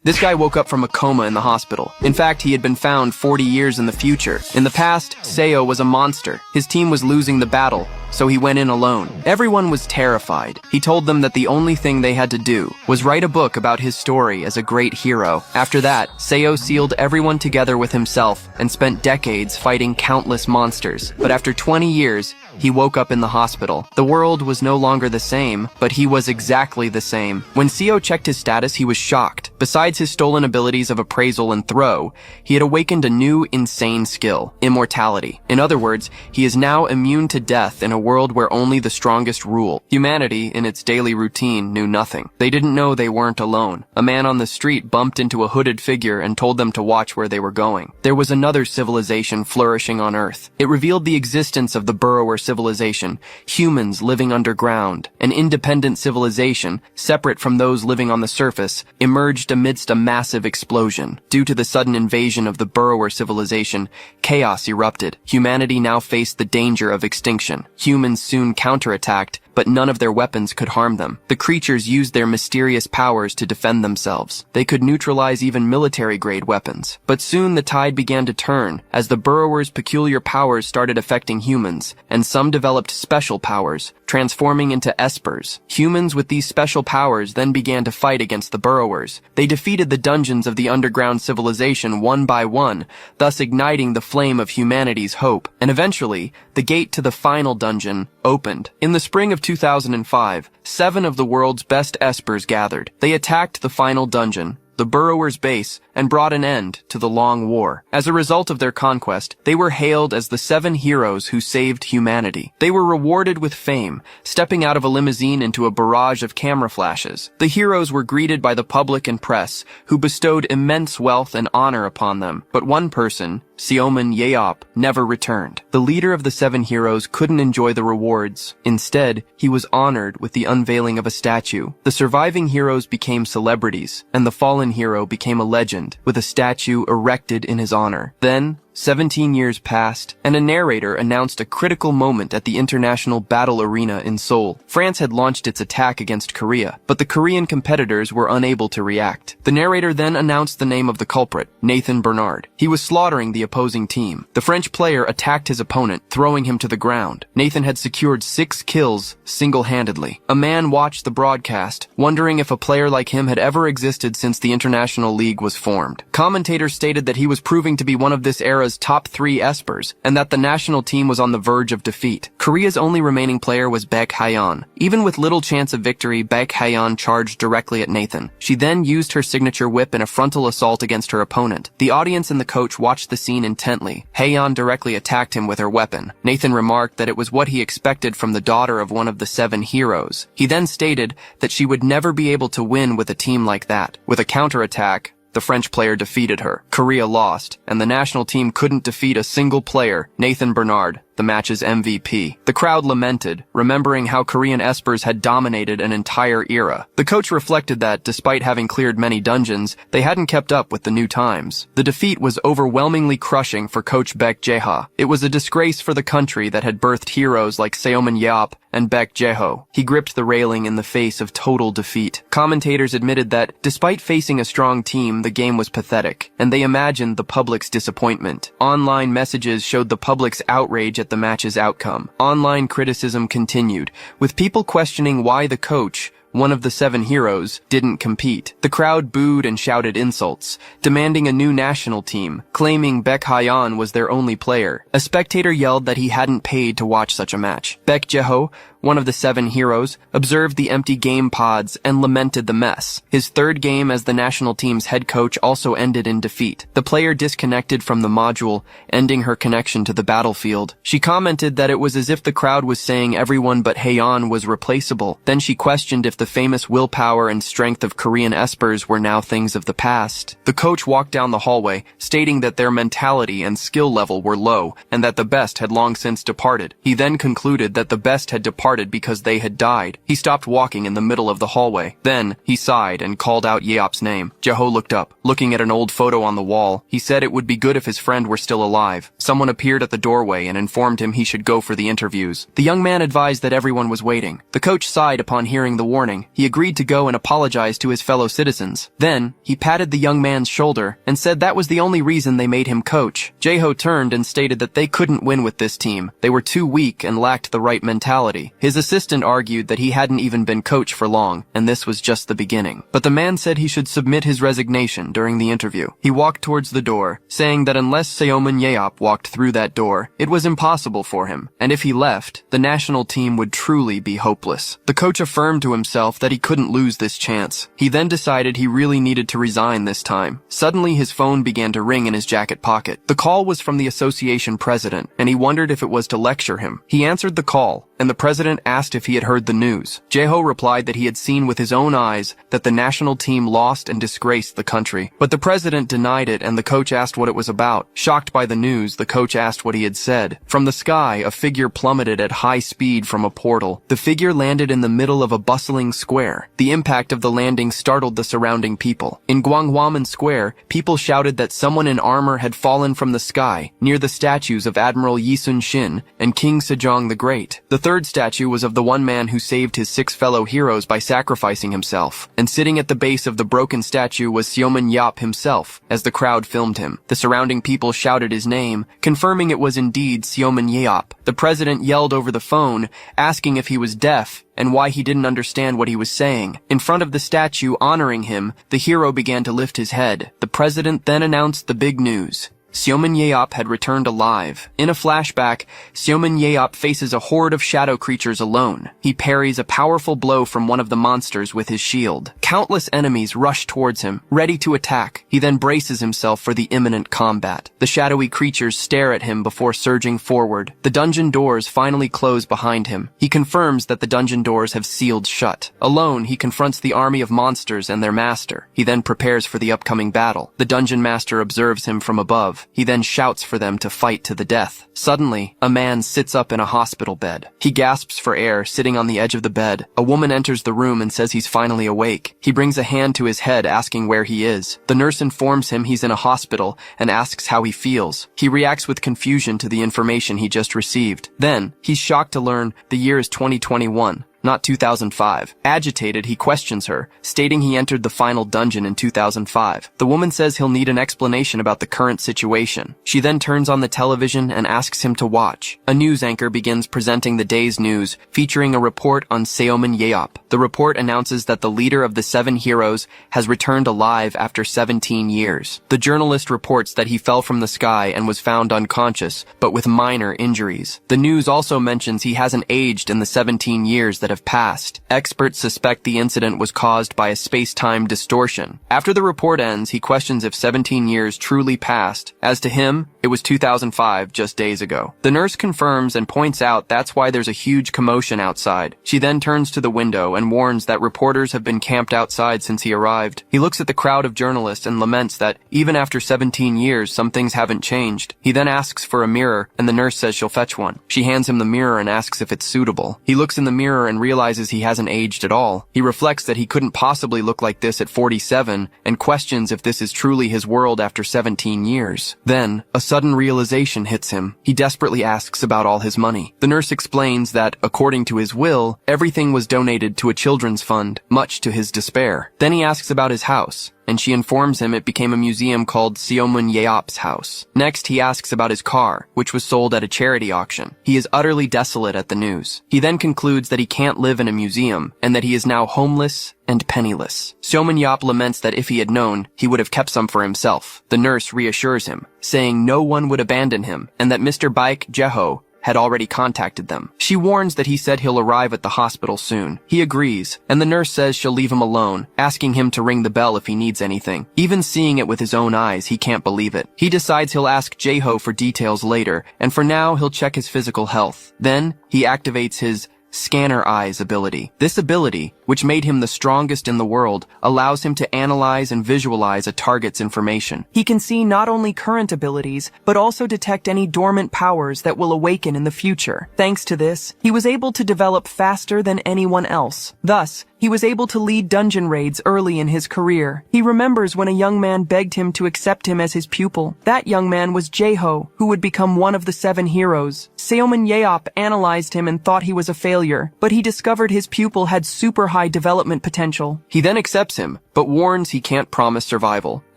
This guy woke up from a coma in the hospital. In fact, he had been found 40 years in the future. In the past, Seo was a monster. His team was losing the battle, so he went in alone. Everyone was terrified. He told them that the only thing they had to do was write a book about his story as a great hero. After that, Seo sealed everyone together with himself and spent decades fighting countless monsters. But after 20 years, he woke up in the hospital. The world was no longer the same, but he was exactly the same. When Seo checked his status, he was shocked. Besides his stolen abilities of appraisal and throw, he had awakened a new, insane skill: immortality. In other words, he is now immune to death in a world where only the strongest rule. Humanity, in its daily routine, knew nothing. They didn't know they weren't alone. A man on the street bumped into a hooded figure and told them to watch where they were going. There was another civilization flourishing on Earth. It revealed the existence of the burrower civilization, humans living underground. An independent civilization, separate from those living on the surface, emerged amidst a massive explosion. Due to the sudden invasion of the burrower civilization, chaos erupted. Humanity now faced the danger of extinction. Humans soon counterattacked, but none of their weapons could harm them. The creatures used their mysterious powers to defend themselves. They could neutralize even military-grade weapons. But soon the tide began to turn, as the burrowers' peculiar powers started affecting humans, and some developed special powers, transforming into espers. Humans with these special powers then began to fight against the burrowers. They defeated the dungeons of the underground civilization one by one, thus igniting the flame of humanity's hope. And eventually, the gate to the final dungeon opened. In the spring of 2005, 7 of the world's best espers gathered. They attacked the final dungeon, the burrower's base, and brought an end to the long war. As a result of their conquest, they were hailed as the 7 heroes who saved humanity. They were rewarded with fame, stepping out of a limousine into a barrage of camera flashes. The heroes were greeted by the public and press, who bestowed immense wealth and honor upon them. But one person, Seoman Yeop, never returned. The leader of the 7 heroes couldn't enjoy the rewards. Instead, he was honored with the unveiling of a statue. The surviving heroes became celebrities, and the fallen hero became a legend, with a statue erected in his honor. Then, 17 years passed, and a narrator announced a critical moment at the International Battle Arena in Seoul. France had launched its attack against Korea, but the Korean competitors were unable to react. The narrator then announced the name of the culprit, Nathan Bernard. He was slaughtering the opposing team. The French player attacked his opponent, throwing him to the ground. Nathan had secured 6 kills single-handedly. A man watched the broadcast, wondering if a player like him had ever existed since the International League was formed. Commentators stated that he was proving to be one of this era's top 3 espers, and that the national team was on the verge of defeat. Korea's only remaining player was Baek Hyeon. Even with little chance of victory, Baek Hyeon charged directly at Nathan. She then used her signature whip in a frontal assault against her opponent. The audience and the coach watched the scene intently. Hyeon directly attacked him with her weapon. Nathan remarked that it was what he expected from the daughter of one of the 7 heroes. He then stated that she would never be able to win with a team like that. With a counterattack, the French player defeated her. Korea lost, and the national team couldn't defeat a single player, Nathan Bernard, the match's MVP. The crowd lamented, remembering how Korean espers had dominated an entire era. The coach reflected that, despite having cleared many dungeons, they hadn't kept up with the new times. The defeat was overwhelmingly crushing for coach Baek Jae-ha. It was a disgrace for the country that had birthed heroes like Seoman Yeop and Baek Jae-ho. He gripped the railing in the face of total defeat. Commentators admitted that, despite facing a strong team, the game was pathetic, and they imagined the public's disappointment. Online messages showed the public's outrage at the match's outcome. Online criticism continued, with people questioning why the coach, one of the 7 heroes, didn't compete. The crowd booed and shouted insults, demanding a new national team, claiming Baek Hyeon was their only player. A spectator yelled that he hadn't paid to watch such a match. Baek Jae-ho, one of the 7 heroes, observed the empty game pods and lamented the mess. His 3rd game as the national team's head coach also ended in defeat. The player disconnected from the module, ending her connection to the battlefield. She commented that it was as if the crowd was saying everyone but Haeyeon was replaceable. Then she questioned if the famous willpower and strength of Korean espers were now things of the past. The coach walked down the hallway, stating that their mentality and skill level were low, and that the best had long since departed. He then concluded that the best had departed started because they had died. He stopped walking in the middle of the hallway. Then, he sighed and called out Yeop's name. Jeho looked up. Looking at an old photo on the wall, he said it would be good if his friend were still alive. Someone appeared at the doorway and informed him he should go for the interviews. The young man advised that everyone was waiting. The coach sighed upon hearing the warning. He agreed to go and apologize to his fellow citizens. Then, he patted the young man's shoulder and said that was the only reason they made him coach. Jeho turned and stated that they couldn't win with this team. They were too weak and lacked the right mentality. His assistant argued that he hadn't even been coach for long, and this was just the beginning. But the man said he should submit his resignation during the interview. He walked towards the door, saying that unless Seoman Yeop walked through that door, it was impossible for him, and if he left, the national team would truly be hopeless. The coach affirmed to himself that he couldn't lose this chance. He then decided he really needed to resign this time. Suddenly, his phone began to ring in his jacket pocket. The call was from the association president, and he wondered if it was to lecture him. He answered the call, and the president asked if he had heard the news. Jeho replied that he had seen with his own eyes that the national team lost and disgraced the country. But the president denied it, and the coach asked what it was about. Shocked by the news, the coach asked what he had said. From the sky, a figure plummeted at high speed from a portal. The figure landed in the middle of a bustling square. The impact of the landing startled the surrounding people. In Gwanghwamun Square, people shouted that someone in armor had fallen from the sky, near the statues of Admiral Yisun Shin and King Sejong the Great. The third statue was of the one man who saved his 6 fellow heroes by sacrificing himself, and sitting at the base of the broken statue was Seoman Yeop himself, as the crowd filmed him. The surrounding people shouted his name, confirming it was indeed Seoman Yeop. The president yelled over the phone, asking if he was deaf and why he didn't understand what he was saying. In front of the statue honoring him, the hero began to lift his head. The president then announced the big news. Seoman Yeop had returned alive. In a flashback, Seoman Yeop faces a horde of shadow creatures alone. He parries a powerful blow from one of the monsters with his shield. Countless enemies rush towards him, ready to attack. He then braces himself for the imminent combat. The shadowy creatures stare at him before surging forward. The dungeon doors finally close behind him. He confirms that the dungeon doors have sealed shut. Alone, he confronts the army of monsters and their master. He then prepares for the upcoming battle. The dungeon master observes him from above. He then shouts for them to fight to the death. Suddenly, a man sits up in a hospital bed. He gasps for air, sitting on the edge of the bed. A woman enters the room and says he's finally awake. He brings a hand to his head, asking where he is. The nurse informs him he's in a hospital and asks how he feels. He reacts with confusion to the information he just received. Then, he's shocked to learn the year is 2021. Not 2005. Agitated, he questions her, stating he entered the final dungeon in 2005. The woman says he'll need an explanation about the current situation. She then turns on the television and asks him to watch. A news anchor begins presenting the day's news, featuring a report on Seoman Yeop. The report announces that the leader of the 7 heroes has returned alive after 17 years. The journalist reports that he fell from the sky and was found unconscious, but with minor injuries. The news also mentions he hasn't aged in the 17 years that have passed. Experts suspect the incident was caused by a space-time distortion. After the report ends, he questions if 17 years truly passed. As to him, it was 2005, just days ago. The nurse confirms and points out that's why there's a huge commotion outside. She then turns to the window and warns that reporters have been camped outside since he arrived. He looks at the crowd of journalists and laments that even after 17 years, some things haven't changed. He then asks for a mirror, and the nurse says she'll fetch one. She hands him the mirror and asks if it's suitable. He looks in the mirror and realizes he hasn't aged at all. He reflects that he couldn't possibly look like this at 47 and questions if this is truly his world after 17 years. Then, a sudden realization hits him. He desperately asks about all his money. The nurse explains that, according to his will, everything was donated to a children's fund, much to his despair. Then he asks about his house, and she informs him it became a museum called Seomun Yeop's house. Next, he asks about his car, which was sold at a charity auction. He is utterly desolate at the news. He then concludes that he can't live in a museum, and that he is now homeless and penniless. Seomun Yeop laments that if he had known, he would have kept some for himself. The nurse reassures him, saying no one would abandon him, and that Mr. Baek Jeho had already contacted them. She warns that he said he'll arrive at the hospital soon. He agrees, and the nurse says she'll leave him alone, asking him to ring the bell if he needs anything. Even seeing it with his own eyes, he can't believe it. He decides he'll ask Jeho for details later, and for now he'll check his physical health. Then, he activates his Scanner Eyes ability. This ability, which made him the strongest in the world, allows him to analyze and visualize a target's information. He can see not only current abilities, but also detect any dormant powers that will awaken in the future. Thanks to this, he was able to develop faster than anyone else. Thus, he was able to lead dungeon raids early in his career. He remembers when a young man begged him to accept him as his pupil. That young man was Jeho, who would become one of the 7 heroes. Seoman Yeop analyzed him and thought he was a failure, but he discovered his pupil had super high development potential. He then accepts him, but warns he can't promise survival,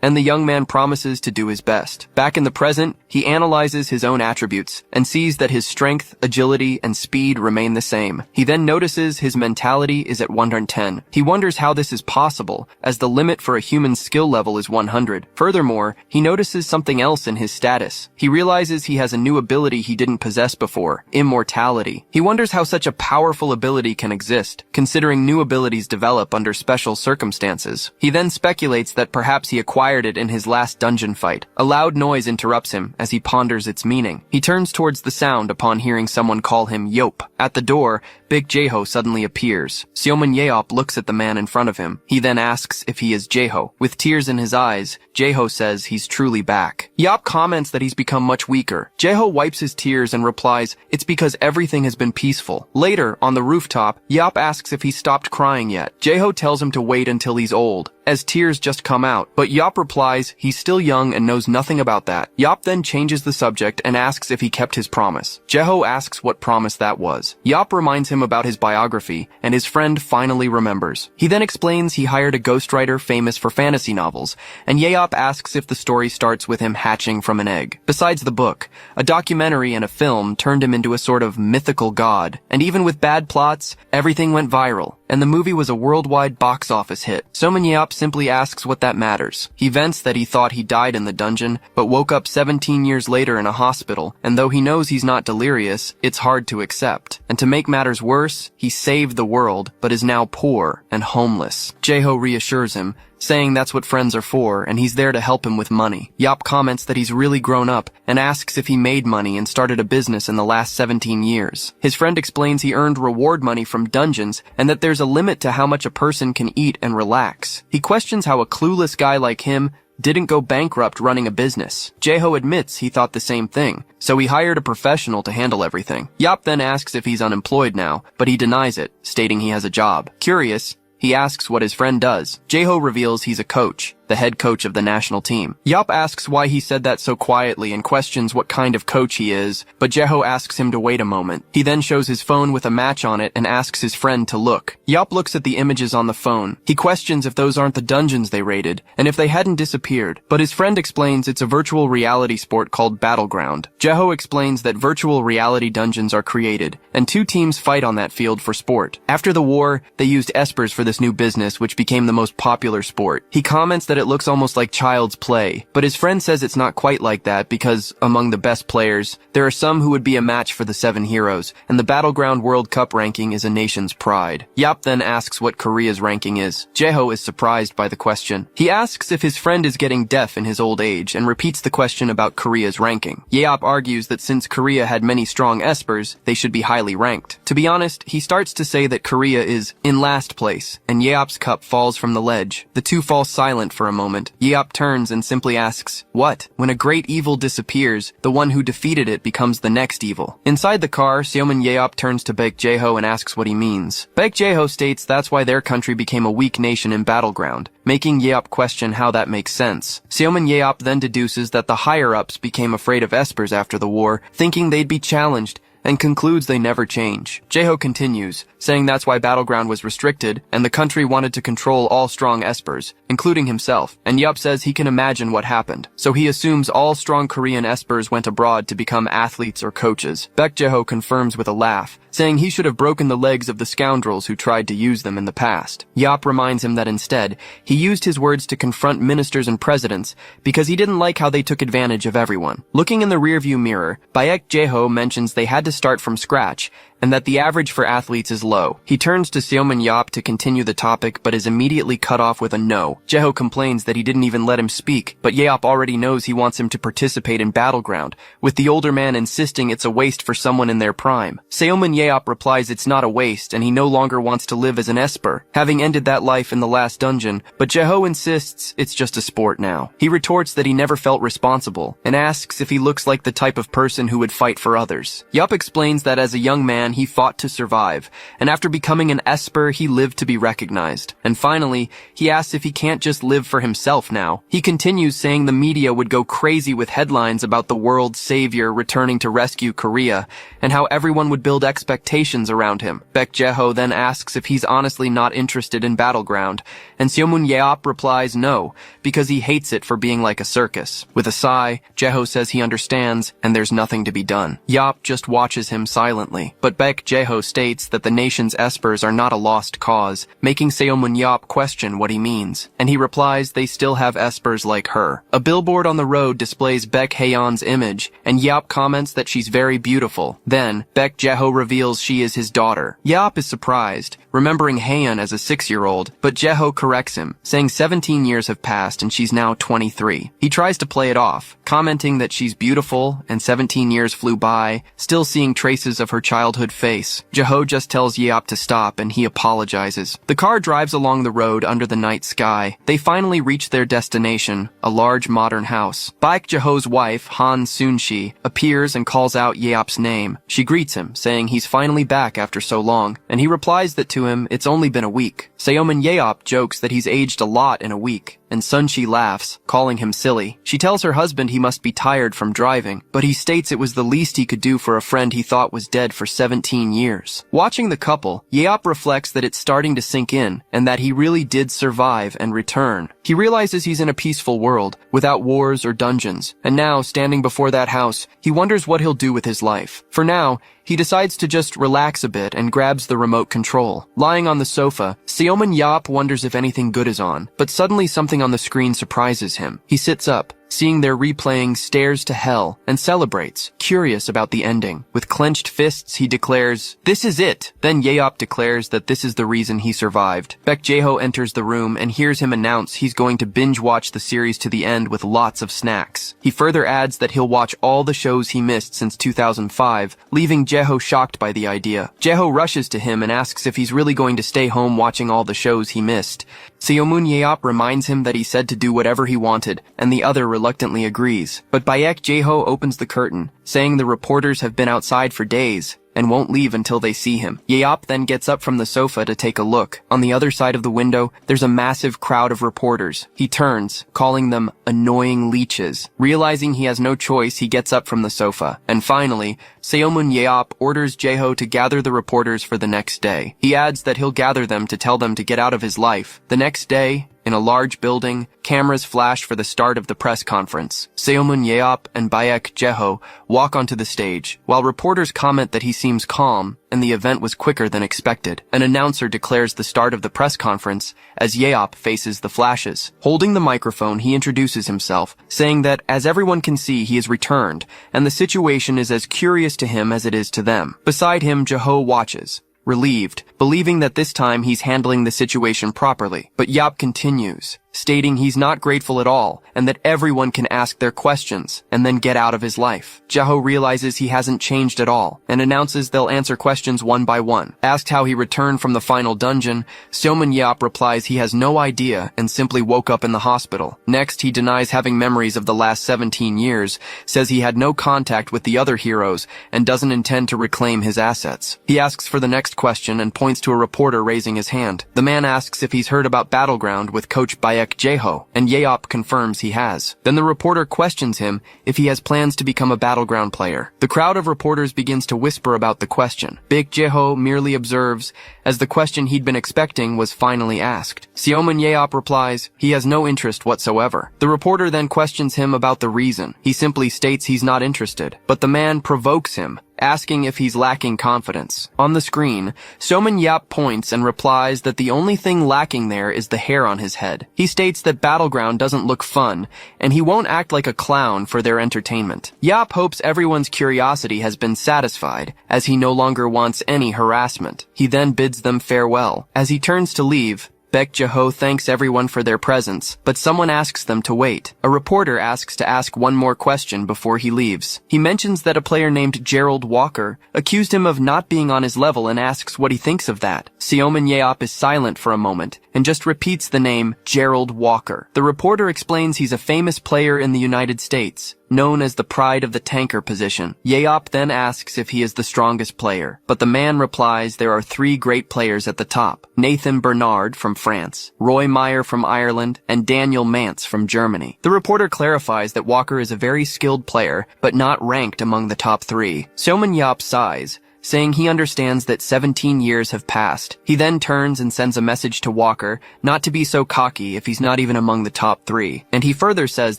and the young man promises to do his best. Back in the present, he analyzes his own attributes and sees that his strength, agility, and speed remain the same. He then notices his mentality is at 110. He wonders how this is possible, as the limit for a human skill level is 100. Furthermore, he notices something else in his status. He realizes he has a new ability he didn't possess before, immortality. He wonders how such a powerful ability can exist, considering new abilities develop under special circumstances. He then speculates that perhaps he acquired it in his last dungeon fight. A loud noise interrupts him as he ponders its meaning. He turns towards the sound upon hearing someone call him Yop. At the door, Big Jeho suddenly appears. Seoman Yeop looks at the man in front of him. He then asks if he is Jeho. With tears in his eyes, Jeho says he's truly back. Yeop comments that he's become much weaker. Jeho wipes his tears and replies, it's because everything has been peaceful. Later, on the rooftop, Yeop asks if he stopped crying yet. Jeho tells him to wait until he's old, as tears just come out, but Yeop replies he's still young and knows nothing about that. Yeop then changes the subject and asks if he kept his promise. Jeho asks what promise that was. Yeop reminds him about his biography, and his friend finally remembers. He then explains he hired a ghostwriter famous for fantasy novels, and Yeop asks if the story starts with him hatching from an egg. Besides the book, a documentary and a film turned him into a sort of mythical god, and even with bad plots, everything went viral, and the movie was a worldwide box office hit. Seoman Yeop simply asks what that matters. He vents that he thought he died in the dungeon, but woke up 17 years later in a hospital, and though he knows he's not delirious, it's hard to accept. And to make matters worse, he saved the world, but is now poor and homeless. Jeho reassures him, saying that's what friends are for, and he's there to help him with money. Yeop comments that he's really grown up, and asks if he made money and started a business in the last 17 years. His friend explains he earned reward money from dungeons, and that there's a limit to how much a person can eat and relax. He questions how a clueless guy like him didn't go bankrupt running a business. Jeho admits he thought the same thing, so he hired a professional to handle everything. Yeop then asks if he's unemployed now, but he denies it, stating he has a job. Curious, he asks what his friend does. Jeho reveals he's a coach, the head coach of the national team. Yeop asks why he said that so quietly and questions what kind of coach he is, but Jeho asks him to wait a moment. He then shows his phone with a match on it and asks his friend to look. Yeop looks at the images on the phone. He questions if those aren't the dungeons they raided, and if they hadn't disappeared, but his friend explains it's a virtual reality sport called Battleground. Jeho explains that virtual reality dungeons are created, and 2 teams fight on that field for sport. After the war, they used espers for this new business, which became the most popular sport. He comments that it looks almost like child's play, but his friend says it's not quite like that because, among the best players, there are some who would be a match for the 7 heroes, and the Battleground World Cup ranking is a nation's pride. Yeop then asks what Korea's ranking is. Jeho is surprised by the question. He asks if his friend is getting deaf in his old age and repeats the question about Korea's ranking. Yeop argues that since Korea had many strong espers, they should be highly ranked. To be honest, he starts to say that Korea is in last place, and Yeop's cup falls from the ledge. The two fall silent for a moment. Yeop turns and simply asks, what? When a great evil disappears, the one who defeated it becomes the next evil. Inside the car, Seoman Yeop turns to Baek Jeho and asks what he means. Baek Jeho states that's why their country became a weak nation in Battleground, making Yeop question how that makes sense. Seoman Yeop then deduces that the higher-ups became afraid of espers after the war, thinking they'd be challenged, and concludes they never change. Jeho continues, saying that's why Battleground was restricted, and the country wanted to control all strong espers, including himself. And Yeop says he can imagine what happened, so he assumes all strong Korean espers went abroad to become athletes or coaches. Baek Jeho confirms with a laugh, saying he should have broken the legs of the scoundrels who tried to use them in the past. Yeop reminds him that instead, he used his words to confront ministers and presidents because he didn't like how they took advantage of everyone. Looking in the rearview mirror, Baek Jeho mentions they had to start from scratch, and that the average for athletes is low. He turns to Seomin Yop to continue the topic, but is immediately cut off with a no. Jeho complains that he didn't even let him speak, but Yeop already knows he wants him to participate in Battleground, with the older man insisting it's a waste for someone in their prime. Seomin Yeop replies it's not a waste, and he no longer wants to live as an esper, having ended that life in the last dungeon, but Jeho insists it's just a sport now. He retorts that he never felt responsible, and asks if he looks like the type of person who would fight for others. Yup explains that as a young man he fought to survive, and after becoming an esper he lived to be recognized. And finally, he asks if he can't just live for himself now. He continues saying the media would go crazy with headlines about the world's savior returning to rescue Korea, and how everyone would build expectations around him. Baek Jeho then asks if he's honestly not interested in Battleground, and Seomun Yeop replies no, because he hates it for being like a circus. With a sigh, Jeho says he understands, and there's nothing to be done. Yop just watches him silently, but Baek Jeho states that the nation's espers are not a lost cause, making Seomun Yop question what he means, and he replies they still have espers like her. A billboard on the road displays Baek Haeyeon's image, and Yop comments that she's very beautiful. Then, Baek Jeho reveals she is his daughter. Yop is surprised, remembering Haeyeon as a 6-year-old, but Jeho corrects him, saying 17 years have passed and she's now 23. He tries to play it off, commenting that she's beautiful and 17 years flew by, still seeing traces of her childhood face. Jeho just tells Yeop to stop and he apologizes. The car drives along the road under the night sky. They finally reach their destination, a large modern house. Baek Jeho's wife, Han Soon-shi, appears and calls out Yeop's name. She greets him, saying he's finally back after so long, and he replies that to him it's only been a week. Seomin Yeop jokes that he's aged a lot in a week, and Sun-shi laughs, calling him silly. She tells her husband he must be tired from driving, but he states it was the least he could do for a friend he thought was dead for 17 years. Watching the couple, Yeop reflects that it's starting to sink in, and that he really did survive and return. He realizes he's in a peaceful world, without wars or dungeons, and now, standing before that house, he wonders what he'll do with his life. For now, he decides to just relax a bit and grabs the remote control. Lying on the sofa, Seomin Yop wonders if anything good is on, but suddenly something on the screen surprises him. He sits up, seeing their replaying Stairs to Hell, and celebrates, curious about the ending. With clenched fists, he declares, "This is it!" Then Yeop declares that this is the reason he survived. Baek Jeho enters the room and hears him announce he's going to binge-watch the series to the end with lots of snacks. He further adds that he'll watch all the shows he missed since 2005, leaving Jeho shocked by the idea. Jeho rushes to him and asks if he's really going to stay home watching all the shows he missed. Seomun Yeop reminds him that he said to do whatever he wanted, and the other reluctantly agrees. But Baek Jeho opens the curtain, saying the reporters have been outside for days, and won't leave until they see him. Yeop then gets up from the sofa to take a look. On the other side of the window, there's a massive crowd of reporters. He turns, calling them annoying leeches. Realizing he has no choice, he gets up from the sofa. And finally, Seomun Yeop orders Jeho to gather the reporters for the next day. He adds that he'll gather them to tell them to get out of his life. The next day, in a large building, cameras flash for the start of the press conference. Seomun Yeop and Baek Jeho walk onto the stage, while reporters comment that he seems calm, and the event was quicker than expected. An announcer declares the start of the press conference as Yeop faces the flashes. Holding the microphone, he introduces himself, saying that, as everyone can see, he has returned, and the situation is as curious to him as it is to them. Beside him, Jeho watches, relieved, believing that this time he's handling the situation properly. But Yop continues, stating he's not grateful at all, and that everyone can ask their questions, and then get out of his life. Jeho realizes he hasn't changed at all, and announces they'll answer questions one by one. Asked how he returned from the final dungeon, Seomun Yeop replies he has no idea and simply woke up in the hospital. Next, he denies having memories of the last 17 years, says he had no contact with the other heroes, and doesn't intend to reclaim his assets. He asks for the next question and points to a reporter raising his hand. The man asks if he's heard about Battleground with Coach Baek Jeho, and Yeop confirms he has. Then the reporter questions him if he has plans to become a Battleground player. The crowd of reporters begins to whisper about the question. Baek Jeho merely observes, as the question he'd been expecting was finally asked. Seomun Yeop replies he has no interest whatsoever. The reporter then questions him about the reason. He simply states he's not interested, but the man provokes him, asking if he's lacking confidence. On the screen, Soman Yap points and replies that the only thing lacking there is the hair on his head. He states that Battleground doesn't look fun, and he won't act like a clown for their entertainment. Yap hopes everyone's curiosity has been satisfied, as he no longer wants any harassment. He then bids them farewell. As he turns to leave, Baek Jae-ho thanks everyone for their presence, but someone asks them to wait. A reporter asks to ask one more question before he leaves. He mentions that a player named Gerald Walker accused him of not being on his level and asks what he thinks of that. Seomin Yeop is silent for a moment and just repeats the name Gerald Walker. The reporter explains he's a famous player in the United States, known as the pride of the tanker position. Yeop then asks if he is the strongest player, but the man replies there are 3 great players at the top: Nathan Bernard from France, Roy Meyer from Ireland, and Daniel Mance from Germany. The reporter clarifies that Walker is a very skilled player, but not ranked among the top 3. Seomin Yeop sighs, saying he understands that 17 years have passed. He then turns and sends a message to Walker not to be so cocky if he's not even among the top 3. And he further says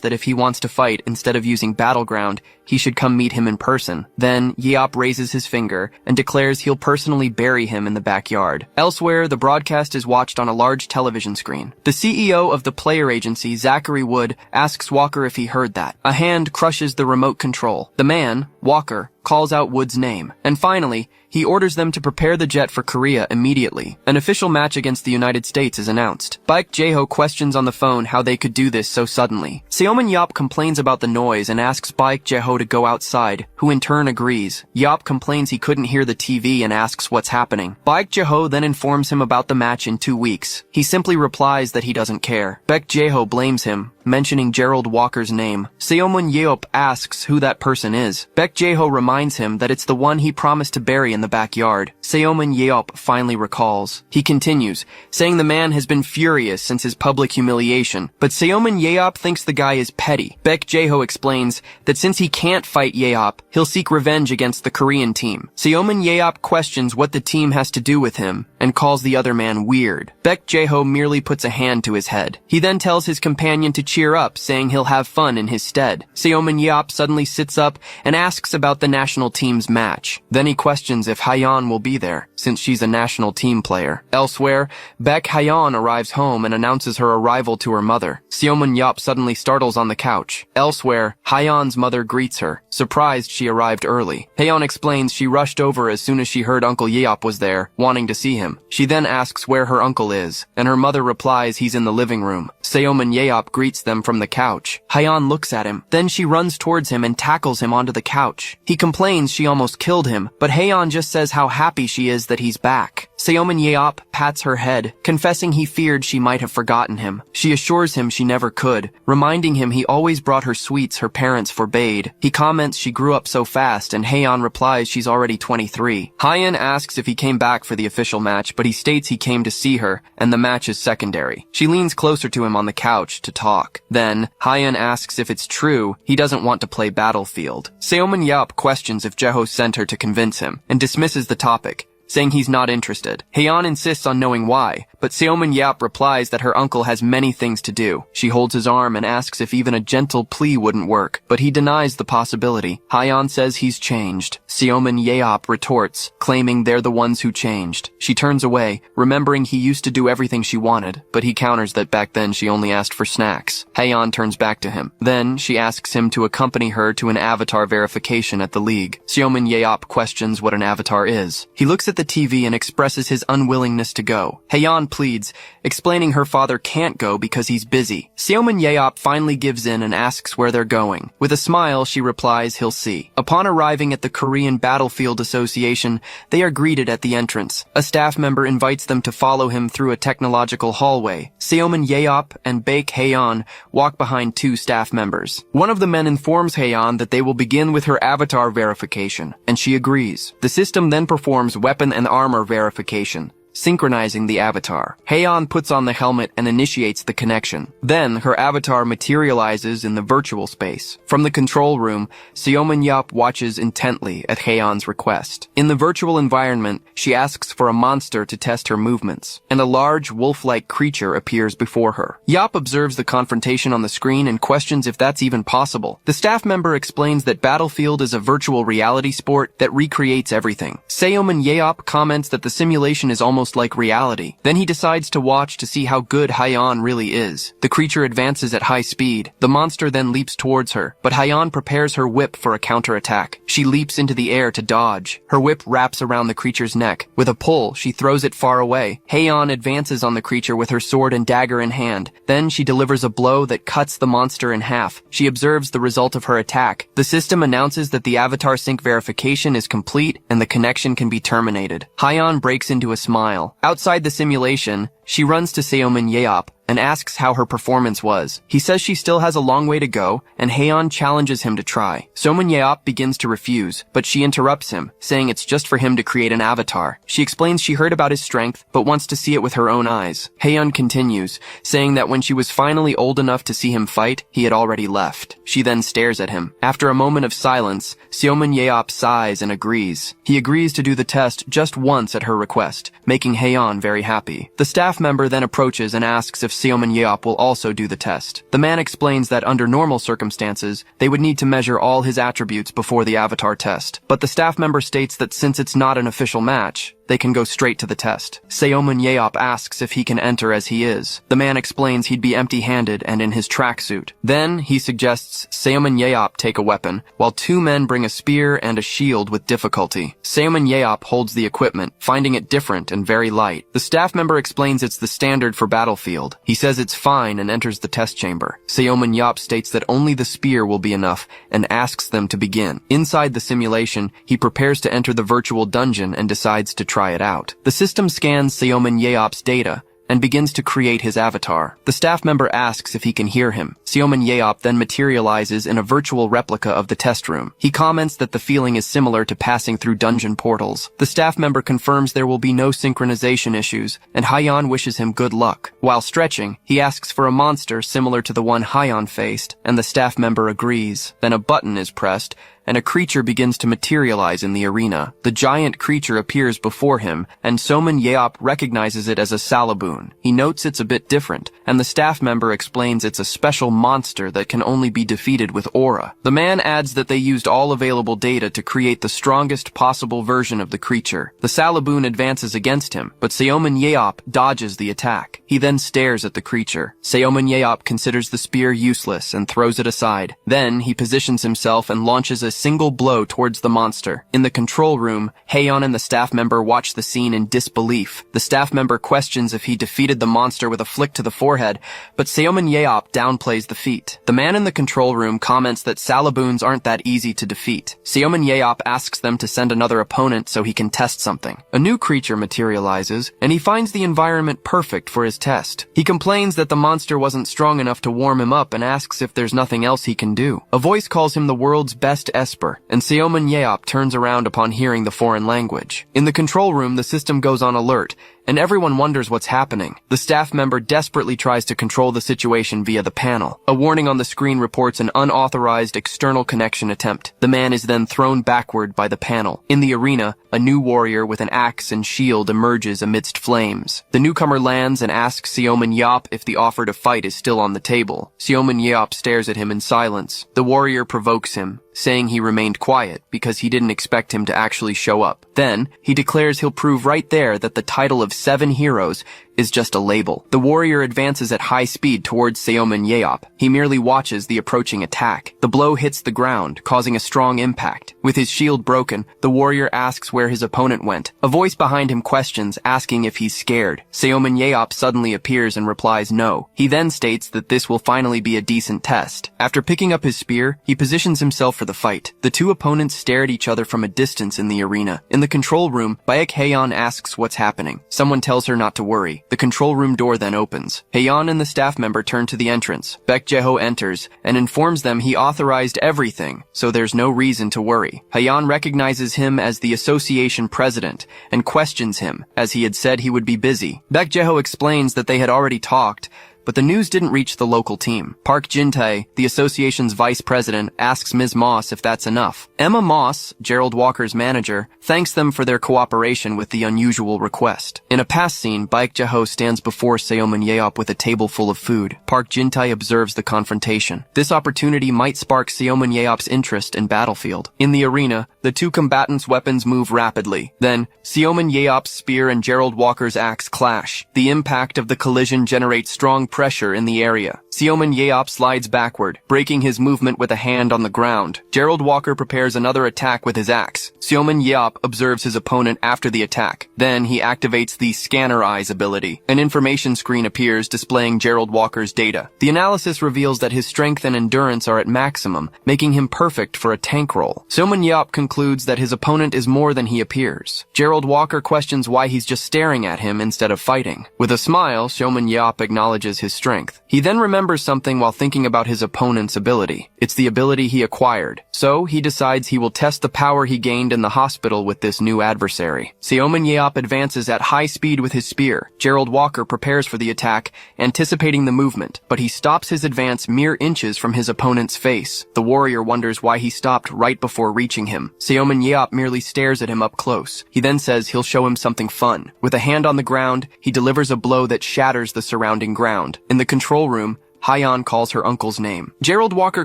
that if he wants to fight instead of using Battleground, he should come meet him in person. Then Yeop raises his finger and declares he'll personally bury him in the backyard. Elsewhere, the broadcast is watched on a large television screen. The CEO of the player agency, Zachary Wood, asks Walker if he heard that. A hand crushes the remote control. The man, Walker, calls out Wood's name. And finally, he orders them to prepare the jet for Korea immediately. An official match against the United States is announced. Baek Jae-ho questions on the phone how they could do this so suddenly. Seomin Yeop complains about the noise and asks Baek Jae-ho to go outside, who in turn agrees. Yeop complains he couldn't hear the TV and asks what's happening. Baek Jae-ho then informs him about the match in 2 weeks. He simply replies that he doesn't care. Baek Jae-ho blames him, mentioning Gerald Walker's name. Seomin Yeop asks who that person is. Baek Jae-ho reminds him that it's the one he promised to bury in the backyard. Seomin Yeop finally recalls. He continues, saying the man has been furious since his public humiliation, but Seomin Yeop thinks the guy is petty. Baek Jae-ho explains that since he can't fight Yeop, he'll seek revenge against the Korean team. Seomin Yeop questions what the team has to do with him and calls the other man weird. Baek Jae-ho merely puts a hand to his head. He then tells his companion to cheer up, saying he'll have fun in his stead. Seomin Yeop suddenly sits up and asks about the national team's match. Then he questions if Hayeon will be there, since she's a national team player. Elsewhere, Baek Hayeon arrives home and announces her arrival to her mother. Seomin Yeop suddenly startles on the couch. Elsewhere, Hayeon's mother greets her, surprised she arrived early. Hayeon explains she rushed over as soon as she heard Uncle Yeop was there, wanting to see him. She then asks where her uncle is, and her mother replies he's in the living room. Seomin Yeop greets them from the couch. Hayeon looks at him. Then she runs towards him and tackles him onto the couch. He complains she almost killed him, but Hayeon just says how happy she is that he's back. Seomin Yeop pats her head, confessing he feared she might have forgotten him. She assures him she never could, reminding him he always brought her sweets her parents forbade. He comments she grew up so fast, and Hayeon replies she's already 23. Hayeon asks if he came back for the official match, but he states he came to see her, and the match is secondary. She leans closer to him on the couch to talk. Then, Hayeon asks if it's true he doesn't want to play Battlefield. Seomin Yeop questions if Jae-ho sent her to convince him, and dismisses the topic, saying he's not interested. Hayeon insists on knowing why, but Seomin Yeop replies that her uncle has many things to do. She holds his arm and asks if even a gentle plea wouldn't work, but he denies the possibility. Hayeon says he's changed. Seomin Yeop retorts, claiming they're the ones who changed. She turns away, remembering he used to do everything she wanted, but he counters that back then she only asked for snacks. Hayeon turns back to him. Then, she asks him to accompany her to an avatar verification at the league. Seomin Yeop questions what an avatar is. He looks at the TV and expresses his unwillingness to go. Hayeon pleads, explaining her father can't go because he's busy. Seomin Yeop finally gives in and asks where they're going. With a smile, she replies he'll see. Upon arriving at the Korean Battlefield Association, they are greeted at the entrance. A staff member invites them to follow him through a technological hallway. Seomin Yeop and Baek Hayeon walk behind 2 staff members. One of the men informs Hayeon that they will begin with her avatar verification, and she agrees. The system then performs weapon and armor verification. synchronizing the avatar. Haeyeon puts on the helmet and initiates the connection. Then, her avatar materializes in the virtual space. From the control room, Seomin-yeop watches intently at Haeyeon's request. In the virtual environment, she asks for a monster to test her movements, and a large wolf-like creature appears before her. Yeop observes the confrontation on the screen and questions if that's even possible. The staff member explains that Battlefield is a virtual reality sport that recreates everything. Seomin-yeop comments that the simulation is almost like reality. Then he decides to watch to see how good Haeyeon really is. The creature advances at high speed. The monster then leaps towards her, but Haeyeon prepares her whip for a counterattack. She leaps into the air to dodge. Her whip wraps around the creature's neck. With a pull, she throws it far away. Haeyeon advances on the creature with her sword and dagger in hand. Then she delivers a blow that cuts the monster in half. She observes the result of her attack. The system announces that the avatar sync verification is complete and the connection can be terminated. Haeyeon breaks into a smile. Outside the simulation, she runs to Seomin-yeop and asks how her performance was. He says she still has a long way to go, and Haeyeon challenges him to try. Seomin-yeop begins to refuse, but she interrupts him, saying it's just for him to create an avatar. She explains she heard about his strength, but wants to see it with her own eyes. Haeyeon continues, saying that when she was finally old enough to see him fight, he had already left. She then stares at him. After a moment of silence, Seomin-yeop sighs and agrees. He agrees to do the test just once at her request, making Haeyeon very happy. The staff member then approaches and asks if Seomin-yeop will also do the test. The man explains that under normal circumstances, they would need to measure all his attributes before the avatar test. But the staff member states that since it's not an official match, they can go straight to the test. Seomin-yeop asks if he can enter as he is. The man explains he'd be empty-handed and in his tracksuit. Then, he suggests Seomin-yeop take a weapon, while two men bring a spear and a shield with difficulty. Seomin-yeop holds the equipment, finding it different and very light. The staff member explains it's the standard for Battlefield. He says it's fine and enters the test chamber. Seomin-yeop states that only the spear will be enough and asks them to begin. Inside the simulation, he prepares to enter the virtual dungeon and decides to try it out. The system scans Seomin-yeop's data and begins to create his avatar. The staff member asks if he can hear him. Seomin-yeop then materializes in a virtual replica of the test room. He comments that the feeling is similar to passing through dungeon portals. The staff member confirms there will be no synchronization issues, and Haeyeon wishes him good luck. While stretching, he asks for a monster similar to the one Haeyeon faced, and the staff member agrees. Then a button is pressed, and a creature begins to materialize in the arena. The giant creature appears before him, and Seomin-yeop recognizes it as a Saloboon. He notes it's a bit different, and the staff member explains it's a special monster that can only be defeated with aura. The man adds that they used all available data to create the strongest possible version of the creature. The Saloboon advances against him, but Seomin-yeop dodges the attack. He then stares at the creature. Seomin-yeop considers the spear useless and throws it aside. Then he positions himself and launches a single blow towards the monster. In the control room, Haeyeon and the staff member watch the scene in disbelief. The staff member questions if he defeated the monster with a flick to the forehead, but Seomin-yeop downplays the feat. The man in the control room comments that Saloboons aren't that easy to defeat. Seomin-yeop asks them to send another opponent so he can test something. A new creature materializes, and he finds the environment perfect for his test. He complains that the monster wasn't strong enough to warm him up and asks if there's nothing else he can do. A voice calls him the world's best Esper, and Seomin-yeop turns around upon hearing the foreign language. In the control room, the system goes on alert, and everyone wonders what's happening. The staff member desperately tries to control the situation via the panel. A warning on the screen reports an unauthorized external connection attempt. The man is then thrown backward by the panel. In the arena, a new warrior with an axe and shield emerges amidst flames. The newcomer lands and asks Seomin-yeop if the offer to fight is still on the table. Seomin-yeop stares at him in silence. The warrior provokes him, saying he remained quiet because he didn't expect him to actually show up. Then, he declares he'll prove right there that the title of 7 heroes is just a label. The warrior advances at high speed towards Seomin-yeop. He merely watches the approaching attack. The blow hits the ground, causing a strong impact. With his shield broken, the warrior asks where his opponent went. A voice behind him questions, asking if he's scared. Seomin-yeop suddenly appears and replies no. He then states that this will finally be a decent test. After picking up his spear, he positions himself for the fight. The two opponents stare at each other from a distance in the arena. In the control room, Baek Haeyeon asks what's happening. Someone tells her not to worry. The control room door then opens. Haeyeon and the staff member turn to the entrance. Baek Jae-ho enters and informs them he authorized everything, so there's no reason to worry. Haeyeon recognizes him as the association president and questions him, as he had said he would be busy. Baek Jae-ho explains that they had already talked, but the news didn't reach the local team. Park Jin-tae, the association's vice president, asks Ms. Moss if that's enough. Emma Moss, Gerald Walker's manager, thanks them for their cooperation with the unusual request. In a past scene, Baek Jae-ho stands before Seomin Yeop with a table full of food. Park Jin-tae observes the confrontation. This opportunity might spark Seomin Yeop's interest in Battlefield. In the arena, the two combatants' weapons move rapidly. Then, Seomin Yeop's spear and Gerald Walker's axe clash. The impact of the collision generates strong pressure in the area. Seomin Yeop slides backward, breaking his movement with a hand on the ground. Gerald Walker prepares another attack with his axe. Seomin Yeop observes his opponent after the attack. Then he activates the Scanner Eyes ability. An information screen appears displaying Gerald Walker's data. The analysis reveals that his strength and endurance are at maximum, making him perfect for a tank role. Seomin Yeop concludes that his opponent is more than he appears. Gerald Walker questions why he's just staring at him instead of fighting. With a smile, Seomin Yeop acknowledges his strength. He then remembers something while thinking about his opponent's ability. It's the ability he acquired. So he decides he will test the power he gained in the hospital with this new adversary. Seomin Yeop advances at high speed with his spear. Gerald Walker prepares for the attack, anticipating the movement, but he stops his advance mere inches from his opponent's face. The warrior wonders why he stopped right before reaching him. Seomin Yeop merely stares at him up close. He then says he'll show him something fun. With a hand on the ground, he delivers a blow that shatters the surrounding ground. In the control room, Haeyeon calls her uncle's name. Gerald Walker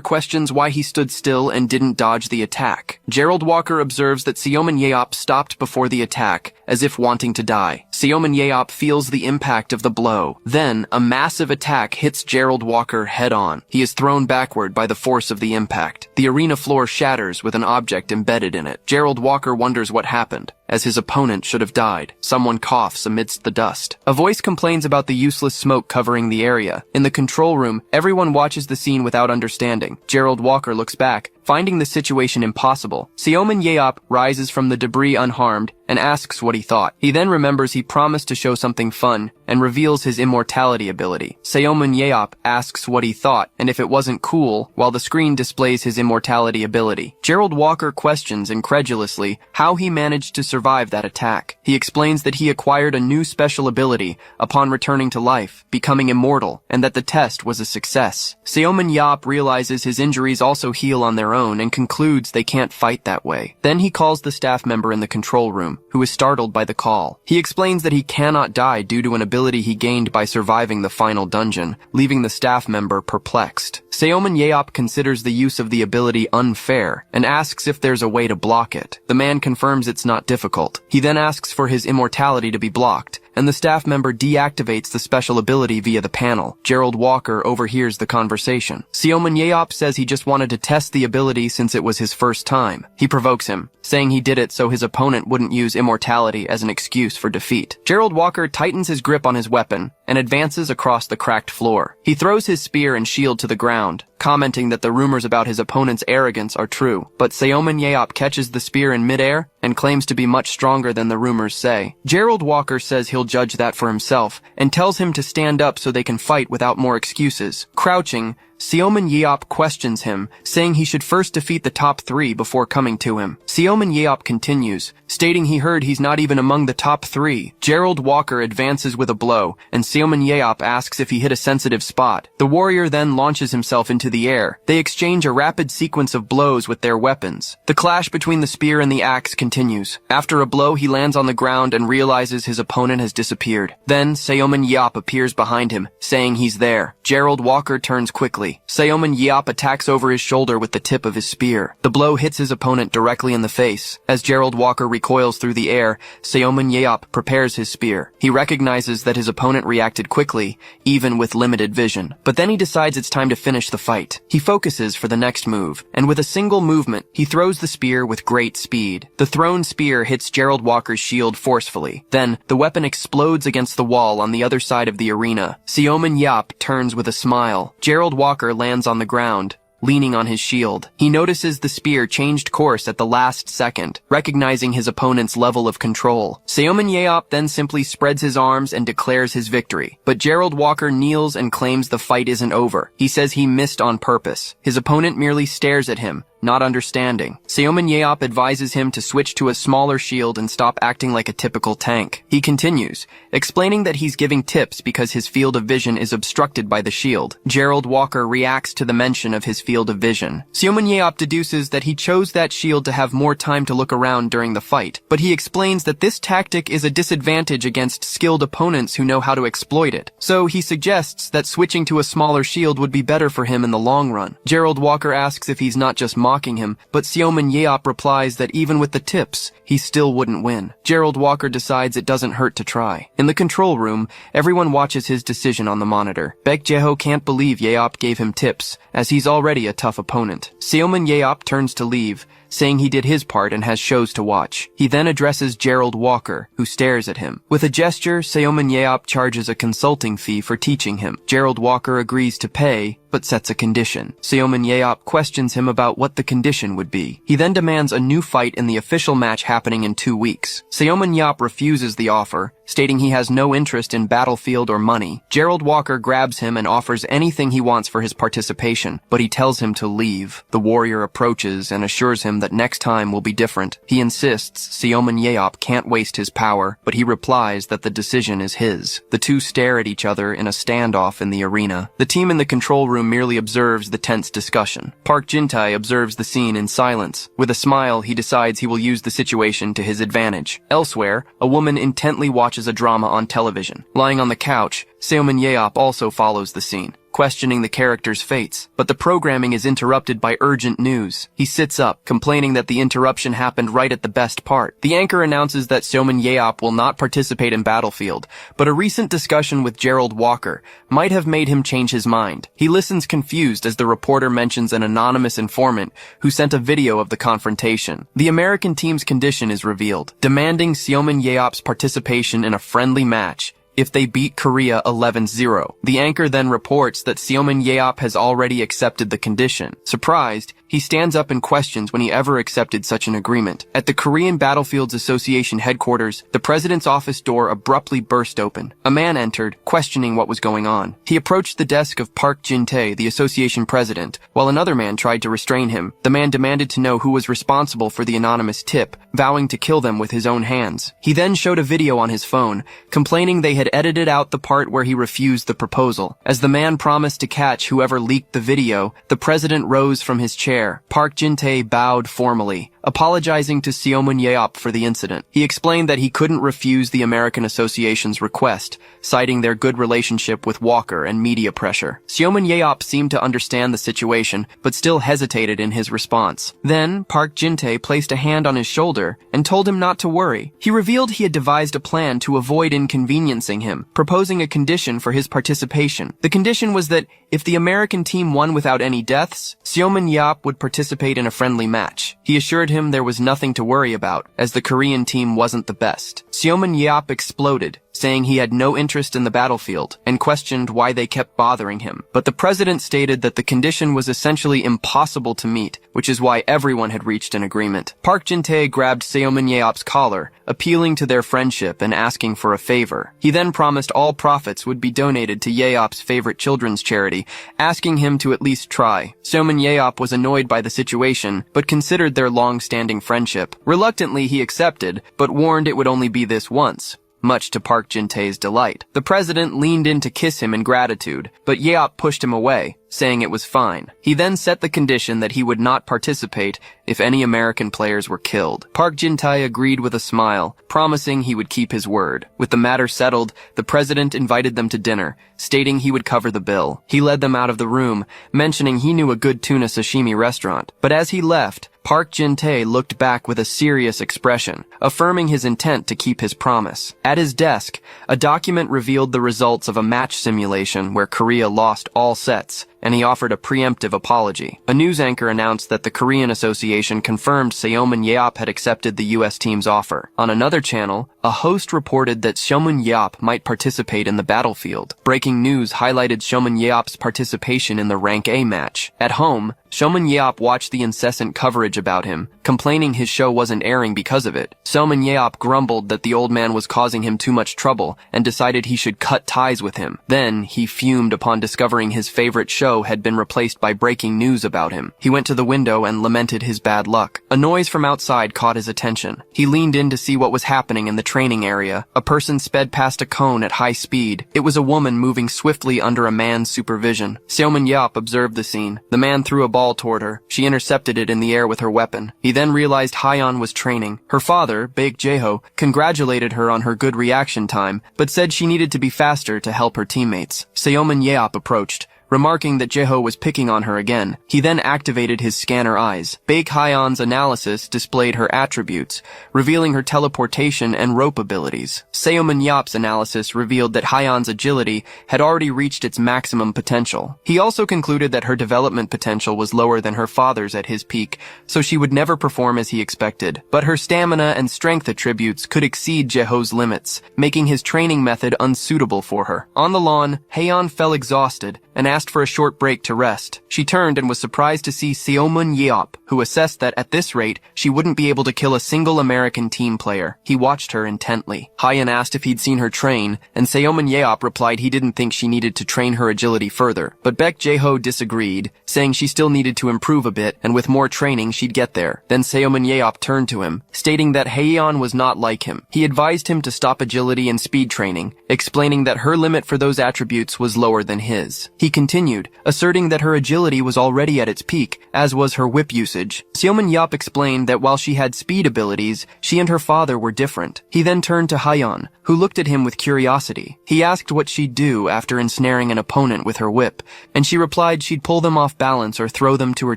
questions why he stood still and didn't dodge the attack. Gerald Walker observes that Seomin Yeop stopped before the attack, as if wanting to die. Seomin Yeop feels the impact of the blow. Then, a massive attack hits Gerald Walker head-on. He is thrown backward by the force of the impact. The arena floor shatters with an object embedded in it. Gerald Walker wonders what happened, as his opponent should have died. Someone coughs amidst the dust. A voice complains about the useless smoke covering the area. In the control room, everyone watches the scene without understanding. Gerald Walker looks back, finding the situation impossible. Seomin Yeop rises from the debris unharmed and asks what he thought. He then remembers he promised to show something fun and reveals his immortality ability. Seomin Yeop asks what he thought and if it wasn't cool, while the screen displays his immortality ability. Gerald Walker questions incredulously how he managed to survive that attack. He explains that he acquired a new special ability upon returning to life, becoming immortal, and that the test was a success. Seomin Yeop realizes his injuries also heal on their own and concludes they can't fight that way. Then he calls the staff member in the control room, who is startled by the call. He explains that he cannot die due to an ability he gained by surviving the final dungeon, leaving the staff member perplexed. Seomin Yeop considers the use of the ability unfair and asks if there's a way to block it. The man confirms it's not difficult. He then asks for his immortality to be blocked, and the staff member deactivates the special ability via the panel. Gerald Walker overhears the conversation. Seomin Yeop says he just wanted to test the ability since it was his first time. He provokes him, saying he did it so his opponent wouldn't use immortality as an excuse for defeat. Gerald Walker tightens his grip on his weapon and advances across the cracked floor. He throws his spear and shield to the ground, commenting that the rumors about his opponent's arrogance are true. But Seomin Yeop catches the spear in midair and claims to be much stronger than the rumors say. Gerald Walker says he'll judge that for himself and tells him to stand up so they can fight without more excuses. Crouching, Seomin Yeop questions him, saying he should first defeat the top 3 before coming to him. Seomin Yeop continues, stating he heard he's not even among the top 3. Gerald Walker advances with a blow, and Seomin Yeop asks if he hit a sensitive spot. The warrior then launches himself into the air. They exchange a rapid sequence of blows with their weapons. The clash between the spear and the axe continues. After a blow, he lands on the ground and realizes his opponent has disappeared. Then, Seomin Yeop appears behind him, saying he's there. Gerald Walker turns quickly. Seomin Yeop attacks over his shoulder with the tip of his spear. The blow hits his opponent directly in the face. As Gerald Walker recoils through the air, Seomin Yeop prepares his spear. He recognizes that his opponent reacted quickly, even with limited vision. But then he decides it's time to finish the fight. He focuses for the next move, and with a single movement, he throws the spear with great speed. The thrown spear hits Gerald Walker's shield forcefully. Then, the weapon explodes against the wall on the other side of the arena. Seomin Yeop turns with a smile. Gerald Walker lands on the ground, leaning on his shield. He notices the spear changed course at the last second, recognizing his opponent's level of control. Seomin Yeop then simply spreads his arms and declares his victory. But Gerald Walker kneels and claims the fight isn't over. He says he missed on purpose. His opponent merely stares at him, not understanding. Seomin Yeop advises him to switch to a smaller shield and stop acting like a typical tank. He continues, explaining that he's giving tips because his field of vision is obstructed by the shield. Gerald Walker reacts to the mention of his field of vision. Seomin Yeop deduces that he chose that shield to have more time to look around during the fight, but he explains that this tactic is a disadvantage against skilled opponents who know how to exploit it. So he suggests that switching to a smaller shield would be better for him in the long run. Gerald Walker asks if he's not just mocking him, but Seomin Yeop replies that even with the tips, he still wouldn't win. Gerald Walker decides it doesn't hurt to try. In the control room, everyone watches his decision on the monitor. Baek Jae-ho can't believe Yeop gave him tips, as he's already a tough opponent. Seomin Yeop turns to leave, saying he did his part and has shows to watch. He then addresses Gerald Walker, who stares at him. With a gesture, Seomin Yeop charges a consulting fee for teaching him. Gerald Walker agrees to pay, but sets a condition. Seomin Yeop questions him about what the condition would be. He then demands a new fight in the official match happening in 2 weeks. Seomin Yeop refuses the offer, stating he has no interest in battlefield or money. Gerald Walker grabs him and offers anything he wants for his participation, but he tells him to leave. The warrior approaches and assures him that next time will be different. He insists Seomin Yeop can't waste his power, but he replies that the decision is his. The two stare at each other in a standoff in the arena. The team in the control room merely observes the tense discussion. Park Jin-tae observes the scene in silence. With a smile, he decides he will use the situation to his advantage. Elsewhere, a woman intently watches a drama on television. Lying on the couch, Seomin Yeop also follows the scene, questioning the characters' fates, but the programming is interrupted by urgent news. He sits up, complaining that the interruption happened right at the best part. The anchor announces that Seomin Yeop will not participate in Battlefield, but a recent discussion with Gerald Walker might have made him change his mind. He listens confused as the reporter mentions an anonymous informant who sent a video of the confrontation. The American team's condition is revealed, demanding Seomin Yeop's participation in a friendly match if they beat Korea 11-0. The anchor then reports that Seomin Yeop has already accepted the condition. Surprised, he stands up and questions when he ever accepted such an agreement. At the Korean Battlefields Association headquarters, the president's office door abruptly burst open. A man entered, questioning what was going on. He approached the desk of Park Jin-tae, the association president, while another man tried to restrain him. The man demanded to know who was responsible for the anonymous tip, vowing to kill them with his own hands. He then showed a video on his phone, complaining they had edited out the part where he refused the proposal. As the man promised to catch whoever leaked the video, the president rose from his chair. Park Jin-tae bowed formally, apologizing to Seomin Yeop for the incident. He explained that he couldn't refuse the American Association's request, citing their good relationship with Walker and media pressure. Seomin Yeop seemed to understand the situation, but still hesitated in his response. Then, Park Jin-tae placed a hand on his shoulder and told him not to worry. He revealed he had devised a plan to avoid inconveniencing him, proposing a condition for his participation. The condition was that if the American team won without any deaths, Seomin Yeop would participate in a friendly match. He assured him there was nothing to worry about, as the Korean team wasn't the best. Seomin Yeop exploded, saying he had no interest in the battlefield, and questioned why they kept bothering him. But the president stated that the condition was essentially impossible to meet, which is why everyone had reached an agreement. Park Jin-tae grabbed Seomin Yeop's collar, appealing to their friendship and asking for a favor. He then promised all profits would be donated to Yeop's favorite children's charity, asking him to at least try. Seomin Yeop was annoyed by the situation, but considered their long-standing friendship. Reluctantly, he accepted, but warned it would only be this once, much to Park Jin-tae's delight. The president leaned in to kiss him in gratitude, but Yeop pushed him away, saying it was fine. He then set the condition that he would not participate if any American players were killed. Park Jin-tae agreed with a smile, promising he would keep his word. With the matter settled, the president invited them to dinner, stating he would cover the bill. He led them out of the room, mentioning he knew a good tuna sashimi restaurant. But as he left, Park Jin-tae looked back with a serious expression, affirming his intent to keep his promise. At his desk, a document revealed the results of a match simulation where Korea lost all sets, and he offered a preemptive apology. A news anchor announced that the Korean Association confirmed Seomin Yeop had accepted the U.S. team's offer. On another channel, a host reported that Seomun Yeop might participate in the battlefield. Breaking news highlighted Seomun Yeop's participation in the Rank A match. At home, Seomun Yeop watched the incessant coverage about him, complaining his show wasn't airing because of it. Seomun Yeop grumbled that the old man was causing him too much trouble and decided he should cut ties with him. Then, he fumed upon discovering his favorite show had been replaced by breaking news about him. He went to the window and lamented his bad luck. A noise from outside caught his attention. He leaned in to see what was happening in the training area. A person sped past a cone at high speed. It was a woman moving swiftly under a man's supervision. Seomun Yeop observed the scene. The man threw a ball toward her. She intercepted it in the air with her weapon. He then realized Hyeon was training. Her father, Baek Jae-ho, congratulated her on her good reaction time, but said she needed to be faster to help her teammates. Seomun Yeop approached, remarking that Jae-ho was picking on her again. He then activated his scanner eyes. Baek Hyeon's analysis displayed her attributes, revealing her teleportation and rope abilities. Seomun Yeop's analysis revealed that Hyeon's agility had already reached its maximum potential. He also concluded that her development potential was lower than her father's at his peak, so she would never perform as he expected. But her stamina and strength attributes could exceed Jae-ho's limits, making his training method unsuitable for her. On the lawn, Hyeon fell exhausted and asked for a short break to rest. She turned and was surprised to see Seomun Yeop, who assessed that at this rate, she wouldn't be able to kill a single American team player. He watched her intently. Hyeon asked if he'd seen her train, and Seomun Yeop replied he didn't think she needed to train her agility further. But Baek Jae-ho disagreed, saying she still needed to improve a bit, and with more training she'd get there. Then Seomun Yeop turned to him, stating that Hyeon was not like him. He advised him to stop agility and speed training, explaining that her limit for those attributes was lower than his. He continued, asserting that her agility was already at its peak, as was her whip usage. Seomun Yeop explained that while she had speed abilities, she and her father were different. He then turned to Hyeon, who looked at him with curiosity. He asked what she'd do after ensnaring an opponent with her whip, and she replied she'd pull them off balance or throw them to her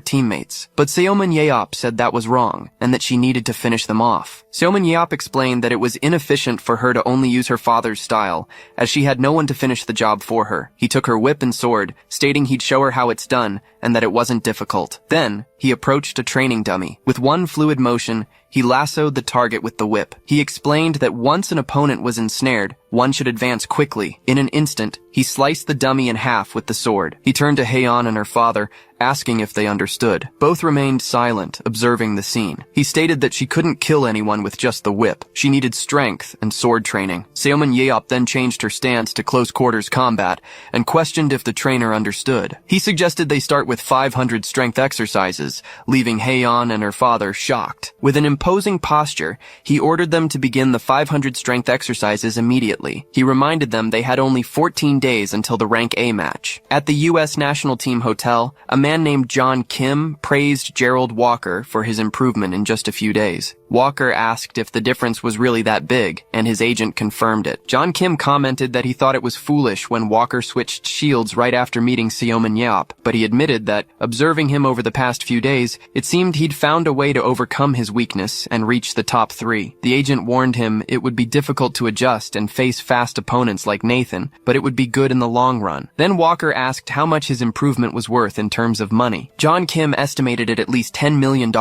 teammates. But Seomun Yeop said that was wrong, and that she needed to finish them off. Seomun Yeop explained that it was inefficient for her to only use her father's style, as she had no one to finish the job for her. He took her whip and sword, stating he'd show her how it's done, and that it wasn't difficult. Then, he approached a training dummy. With one fluid motion, he lassoed the target with the whip. He explained that once an opponent was ensnared, one should advance quickly. In an instant, he sliced the dummy in half with the sword. He turned to Hyeon and her father, asking if they understood. Both remained silent, observing the scene. He stated that she couldn't kill anyone with just the whip. She needed strength and sword training. Seomun Yeop then changed her stance to close-quarters combat and questioned if the trainer understood. He suggested they start with 500 strength exercises, leaving Hyeon and her father shocked. With an imposing posture, he ordered them to begin the 500 strength exercises immediately. He reminded them they had only 14 days until the Rank A match. At the U.S. national team hotel, a man named John Kim praised Gerald Walker for his improvement in just a few days. Walker asked if the difference was really that big, and his agent confirmed it. John Kim commented that he thought it was foolish when Walker switched shields right after meeting Seomun Yeop, but he admitted that, observing him over the past few days, it seemed he'd found a way to overcome his weakness and reach the top 3. The agent warned him it would be difficult to adjust and face fast opponents like Nathan, but it would be good in the long run. Then Walker asked how much his improvement was worth in terms of money. John Kim estimated it at least $10 million,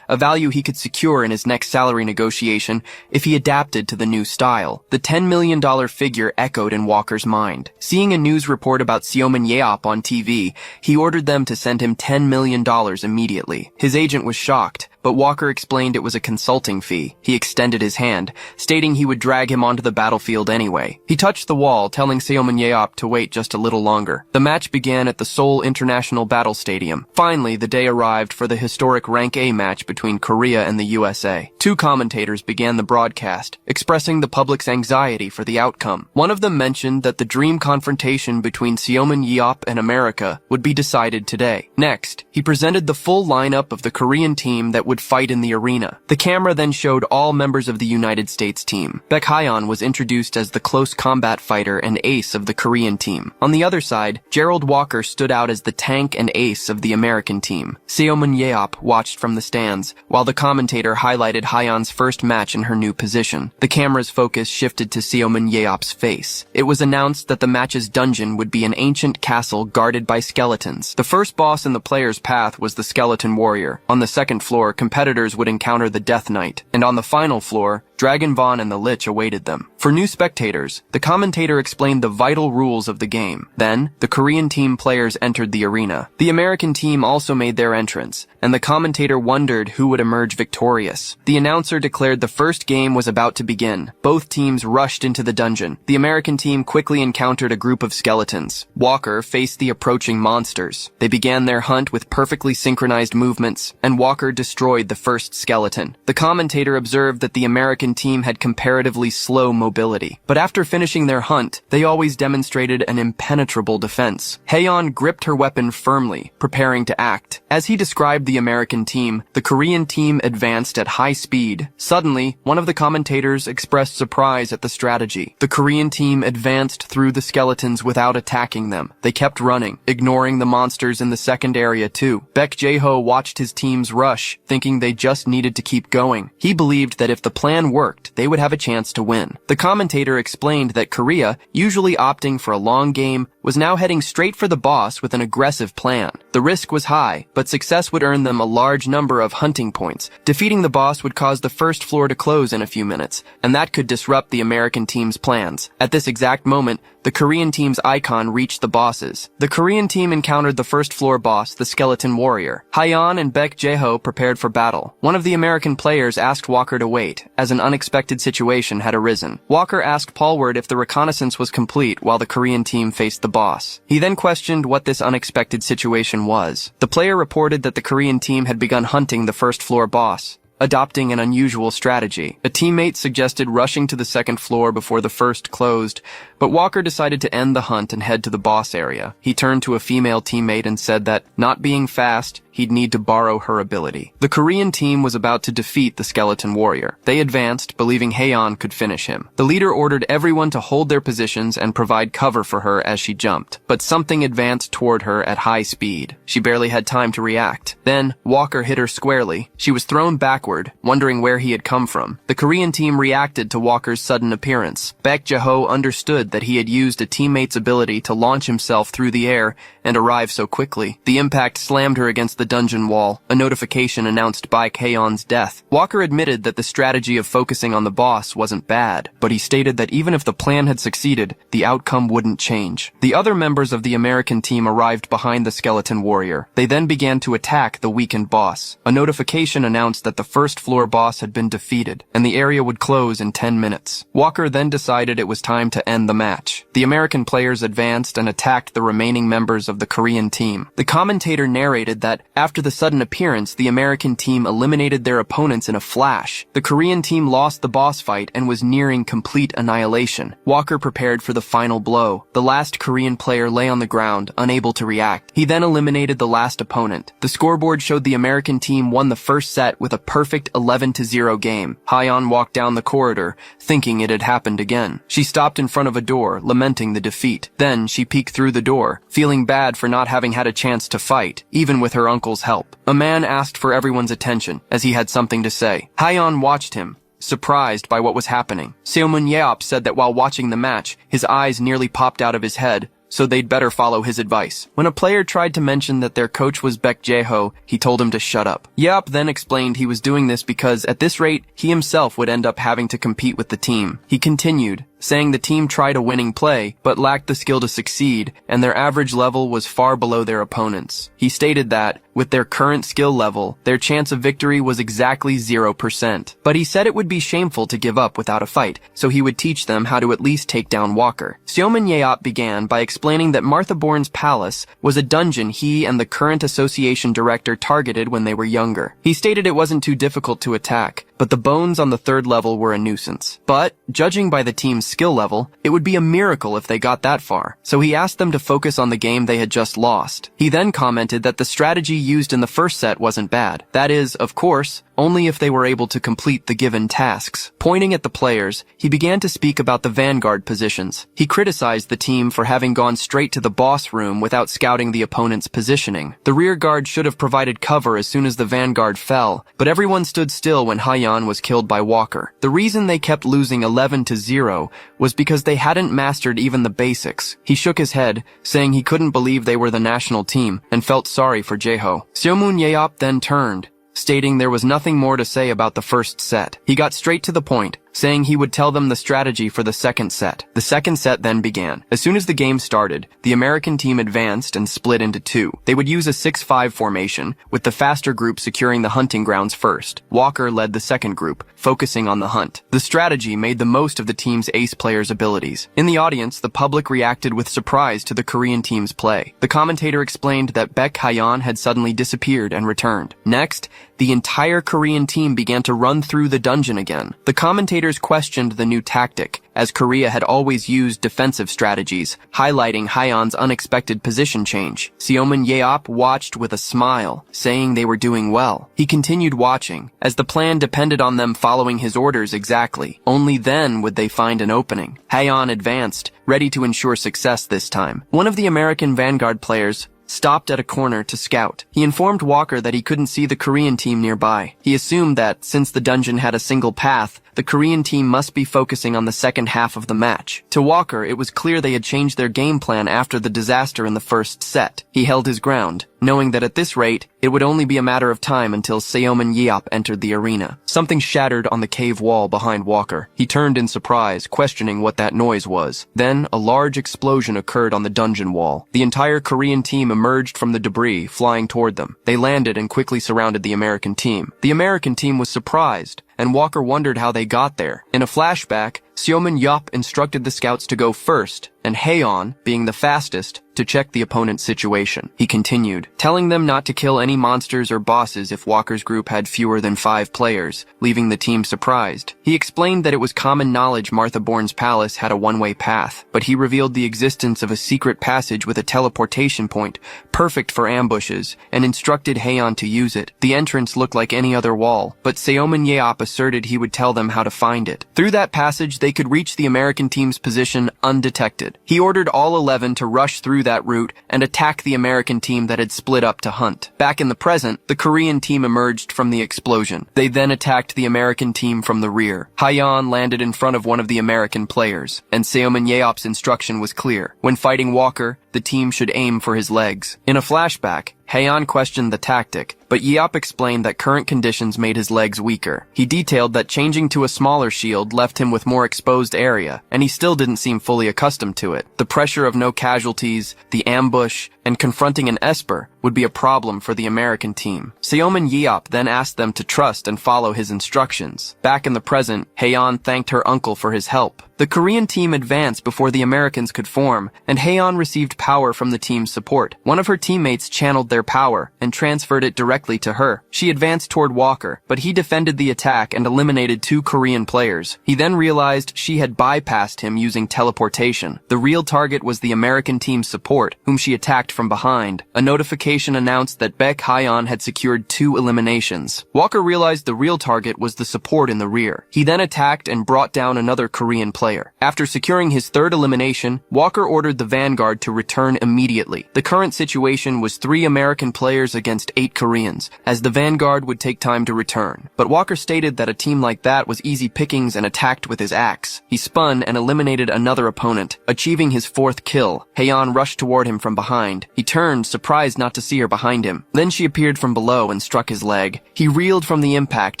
a value he could secure in his next salary negotiation if he adapted to the new style. The $10 million figure echoed in Walker's mind. Seeing a news report about Seomun Yeop on TV, he ordered them to send him $10 million immediately. His agent was shocked, but Walker explained it was a consulting fee. He extended his hand, stating he would drag him onto the battlefield anyway. He touched the wall, telling Seomun Yeop to wait just a little longer. The match began at the Seoul International Battle Stadium. Finally, the day arrived for the historic Rank A match between Korea and the USA. Two commentators began the broadcast, expressing the public's anxiety for the outcome. One of them mentioned that the dream confrontation between Seomun Yeop and America would be decided today. Next, he presented the full lineup of the Korean team that would fight in the arena. The camera then showed all members of the United States team. Baek Hyeon was introduced as the close combat fighter and ace of the Korean team. On the other side, Gerald Walker stood out as the tank and ace of the American team. Seomun Yeop watched from the stands, while the commentator highlighted Hyeon's first match in her new position. The camera's focus shifted to Seomun Yeop's face. It was announced that the match's dungeon would be an ancient castle guarded by skeletons. The first boss in the player's path was the skeleton warrior. On the second floor, competitors would encounter the Death Knight, and on the final floor, Dragon Vaughn and the Lich awaited them. For new spectators, the commentator explained the vital rules of the game. Then, the Korean team players entered the arena. The American team also made their entrance, and the commentator wondered who would emerge victorious. The announcer declared the first game was about to begin. Both teams rushed into the dungeon. The American team quickly encountered a group of skeletons. Walker faced the approaching monsters. They began their hunt with perfectly synchronized movements, and Walker destroyed the first skeleton. The commentator observed that the American team had comparatively slow mobility. But after finishing their hunt, they always demonstrated an impenetrable defense. Haeyeon gripped her weapon firmly, preparing to act. As he described the American team, the Korean team advanced at high speed. Suddenly, one of the commentators expressed surprise at the strategy. The Korean team advanced through the skeletons without attacking them. They kept running, ignoring the monsters in the second area too. Baek Jae-ho watched his teams rush, thinking they just needed to keep going. He believed that if the plan worked, they would have a chance to win. The commentator explained that Korea, usually opting for a long game, was now heading straight for the boss with an aggressive plan. The risk was high, but success would earn them a large number of hunting points. Defeating the boss would cause the first floor to close in a few minutes, and that could disrupt the American team's plans. At this exact moment, the Korean team's icon reached the bosses. The Korean team encountered the first floor boss, the Skeleton Warrior. Haeyeon and Baek Jae-ho prepared for battle. One of the American players asked Walker to wait, as an unexpected situation had arisen. Walker asked Paulward if the reconnaissance was complete while the Korean team faced the boss. He then questioned what this unexpected situation was. The player reported that the Korean team had begun hunting the first floor boss, adopting an unusual strategy. A teammate suggested rushing to the second floor before the first closed, but Walker decided to end the hunt and head to the boss area. He turned to a female teammate and said that, not being fast, he'd need to borrow her ability. The Korean team was about to defeat the Skeleton Warrior. They advanced, believing Haeyeon could finish him. The leader ordered everyone to hold their positions and provide cover for her as she jumped, but something advanced toward her at high speed. She barely had time to react. Then, Walker hit her squarely. She was thrown backward, wondering where he had come from. The Korean team reacted to Walker's sudden appearance. Baek Jae-ho understood that he had used a teammate's ability to launch himself through the air and arrive so quickly. The impact slammed her against the dungeon wall. A notification announced Baek Haeyeon's death. Walker admitted that the strategy of focusing on the boss wasn't bad, but he stated that even if the plan had succeeded, the outcome wouldn't change. The other members of the American team arrived behind the Skeleton Warrior. They then began to attack the weakened boss. A notification announced that the first floor boss had been defeated, and the area would close in 10 minutes. Walker then decided it was time to end the match. The American players advanced and attacked the remaining members of the Korean team. The commentator narrated that, after the sudden appearance, the American team eliminated their opponents in a flash. The Korean team lost the boss fight and was nearing complete annihilation. Walker prepared for the final blow. The last Korean player lay on the ground, unable to react. He then eliminated the last opponent. The scoreboard showed the American team won the first set with a perfect 11-0 game. Haeyeon walked down the corridor, thinking it had happened again. She stopped in front of a door, lamenting the defeat. Then she peeked through the door, feeling bad for not having had a chance to fight, even with her uncle's help. A man asked for everyone's attention, as he had something to say. Haeyeon watched him, surprised by what was happening. Seomun Yeop said that while watching the match, his eyes nearly popped out of his head, so they'd better follow his advice. When a player tried to mention that their coach was Baek Jae-ho, he told him to shut up. Yeop then explained he was doing this because, at this rate, he himself would end up having to compete with the team. He continued, saying the team tried a winning play, but lacked the skill to succeed, and their average level was far below their opponents. He stated that, with their current skill level, their chance of victory was exactly 0%. But he said it would be shameful to give up without a fight, so he would teach them how to at least take down Walker. Seomun Yeop began by explaining that Martha Bourne's palace was a dungeon he and the current association director targeted when they were younger. He stated it wasn't too difficult to attack, but the bones on the third level were a nuisance. But, judging by the team's skill level, it would be a miracle if they got that far, so he asked them to focus on the game they had just lost. He then commented that the strategy used in the first set wasn't bad. That is, of course, only if they were able to complete the given tasks. Pointing at the players, he began to speak about the vanguard positions. He criticized the team for having gone straight to the boss room without scouting the opponent's positioning. The rear guard should have provided cover as soon as the vanguard fell, but everyone stood still when Haeyeon was killed by Walker. The reason they kept losing 11-0 was because they hadn't mastered even the basics. He shook his head, saying he couldn't believe they were the national team, and felt sorry for Jae-ho. Seomun Yeop then turned, stating there was nothing more to say about the first set. He got straight to the point, saying he would tell them the strategy for the second set. The second set then began. As soon as the game started, the American team advanced and split into two. They would use a 6-5 formation, with the faster group securing the hunting grounds first. Walker led the second group, focusing on the hunt. The strategy made the most of the team's ace players' abilities. In the audience, the public reacted with surprise to the Korean team's play. The commentator explained that Baek Hyeon had suddenly disappeared and returned. Next, the entire Korean team began to run through the dungeon again. The commentators questioned the new tactic, as Korea had always used defensive strategies, highlighting Hyeon's unexpected position change. Seomin Yeop watched with a smile, saying they were doing well. He continued watching, as the plan depended on them following his orders exactly. Only then would they find an opening. Hyeon advanced, ready to ensure success this time. One of the American Vanguard players stopped at a corner to scout. He informed Walker that he couldn't see the Korean team nearby. He assumed that, since the dungeon had a single path, the Korean team must be focusing on the second half of the match. To Walker, it was clear they had changed their game plan after the disaster in the first set. He held his ground, knowing that at this rate, it would only be a matter of time until Seomin Yeop entered the arena. Something shattered on the cave wall behind Walker. He turned in surprise, questioning what that noise was. Then, a large explosion occurred on the dungeon wall. The entire Korean team emerged from the debris, flying toward them. They landed and quickly surrounded the American team. The American team was surprised, and Walker wondered how they got there. In a flashback, Seomin Yeop instructed the scouts to go first, and Hyeon, being the fastest, to check the opponent's situation. He continued, telling them not to kill any monsters or bosses if Walker's group had fewer than 5 players, leaving the team surprised. He explained that it was common knowledge Martha Bourne's palace had a one-way path, but he revealed the existence of a secret passage with a teleportation point, perfect for ambushes, and instructed Hyeon to use it. The entrance looked like any other wall, but Seomin Yeop asserted he would tell them how to find it. Through that passage, they could reach the American team's position undetected. He ordered all 11 to rush through that route and attack the American team that had split up to hunt. Back in the present, the Korean team emerged from the explosion. They then attacked the American team from the rear. Hyeon landed in front of one of the American players, and Seomin Yeop's instruction was clear. When fighting Walker, the team should aim for his legs. In a flashback, Hyeon questioned the tactic, but Yeop explained that current conditions made his legs weaker. He detailed that changing to a smaller shield left him with more exposed area, and he still didn't seem fully accustomed to it. The pressure of no casualties, the ambush, and confronting an Esper would be a problem for the American team. Seomin Yeop then asked them to trust and follow his instructions. Back in the present, Hyeon thanked her uncle for his help. The Korean team advanced before the Americans could form, and Hyeon received power from the team's support. One of her teammates channeled their power and transferred it directly to her. She advanced toward Walker, but he defended the attack and eliminated 2 Korean players. He then realized she had bypassed him using teleportation. The real target was the American team's support, whom she attacked from behind. A notification announced that Baek Hyeon had secured 2 eliminations. Walker realized the real target was the support in the rear. He then attacked and brought down another Korean player. After securing his 3rd elimination, Walker ordered the Vanguard to return immediately. The current situation was 3 American players against 8 Koreans, as the Vanguard would take time to return. But Walker stated that a team like that was easy pickings and attacked with his axe. He spun and eliminated another opponent, achieving his 4th kill. Hyeon rushed toward him from behind. He turned, surprised not to see her behind him. Then she appeared from below and struck his leg. He reeled from the impact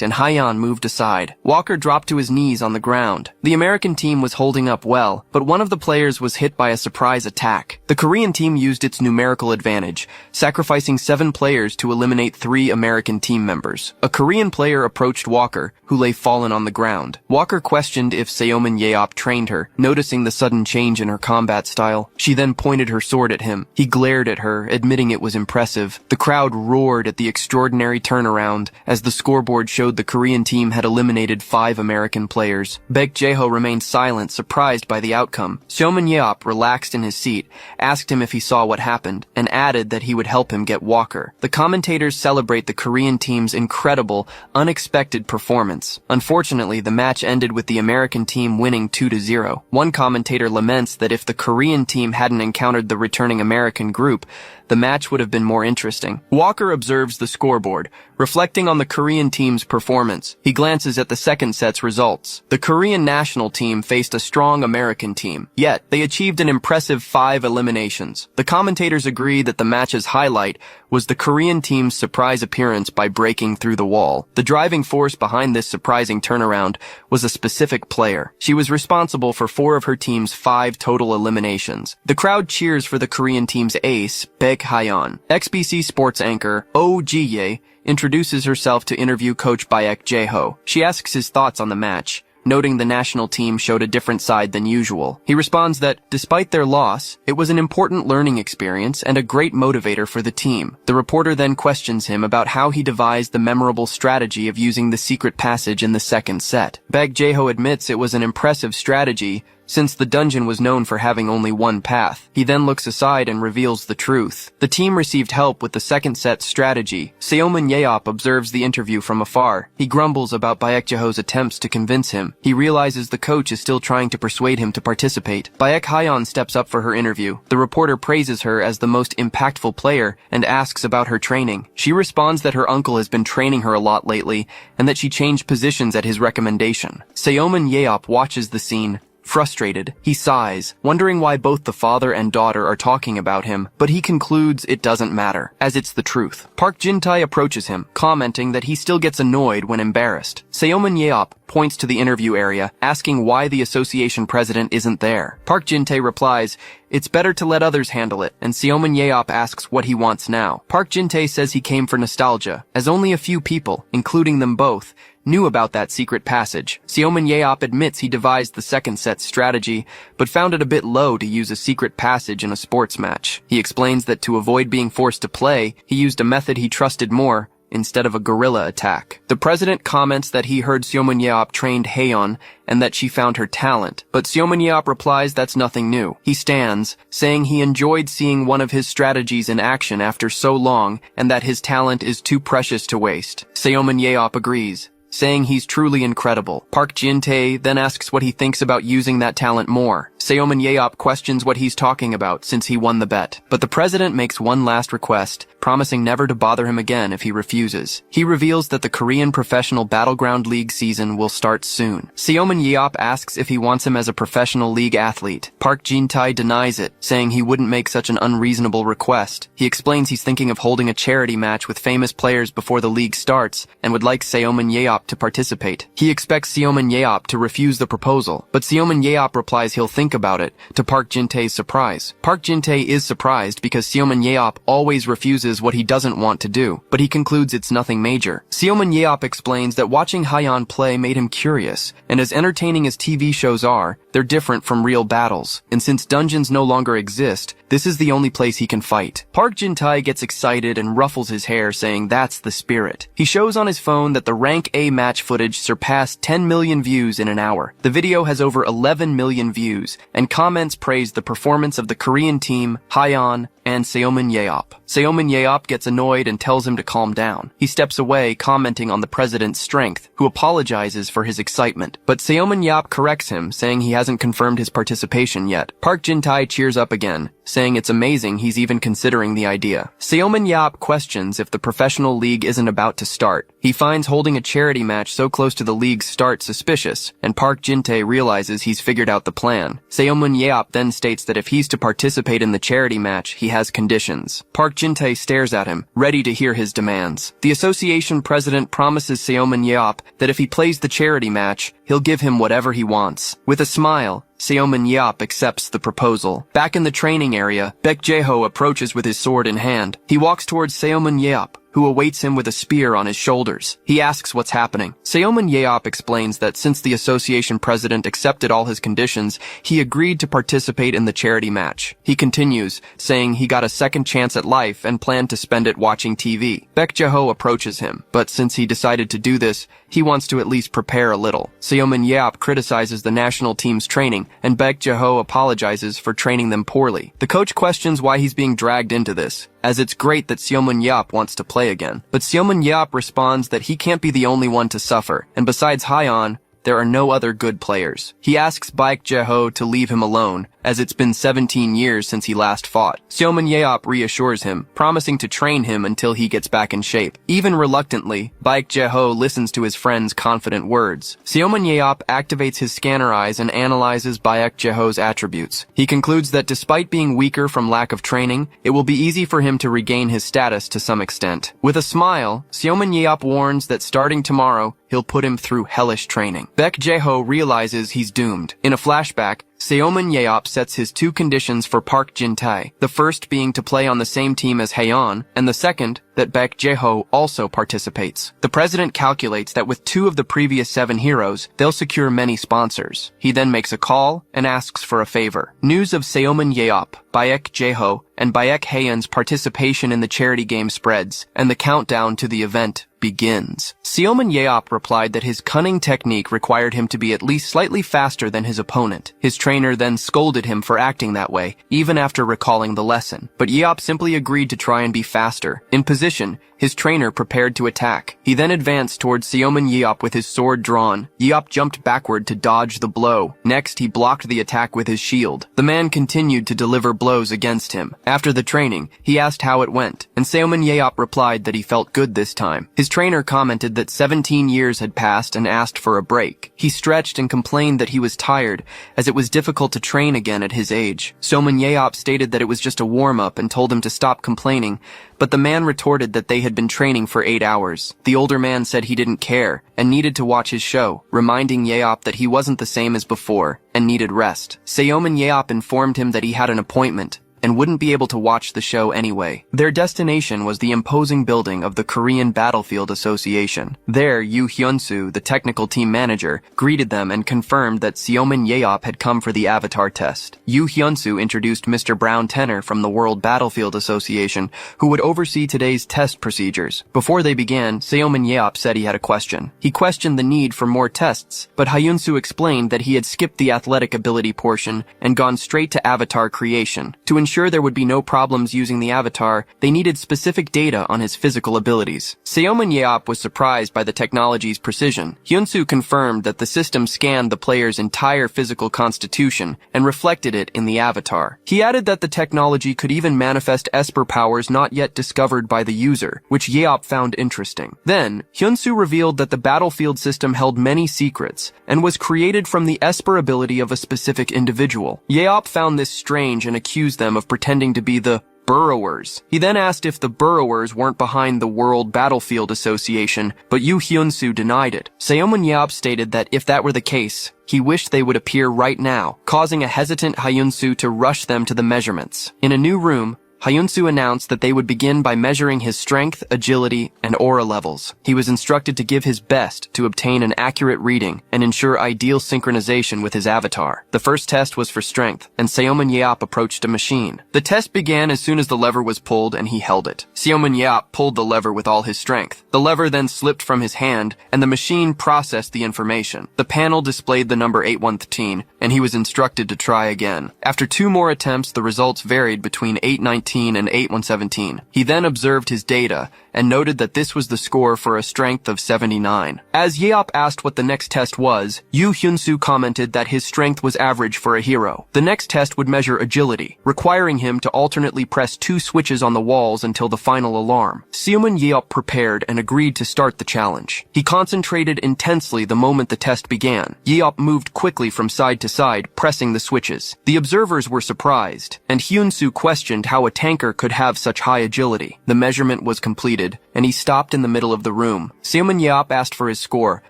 and Hyeon moved aside. Walker dropped to his knees on the ground. The American team was holding up well, but one of the players was hit by a surprise attack. The Korean team used its numerical advantage, sacrificing 7 players to eliminate 3 American team members. A Korean player approached Walker, who lay fallen on the ground. Walker questioned if Seomin Yeop trained her, noticing the sudden change in her combat style. She then pointed her sword at him. He glared at her, admitting it was impressive. The crowd roared at the extraordinary turnaround, as the scoreboard showed the Korean team had eliminated 5 American players. Baek Jae-ho remained silent, surprised by the outcome. Seomin Yeop relaxed in his seat, asked him if he saw what happened, and added that he would help him get Walker. The commentators celebrate the Korean team's incredible, unexpected performance. Unfortunately, the match ended with the American team winning 2-0. One commentator laments that if the Korean team hadn't encountered the returning American group, the match would have been more interesting. Walker observes the scoreboard, reflecting on the Korean team's performance. He glances at the second set's results. The Korean national team faced a strong American team, yet they achieved an impressive 5 eliminations. The commentators agree that the match's highlight was the Korean team's surprise appearance by breaking through the wall. The driving force behind this surprising turnaround was a specific player. She was responsible for 4 of her team's 5 total eliminations. The crowd cheers for the Korean team's ace, Baek Hyeon. XBC sports anchor Oh Ji-ye introduces herself to interview coach Baek Jae-ho. She asks his thoughts on the match, noting the national team showed a different side than usual. He responds that, despite their loss, it was an important learning experience and a great motivator for the team. The reporter then questions him about how he devised the memorable strategy of using the secret passage in the second set. Baek Jae-ho admits it was an impressive strategy, since the dungeon was known for having only one path. He then looks aside and reveals the truth. The team received help with the second set strategy. Seomin Yeop observes the interview from afar. He grumbles about Baek Jae-ho's attempts to convince him. He realizes the coach is still trying to persuade him to participate. Baek Hyeon steps up for her interview. The reporter praises her as the most impactful player and asks about her training. She responds that her uncle has been training her a lot lately and that she changed positions at his recommendation. Seomin Yeop watches the scene. Frustrated, he sighs, wondering why both the father and daughter are talking about him, but he concludes it doesn't matter, as it's the truth. Park Jin-tae approaches him, commenting that he still gets annoyed when embarrassed. Seomin Yeop points to the interview area, asking why the association president isn't there. Park Jin-tae replies, "It's better to let others handle it," and Seomin Yeop asks what he wants now. Park Jin-tae says he came for nostalgia, as only a few people, including them both, knew about that secret passage. Seomin Yeop admits he devised the second set strategy, but found it a bit low to use a secret passage in a sports match. He explains that to avoid being forced to play, he used a method he trusted more, instead of a guerrilla attack. The president comments that he heard Seomin Yeop trained Haeon and that she found her talent, but Seomin Yeop replies that's nothing new. He stands, saying he enjoyed seeing one of his strategies in action after so long and that his talent is too precious to waste. Seomin Yeop agrees, saying he's truly incredible. Park Jin-tae then asks what he thinks about using that talent more. Seomin Yeop questions what he's talking about since he won the bet. But the president makes one last request, promising never to bother him again if he refuses. He reveals that the Korean Professional Battleground League season will start soon. Seomin Yeop asks if he wants him as a professional league athlete. Park Jin-tae denies it, saying he wouldn't make such an unreasonable request. He explains he's thinking of holding a charity match with famous players before the league starts and would like Seomin Yeop to participate. He expects Seomin Yeop to refuse the proposal, but Seomin Yeop replies he'll think about it, to Park Jin-tae's surprise. Park Jin-tae is surprised because Seomin Yeop always refuses what he doesn't want to do, but he concludes it's nothing major. Seomin Yeop explains that watching Hyeon play made him curious, and as entertaining as TV shows are, they're different from real battles, and since dungeons no longer exist, this is the only place he can fight. Park Jin-tae gets excited and ruffles his hair, saying that's the spirit. He shows on his phone that the Rank A match footage surpassed 10 million views in an hour. The video has over 11 million views, and comments praise the performance of the Korean team, Hyeon, and Seomin Yeop. Seomin Yeop gets annoyed and tells him to calm down. He steps away, commenting on the president's strength, who apologizes for his excitement. But Seomin Yeop corrects him, saying he hasn't confirmed his participation yet. Park Jin-tae cheers up again, saying it's amazing he's even considering the idea. Seomin Yeop questions if the professional league isn't about to start. He finds holding a charity match so close to the league's start suspicious, and Park Jin-tae realizes he's figured out the plan. Seomin Yeop then states that if he's to participate in the charity match, he has conditions. Park Jin-tae stares at him, ready to hear his demands. The association president promises Seomin Yeop that if he plays the charity match, he'll give him whatever he wants. With a smile, Seomin Yeop accepts the proposal. Back in the training area, Baek Jae-ho approaches with his sword in hand. He walks towards Seomin Yeop, who awaits him with a spear on his shoulders. He asks what's happening. Seomin Yeop explains that since the association president accepted all his conditions, he agreed to participate in the charity match. He continues, saying he got a second chance at life and planned to spend it watching TV. Baek Jae-ho approaches him, but since he decided to do this, he wants to at least prepare a little. Seomin Yeop criticizes the national team's training, and Baek Jae-ho apologizes for training them poorly. The coach questions why he's being dragged into this, as it's great that Seomin Yeop wants to play again. But Seomin Yeop responds that he can't be the only one to suffer, and besides Hyeon, there are no other good players. He asks Baek Jae-ho to leave him alone, as it's been 17 years since he last fought. Seomin Yeop reassures him, promising to train him until he gets back in shape. Even reluctantly, Baek Jae-ho listens to his friend's confident words. Seomin Yeop activates his scanner eyes and analyzes Baek Jae-ho's attributes. He concludes that despite being weaker from lack of training, it will be easy for him to regain his status to some extent. With a smile, Seomin Yeop warns that starting tomorrow, he'll put him through hellish training. Baek Jae-ho realizes he's doomed. In a flashback, Seomin Yeop sets his two conditions for Park Jin-tae, the first being to play on the same team as Haeon, and the second, that Baek Jae-ho also participates. The president calculates that with 2 of the previous 7 heroes, they'll secure many sponsors. He then makes a call and asks for a favor. News of Seomin Yeop, Baek Jae-ho, and Baek Haeon's participation in the charity game spreads, and the countdown to the event begins. Seomin Yeop replied that his cunning technique required him to be at least slightly faster than his opponent. His trainer then scolded him for acting that way, even after recalling the lesson. But Yeop simply agreed to try and be faster. In position, his trainer prepared to attack. He then advanced towards Seomin Yeop with his sword drawn. Yeop jumped backward to dodge the blow. Next, he blocked the attack with his shield. The man continued to deliver blows against him. After the training, he asked how it went, and Seomin Yeop replied that he felt good this time. His trainer commented that 17 years had passed and asked for a break. He stretched and complained that he was tired, as it was difficult to train again at his age. Seomin Yeop stated that it was just a warm-up and told him to stop complaining, but the man retorted that they had been training for 8 hours. The older man said he didn't care and needed to watch his show, reminding Yeop that he wasn't the same as before and needed rest. Seomin Yeop informed him that he had an appointment and wouldn't be able to watch the show anyway. Their destination was the imposing building of the Korean Battlefield Association. There, Yoo Hyun-soo, the technical team manager, greeted them and confirmed that Seomin Yeop had come for the avatar test. Yoo Hyun-soo introduced Mr. Brown Tenor from the World Battlefield Association, who would oversee today's test procedures. Before they began, Seomin Yeop said he had a question. He questioned the need for more tests, but Hyun-soo explained that he had skipped the athletic ability portion and gone straight to avatar creation. To ensure there would be no problems using the avatar, they needed specific data on his physical abilities. Seomin Yeop was surprised by the technology's precision. Hyun-soo confirmed that the system scanned the player's entire physical constitution and reflected it in the avatar. He added that the technology could even manifest Esper powers not yet discovered by the user, which Yeop found interesting. Then, Hyun-soo revealed that the battlefield system held many secrets and was created from the Esper ability of a specific individual. Yeop found this strange and accused them of pretending to be the Burrowers. He then asked if the Burrowers weren't behind the World Battlefield Association, but Yoo Hyun-soo denied it. Seomin Yeop stated that if that were the case, he wished they would appear right now, causing a hesitant Hyun-soo to rush them to the measurements. In a new room, Hyun-soo announced that they would begin by measuring his strength, agility, and aura levels. He was instructed to give his best to obtain an accurate reading and ensure ideal synchronization with his avatar. The first test was for strength, and Seomin Yeop approached a machine. The test began as soon as the lever was pulled and he held it. Seomin Yeop pulled the lever with all his strength. The lever then slipped from his hand, and the machine processed the information. The panel displayed the number 813, and he was instructed to try again. After 2 more attempts, the results varied between 819 and 8117. He then observed his data and noted that this was the score for a strength of 79. As Yeop asked what the next test was, Yoo Hyun-soo commented that his strength was average for a hero. The next test would measure agility, requiring him to alternately press 2 switches on the walls until the final alarm. Seomin Yeop prepared and agreed to start the challenge. He concentrated intensely the moment the test began. Yeop moved quickly from side to side, pressing the switches. The observers were surprised, and Hyun-soo questioned how a tanker could have such high agility. The measurement was completed, and he stopped in the middle of the room. Seomin Yeop asked for his score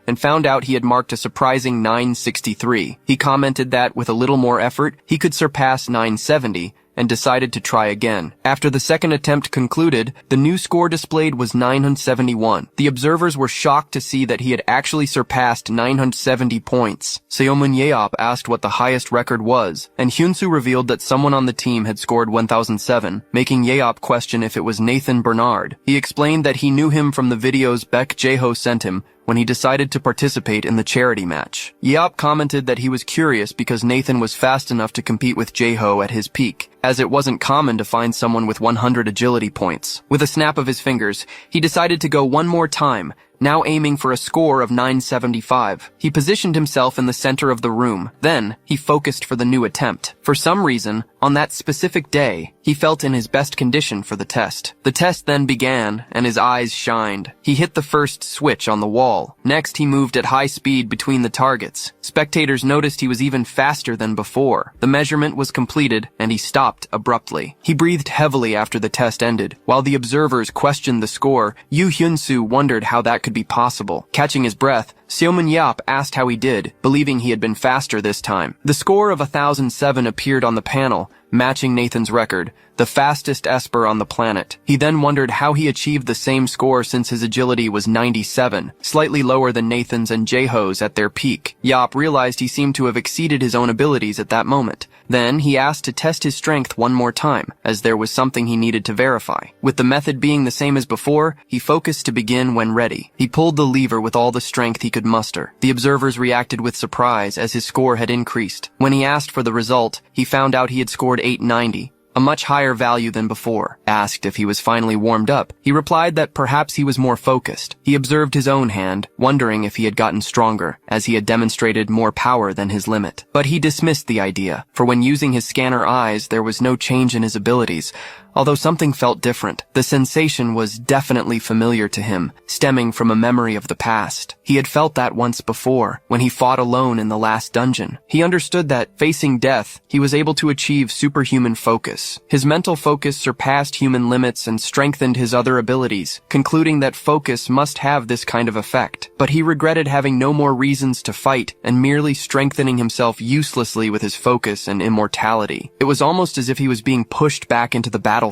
and found out he had marked a surprising 963. He commented that with a little more effort, he could surpass 970, and decided to try again. After the second attempt concluded, the new score displayed was 971. The observers were shocked to see that he had actually surpassed 970 points. Seomin Yeop asked what the highest record was, and Hyun-soo revealed that someone on the team had scored 1007, making Yeop question if it was Nathan Bernard. He explained that he knew him from the videos Baek Jae-ho sent him when he decided to participate in the charity match. Yeop commented that he was curious because Nathan was fast enough to compete with Jae-ho at his peak, as it wasn't common to find someone with 100 agility points. With a snap of his fingers, he decided to go one more time, now aiming for a score of 975. He positioned himself in the center of the room. Then, he focused for the new attempt. For some reason, on that specific day, he felt in his best condition for the test. The test then began, and his eyes shined. He hit the first switch on the wall. Next, he moved at high speed between the targets. Spectators noticed he was even faster than before. The measurement was completed, and he stopped abruptly. He breathed heavily after the test ended. While the observers questioned the score, Yu Hyun-soo wondered how that could be possible. Catching his breath, Seo Min-yap asked how he did, believing he had been faster this time. The score of 1007 appeared on the panel, matching Nathan's record, the fastest Esper on the planet. He then wondered how he achieved the same score since his agility was 97, slightly lower than Nathan's and Jaeho's at their peak. Yap realized he seemed to have exceeded his own abilities at that moment. Then, he asked to test his strength one more time, as there was something he needed to verify. With the method being the same as before, he focused to begin when ready. He pulled the lever with all the strength he could muster. The observers reacted with surprise as his score had increased. When he asked for the result, he found out he had scored 890. A much higher value than before. Asked if he was finally warmed up, he replied that perhaps he was more focused. He observed his own hand, wondering if he had gotten stronger, as he had demonstrated more power than his limit. But he dismissed the idea, for when using his scanner eyes, there was no change in his abilities. Although something felt different, the sensation was definitely familiar to him, stemming from a memory of the past. He had felt that once before, when he fought alone in the last dungeon. He understood that, facing death, he was able to achieve superhuman focus. His mental focus surpassed human limits and strengthened his other abilities, concluding that focus must have this kind of effect. But he regretted having no more reasons to fight and merely strengthening himself uselessly with his focus and immortality. It was almost as if he was being pushed back into the battlefield.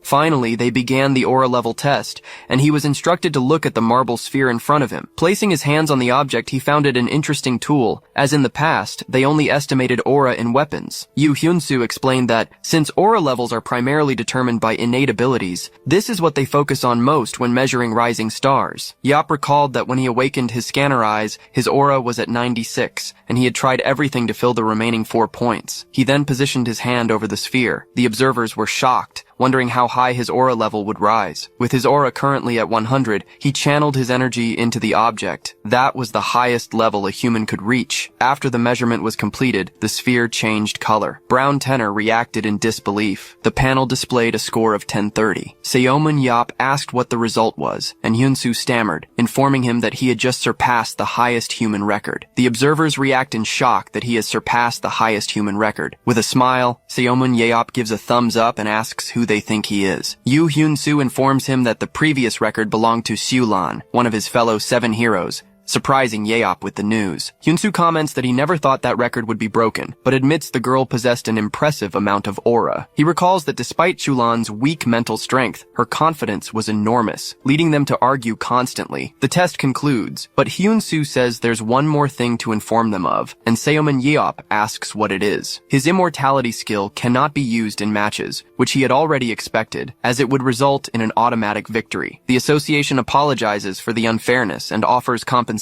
Finally, they began the aura level test, and he was instructed to look at the marble sphere in front of him. Placing his hands on the object, he found it an interesting tool. As in the past, they only estimated aura in weapons. Yu Hyun-soo explained that, since aura levels are primarily determined by innate abilities, this is what they focus on most when measuring rising stars. Yap recalled that when he awakened his scanner eyes, his aura was at 96, and he had tried everything to fill the remaining 4 points. He then positioned his hand over the sphere. The observers were shocked, wondering how high his aura level would rise. With his aura currently at 100, he channeled his energy into the object. That was the highest level a human could reach. After the measurement was completed, the sphere changed color. Brown Tenor reacted in disbelief. The panel displayed a score of 1030. Seo Min-yap asked what the result was, and Hyun-soo stammered, informing him that he had just surpassed the highest human record. The observers react in shock that he has surpassed the highest human record. With a smile, Seo Min-yap gives a thumbs up and asks who they think he is. Yu Hyun-soo informs him that the previous record belonged to Siulan, one of his fellow 7 heroes, surprising Yeop with the news. Hyun-soo comments that he never thought that record would be broken, but admits the girl possessed an impressive amount of aura. He recalls that despite Chulan's weak mental strength, her confidence was enormous, leading them to argue constantly. The test concludes, but Hyun-soo says there's one more thing to inform them of, and Seomin Yeop asks what it is. His immortality skill cannot be used in matches, which he had already expected, as it would result in an automatic victory. The association apologizes for the unfairness and offers compensation,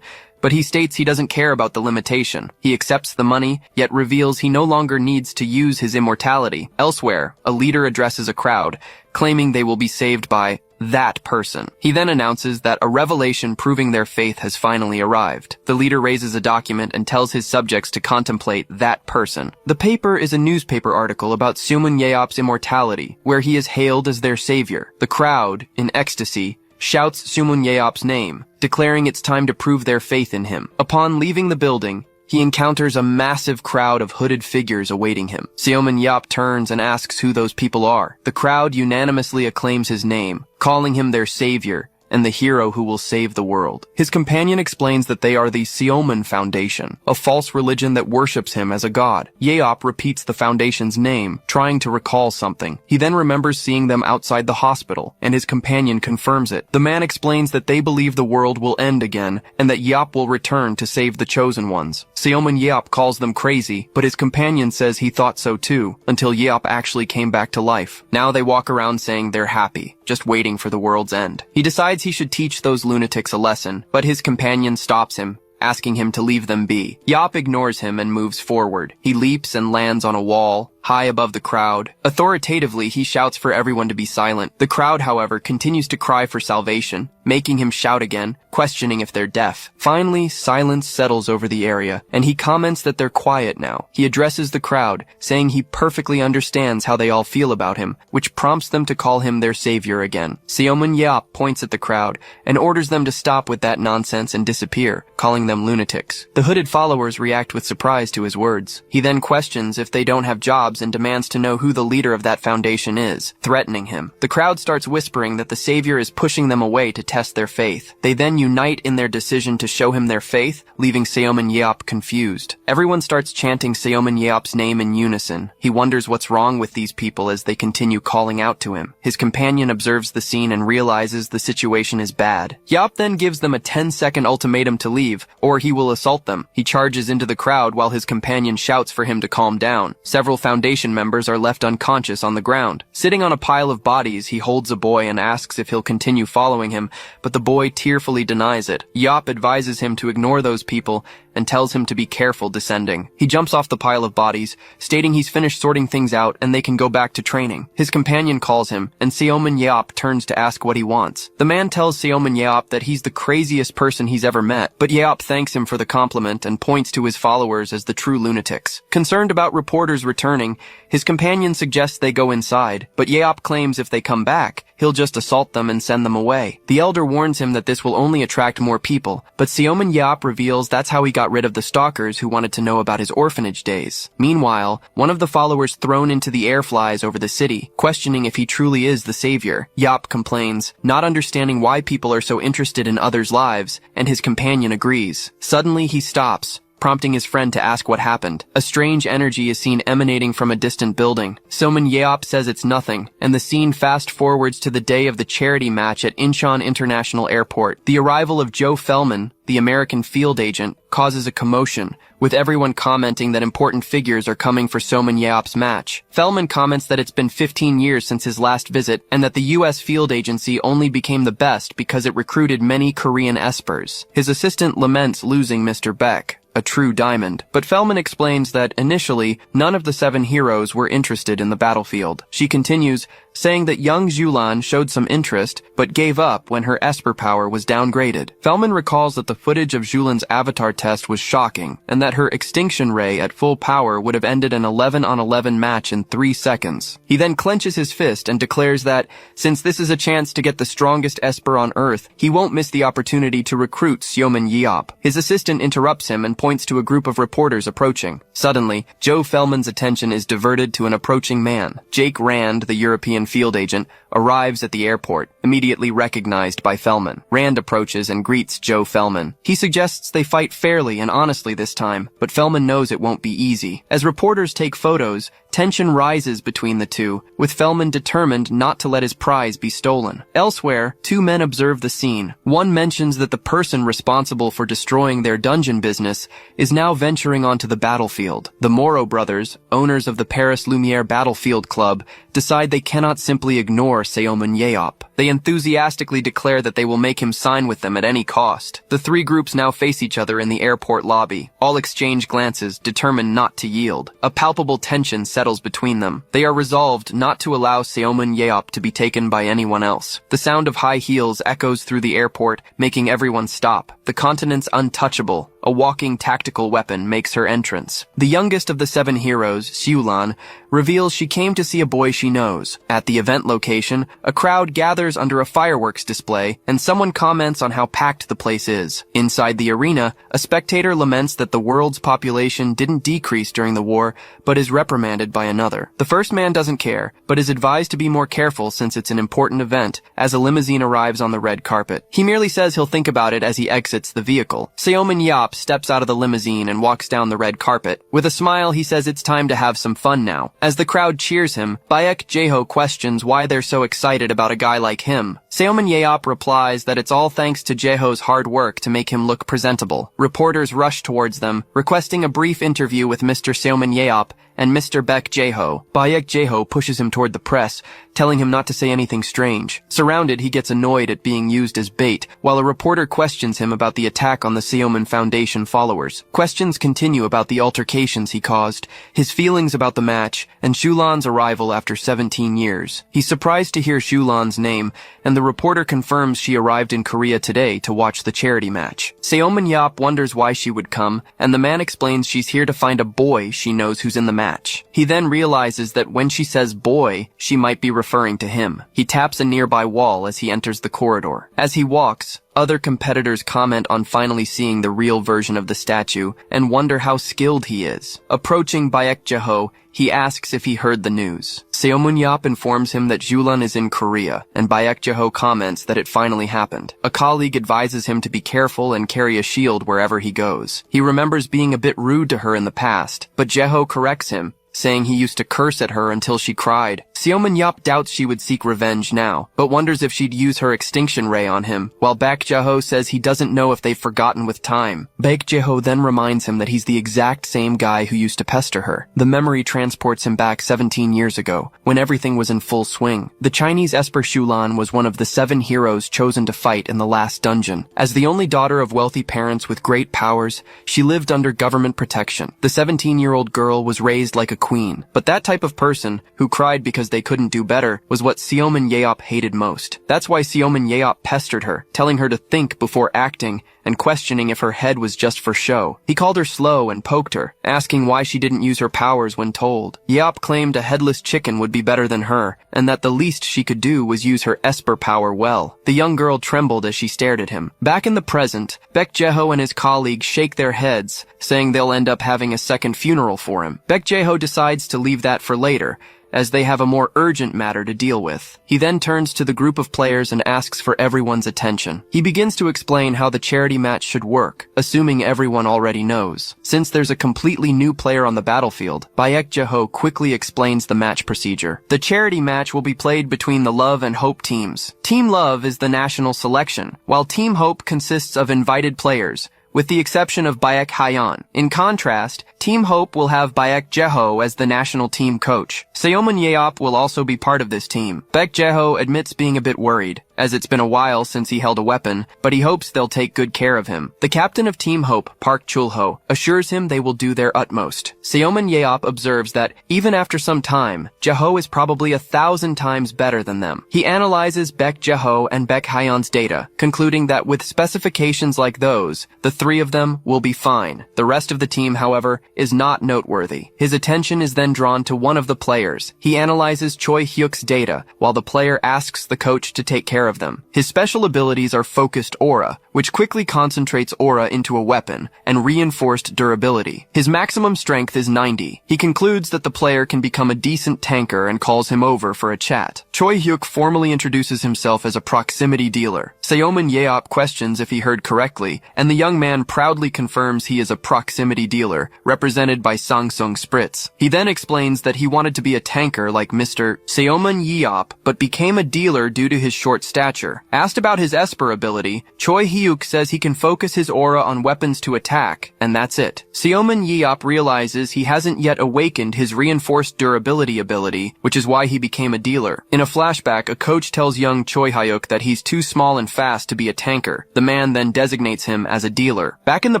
but he states he doesn't care about the limitation. He accepts the money, yet reveals he no longer needs to use his immortality. Elsewhere, a leader addresses a crowd, claiming they will be saved by that person. He then announces that a revelation proving their faith has finally arrived. The leader raises a document and tells his subjects to contemplate that person. The paper is a newspaper article about Sumun Yeop's immortality, where he is hailed as their savior. The crowd, in ecstasy, shouts Sumun Yeop's name, declaring it's time to prove their faith in him. Upon leaving the building, he encounters a massive crowd of hooded figures awaiting him. Seomin Yeop turns and asks who those people are. The crowd unanimously acclaims his name, calling him their savior and the hero who will save the world. His companion explains that they are the Seomin Foundation, a false religion that worships him as a god. Yeop repeats the foundation's name, trying to recall something. He then remembers seeing them outside the hospital, and his companion confirms it. The man explains that they believe the world will end again, and that Yeop will return to save the chosen ones. Seomin Yeop calls them crazy, but his companion says he thought so too, until Yeop actually came back to life. Now they walk around saying they're happy, just waiting for the world's end. He decides he should teach those lunatics a lesson, but his companion stops him, asking him to leave them be. Yeop ignores him and moves forward. He leaps and lands on a wall, high above the crowd. Authoritatively, he shouts for everyone to be silent. The crowd, however, continues to cry for salvation, making him shout again, questioning if they're deaf. Finally, silence settles over the area, and he comments that they're quiet now. He addresses the crowd, saying he perfectly understands how they all feel about him, which prompts them to call him their savior again. Seomun-yeop points at the crowd and orders them to stop with that nonsense and disappear, calling them lunatics. The hooded followers react with surprise to his words. He then questions if they don't have jobs and demands to know who the leader of that foundation is, threatening him. The crowd starts whispering that the savior is pushing them away to test their faith. They then unite in their decision to show him their faith, leaving Seomun-yeop confused. Everyone starts chanting Seomun-yeop's name in unison. He wonders what's wrong with these people as they continue calling out to him. His companion observes the scene and realizes the situation is bad. Yeop then gives them a 10-second ultimatum to leave, or he will assault them. He charges into the crowd while his companion shouts for him to calm down. Several foundation members are left unconscious on the ground. Sitting on a pile of bodies, he holds a boy and asks if he'll continue following him, but the boy tearfully denies it. Yeop advises him to ignore those people and tells him to be careful descending. He jumps off the pile of bodies, stating he's finished sorting things out and they can go back to training. His companion calls him, and Seomun-yeop turns to ask what he wants. The man tells Seomun-yeop that he's the craziest person he's ever met, but Yeop thanks him for the compliment and points to his followers as the true lunatics. Concerned about reporters returning, his companion suggests they go inside, but Yeop claims if they come back, he'll just assault them and send them away. The elder warns him that this will only attract more people, but Seomun-yeop reveals that's how he got rid of the stalkers who wanted to know about his orphanage days. Meanwhile, one of the followers thrown into the air flies over the city, questioning if he truly is the savior. Yeop complains, not understanding why people are so interested in others' lives, and his companion agrees. Suddenly he stops, prompting his friend to ask what happened. A strange energy is seen emanating from a distant building. Seomun-yeop says it's nothing, and the scene fast-forwards to the day of the charity match at Incheon International Airport. The arrival of Joe Fellman, the American field agent, causes a commotion, with everyone commenting that important figures are coming for Seomun-yeop's match. Fellman comments that it's been 15 years since his last visit, and that the U.S. field agency only became the best because it recruited many Korean espers. His assistant laments losing Mr. Beck, a true diamond, but Fellman explains that initially, none of the 7 heroes were interested in the battlefield. She continues, saying that young Julan showed some interest, but gave up when her esper power was downgraded. Fellman recalls that the footage of Julan's avatar test was shocking, and that her extinction ray at full power would have ended an 11-on-11 match in 3 seconds. He then clenches his fist and declares that, since this is a chance to get the strongest esper on Earth, he won't miss the opportunity to recruit Seomun-yeop. His assistant interrupts him and points to a group of reporters approaching. Suddenly, Joe Fellman's attention is diverted to an approaching man. Jake Rand, the European field agent, arrives at the airport, immediately recognized by Fellman. Rand approaches and greets Joe Fellman. He suggests they fight fairly and honestly this time, but Fellman knows it won't be easy. As reporters take photos, tension rises between the two, with Fellman determined not to let his prize be stolen. Elsewhere, 2 men observe the scene. One mentions that the person responsible for destroying their dungeon business is now venturing onto the battlefield. The Moreau brothers, owners of the Paris Lumiere Battlefield Club, decide they cannot simply ignore Seomun-yeop. They enthusiastically declare that they will make him sign with them at any cost. The 3 groups now face each other in the airport lobby. All exchange glances, determined not to yield. A palpable tension settles between them. They are resolved not to allow Seomun-yeop to be taken by anyone else. The sound of high heels echoes through the airport, making everyone stop. The continent's untouchable, a walking tactical weapon, makes her entrance. The youngest of the 7 heroes, Siulan, reveals she came to see a boy she knows. At the event location, a crowd gathers under a fireworks display, and someone comments on how packed the place is. Inside the arena, a spectator laments that the world's population didn't decrease during the war, but is reprimanded by another. The first man doesn't care, but is advised to be more careful since it's an important event, as a limousine arrives on the red carpet. He merely says he'll think about it as he exits the vehicle. Seomun-yeop steps out of the limousine and walks down the red carpet. With a smile, he says it's time to have some fun now. As the crowd cheers him, Baek Jae-ho questions why they're so excited about a guy like him. Seomun-yeop replies that it's all thanks to Jae-ho's hard work to make him look presentable. Reporters rush towards them, requesting a brief interview with Mr. Seomun-yeop, and Mr. Baek Jae-ho. Baek Jae-ho pushes him toward the press, telling him not to say anything strange. Surrounded, he gets annoyed at being used as bait, while a reporter questions him about the attack on the Seoman Foundation followers. Questions continue about the altercations he caused, his feelings about the match, and Shulan's arrival after 17 years. He's surprised to hear Shulan's name, and the reporter confirms she arrived in Korea today to watch the charity match. Seoman Yap wonders why she would come, and the man explains she's here to find a boy she knows who's in the match. He then realizes that when she says boy, she might be referring to him. He taps a nearby wall as he enters the corridor. As he walks, other competitors comment on finally seeing the real version of the statue and wonder how skilled he is. Approaching Baek Jae-ho, he asks if he heard the news. Seomun Yap informs him that Julan is in Korea, and Baek Jae-ho comments that it finally happened. A colleague advises him to be careful and carry a shield wherever he goes. He remembers being a bit rude to her in the past, but Jae-ho corrects him, saying he used to curse at her until she cried. Seoman Yap doubts she would seek revenge now, but wonders if she'd use her extinction ray on him, while Baek Jae-ho says he doesn't know if they've forgotten with time. Baek Jae-ho then reminds him that he's the exact same guy who used to pester her. The memory transports him back 17 years ago, when everything was in full swing. The Chinese Esper Shulan was one of the 7 heroes chosen to fight in the last dungeon. As the only daughter of wealthy parents with great powers, she lived under government protection. The 17-year-old girl was raised like a queen, but that type of person, who cried because they couldn't do better, was what Seoman Yeop hated most. That's why Seoman Yeop pestered her, telling her to think before acting and questioning if her head was just for show. He called her slow and poked her, asking why she didn't use her powers when told. Yeop claimed a headless chicken would be better than her, and that the least she could do was use her Esper power well. The young girl trembled as she stared at him. Back in the present, Baek Jae-ho and his colleagues shake their heads, saying they'll end up having a second funeral for him. Baek Jae-ho decides to leave that for later, as they have a more urgent matter to deal with. He then turns to the group of players and asks for everyone's attention. He begins to explain how the charity match should work, assuming everyone already knows. Since there's a completely new player on the battlefield, Baek Jae-ho quickly explains the match procedure. The charity match will be played between the Love and Hope teams. Team Love is the national selection, while Team Hope consists of invited players, with the exception of Baek Hayan. In contrast, Team Hope will have Baek Jae-ho as the national team coach. Seoman Yeop will also be part of this team. Baek Jae-ho admits being a bit worried, as it's been a while since he held a weapon, but he hopes they'll take good care of him. The captain of Team Hope, Park Chul-ho, assures him they will do their utmost. Seoman Yeop observes that, even after some time, Jae-ho is probably 1,000 times better than them. He analyzes Baek Jae-ho and Baek Hayan's data, concluding that with specifications like those, the 3 of them will be fine. The rest of the team, however, is not noteworthy. His attention is then drawn to one of the players. He analyzes Choi Hyuk's data, while the player asks the coach to take care of them. His special abilities are Focused Aura, which quickly concentrates aura into a weapon, and Reinforced Durability. His maximum strength is 90. He concludes that the player can become a decent tanker and calls him over for a chat. Choi Hyuk formally introduces himself as a proximity dealer. Seoman Yeop questions if he heard correctly, and the young man proudly confirms he is a proximity dealer, represented by Sangsung Spritz. He then explains that he wanted to be a tanker like Mr. Seoman Yeop, but became a dealer due to his short stature. Asked about his Esper ability, Choi Hyuk says he can focus his aura on weapons to attack, and that's it. Seoman Yeop realizes he hasn't yet awakened his Reinforced Durability ability, which is why he became a dealer. In a flashback, a coach tells young Choi Hyuk that he's too small and fast to be a tanker. The man then designates him as a dealer. Back in the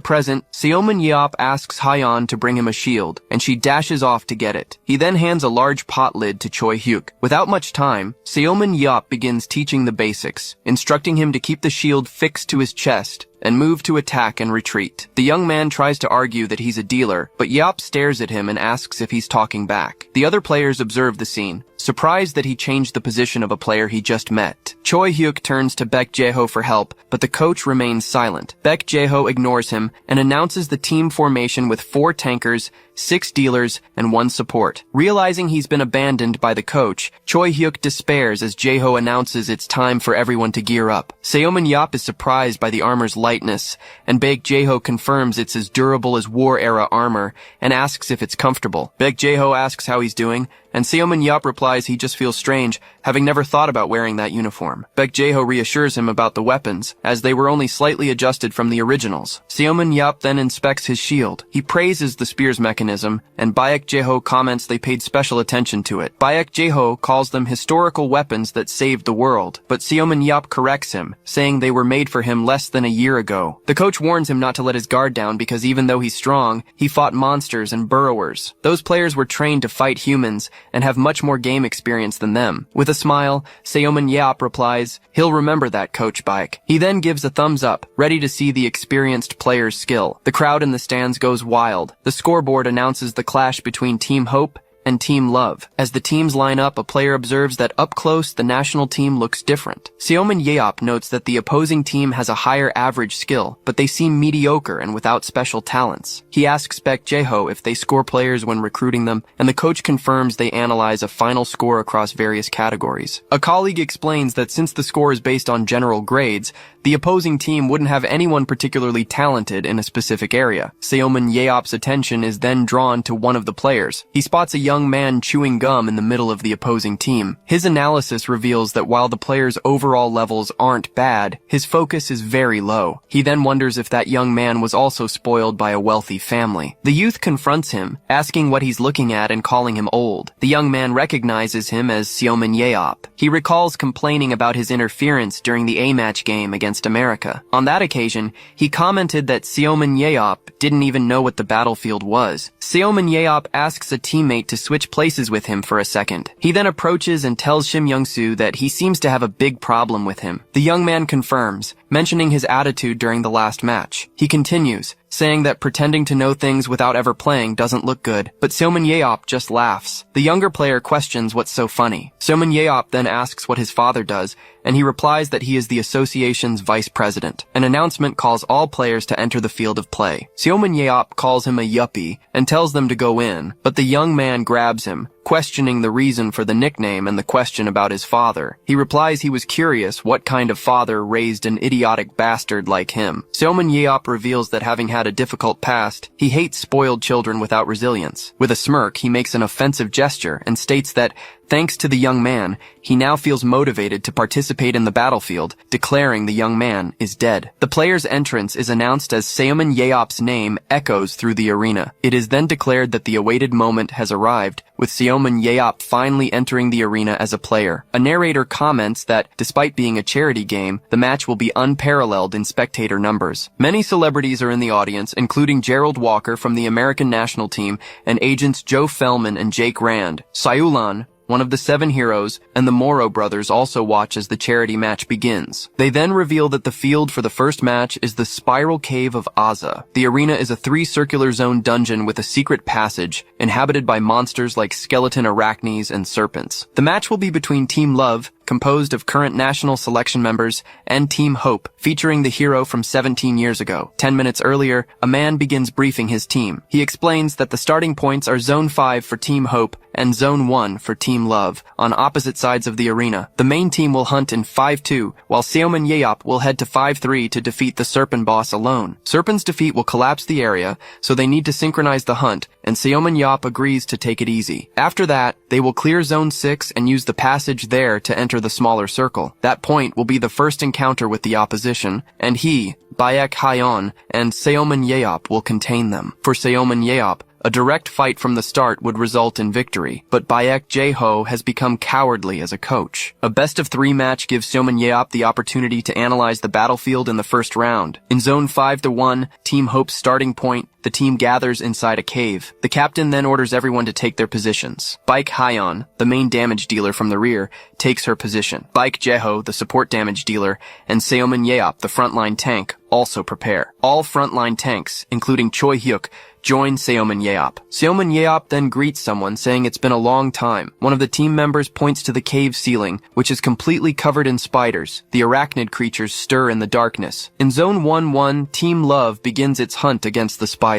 present, Seoman Yeop asks Hayan to bring him a shield, and she dashes off to get it. He then hands a large pot lid to Choi Hyuk. Without much time, Seoman Yeop begins teaching the basics, instructing him to keep the shield fixed to his chest and move to attack and retreat. The young man tries to argue that he's a dealer, but Yeop stares at him and asks if he's talking back. The other players observe the scene, surprised that he changed the position of a player he just met. Choi Hyuk turns to Baek Jae-ho for help, but the coach remains silent. Baek Jae-ho ignores him and announces the team formation with 4 tankers, 6 dealers, and 1 support. Realizing he's been abandoned by the coach, Choi Hyuk despairs as Jae-ho announces it's time for everyone to gear up. Seoman Yeop is surprised by the armor's lightness, and Baek Jae-ho confirms it's as durable as war-era armor and asks if it's comfortable. Baek Jae-ho asks how he's doing, and Seomin Yup replies he just feels strange, having never thought about wearing that uniform. Baek Jae-ho reassures him about the weapons, as they were only slightly adjusted from the originals. Seomin Yup then inspects his shield. He praises the spear's mechanism, and Baek Jae-ho comments they paid special attention to it. Baek Jae-ho calls them historical weapons that saved the world, but Seomin Yup corrects him, saying they were made for him less than a year ago. The coach warns him not to let his guard down because even though he's strong, he fought monsters and burrowers. Those players were trained to fight humans and have much more game experience than them. With a smile, Seomin Yup replies, "He'll remember that, Coach Baek." He then gives a thumbs up, ready to see the experienced player's skill. The crowd in the stands goes wild. The scoreboard announces the clash between Team Hope and Team Love. As the teams line up, a player observes that up close, the national team looks different. Seomin Yeop notes that the opposing team has a higher average skill, but they seem mediocre and without special talents. He asks Baek Jae-ho if they score players when recruiting them, and the coach confirms they analyze a final score across various categories. A colleague explains that since the score is based on general grades, the opposing team wouldn't have anyone particularly talented in a specific area. Seomin Yeop's attention is then drawn to one of the players. He spots a young man chewing gum in the middle of the opposing team. His analysis reveals that while the player's overall levels aren't bad, his focus is very low. He then wonders if that young man was also spoiled by a wealthy family. The youth confronts him, asking what he's looking at and calling him old. The young man recognizes him as Seomin Yeop. He recalls complaining about his interference during the A-match game against America. On that occasion, he commented that Seomin Yeop didn't even know what the battlefield was. Seomin Yeop asks a teammate to switch places with him for a second. He then approaches and tells Shim Young-soo that he seems to have a big problem with him. The young man confirms, mentioning his attitude during the last match. He continues, saying that pretending to know things without ever playing doesn't look good, but Seomin Yeop just laughs. The younger player questions what's so funny. Seomin Yeop then asks what his father does, and he replies that he is the association's vice president. An announcement calls all players to enter the field of play. Seomin Yeop calls him a yuppie and tells them to go in, but the young man grabs him, questioning the reason for the nickname and the question about his father. He replies he was curious what kind of father raised an idiotic bastard like him. Seomin Yeop reveals that having had a difficult past, he hates spoiled children without resilience. With a smirk, he makes an offensive gesture and states that, thanks to the young man, he now feels motivated to participate in the battlefield, declaring the young man is dead. The player's entrance is announced as Seomin Yeop's name echoes through the arena. It is then declared that the awaited moment has arrived, with Seomin Yeop finally entering the arena as a player. A narrator comments that, despite being a charity game, the match will be unparalleled in spectator numbers. Many celebrities are in the audience, including Gerald Walker from the American national team and agents Joe Fellman and Jake Rand. Sayulan, one of the 7 heroes, and the Moro brothers also watch as the charity match begins. They then reveal that the field for the first match is the Spiral Cave of Aza. The arena is a 3-circular zone dungeon with a secret passage, inhabited by monsters like skeleton arachnes and serpents. The match will be between Team Love, composed of current national selection members, and Team Hope, featuring the hero from 17 years ago. 10 minutes earlier, a man begins briefing his team. He explains that the starting points are Zone 5 for Team Hope and Zone 1 for Team Love, on opposite sides of the arena. The main team will hunt in 5-2, while Seomin Yeop will head to 5-3 to defeat the Serpent boss alone. Serpent's defeat will collapse the area, so they need to synchronize the hunt, and Seomin Yeop agrees to take it easy. After that, they will clear Zone 6 and use the passage there to enter the smaller circle. That point will be the first encounter with the opposition, and he, Baek Hyeon, and Seomin Yeop will contain them. For Seomin Yeop, a direct fight from the start would result in victory, but Baek Jae-ho has become cowardly as a coach. A best-of-3 match gives Seomin Yeop the opportunity to analyze the battlefield in the first round. In Zone 5-1, Team Hope's starting point, the team gathers inside a cave. The captain then orders everyone to take their positions. Baek Hyeon, the main damage dealer from the rear, takes her position. Baek Jae-ho, the support damage dealer, and Seomin Yeop, the frontline tank, also prepare. All frontline tanks, including Choi Hyuk, join Seomin Yeop. Seomin Yeop then greets someone, saying it's been a long time. One of the team members points to the cave ceiling, which is completely covered in spiders. The arachnid creatures stir in the darkness. In Zone 1-1, Team Love begins its hunt against the spiders.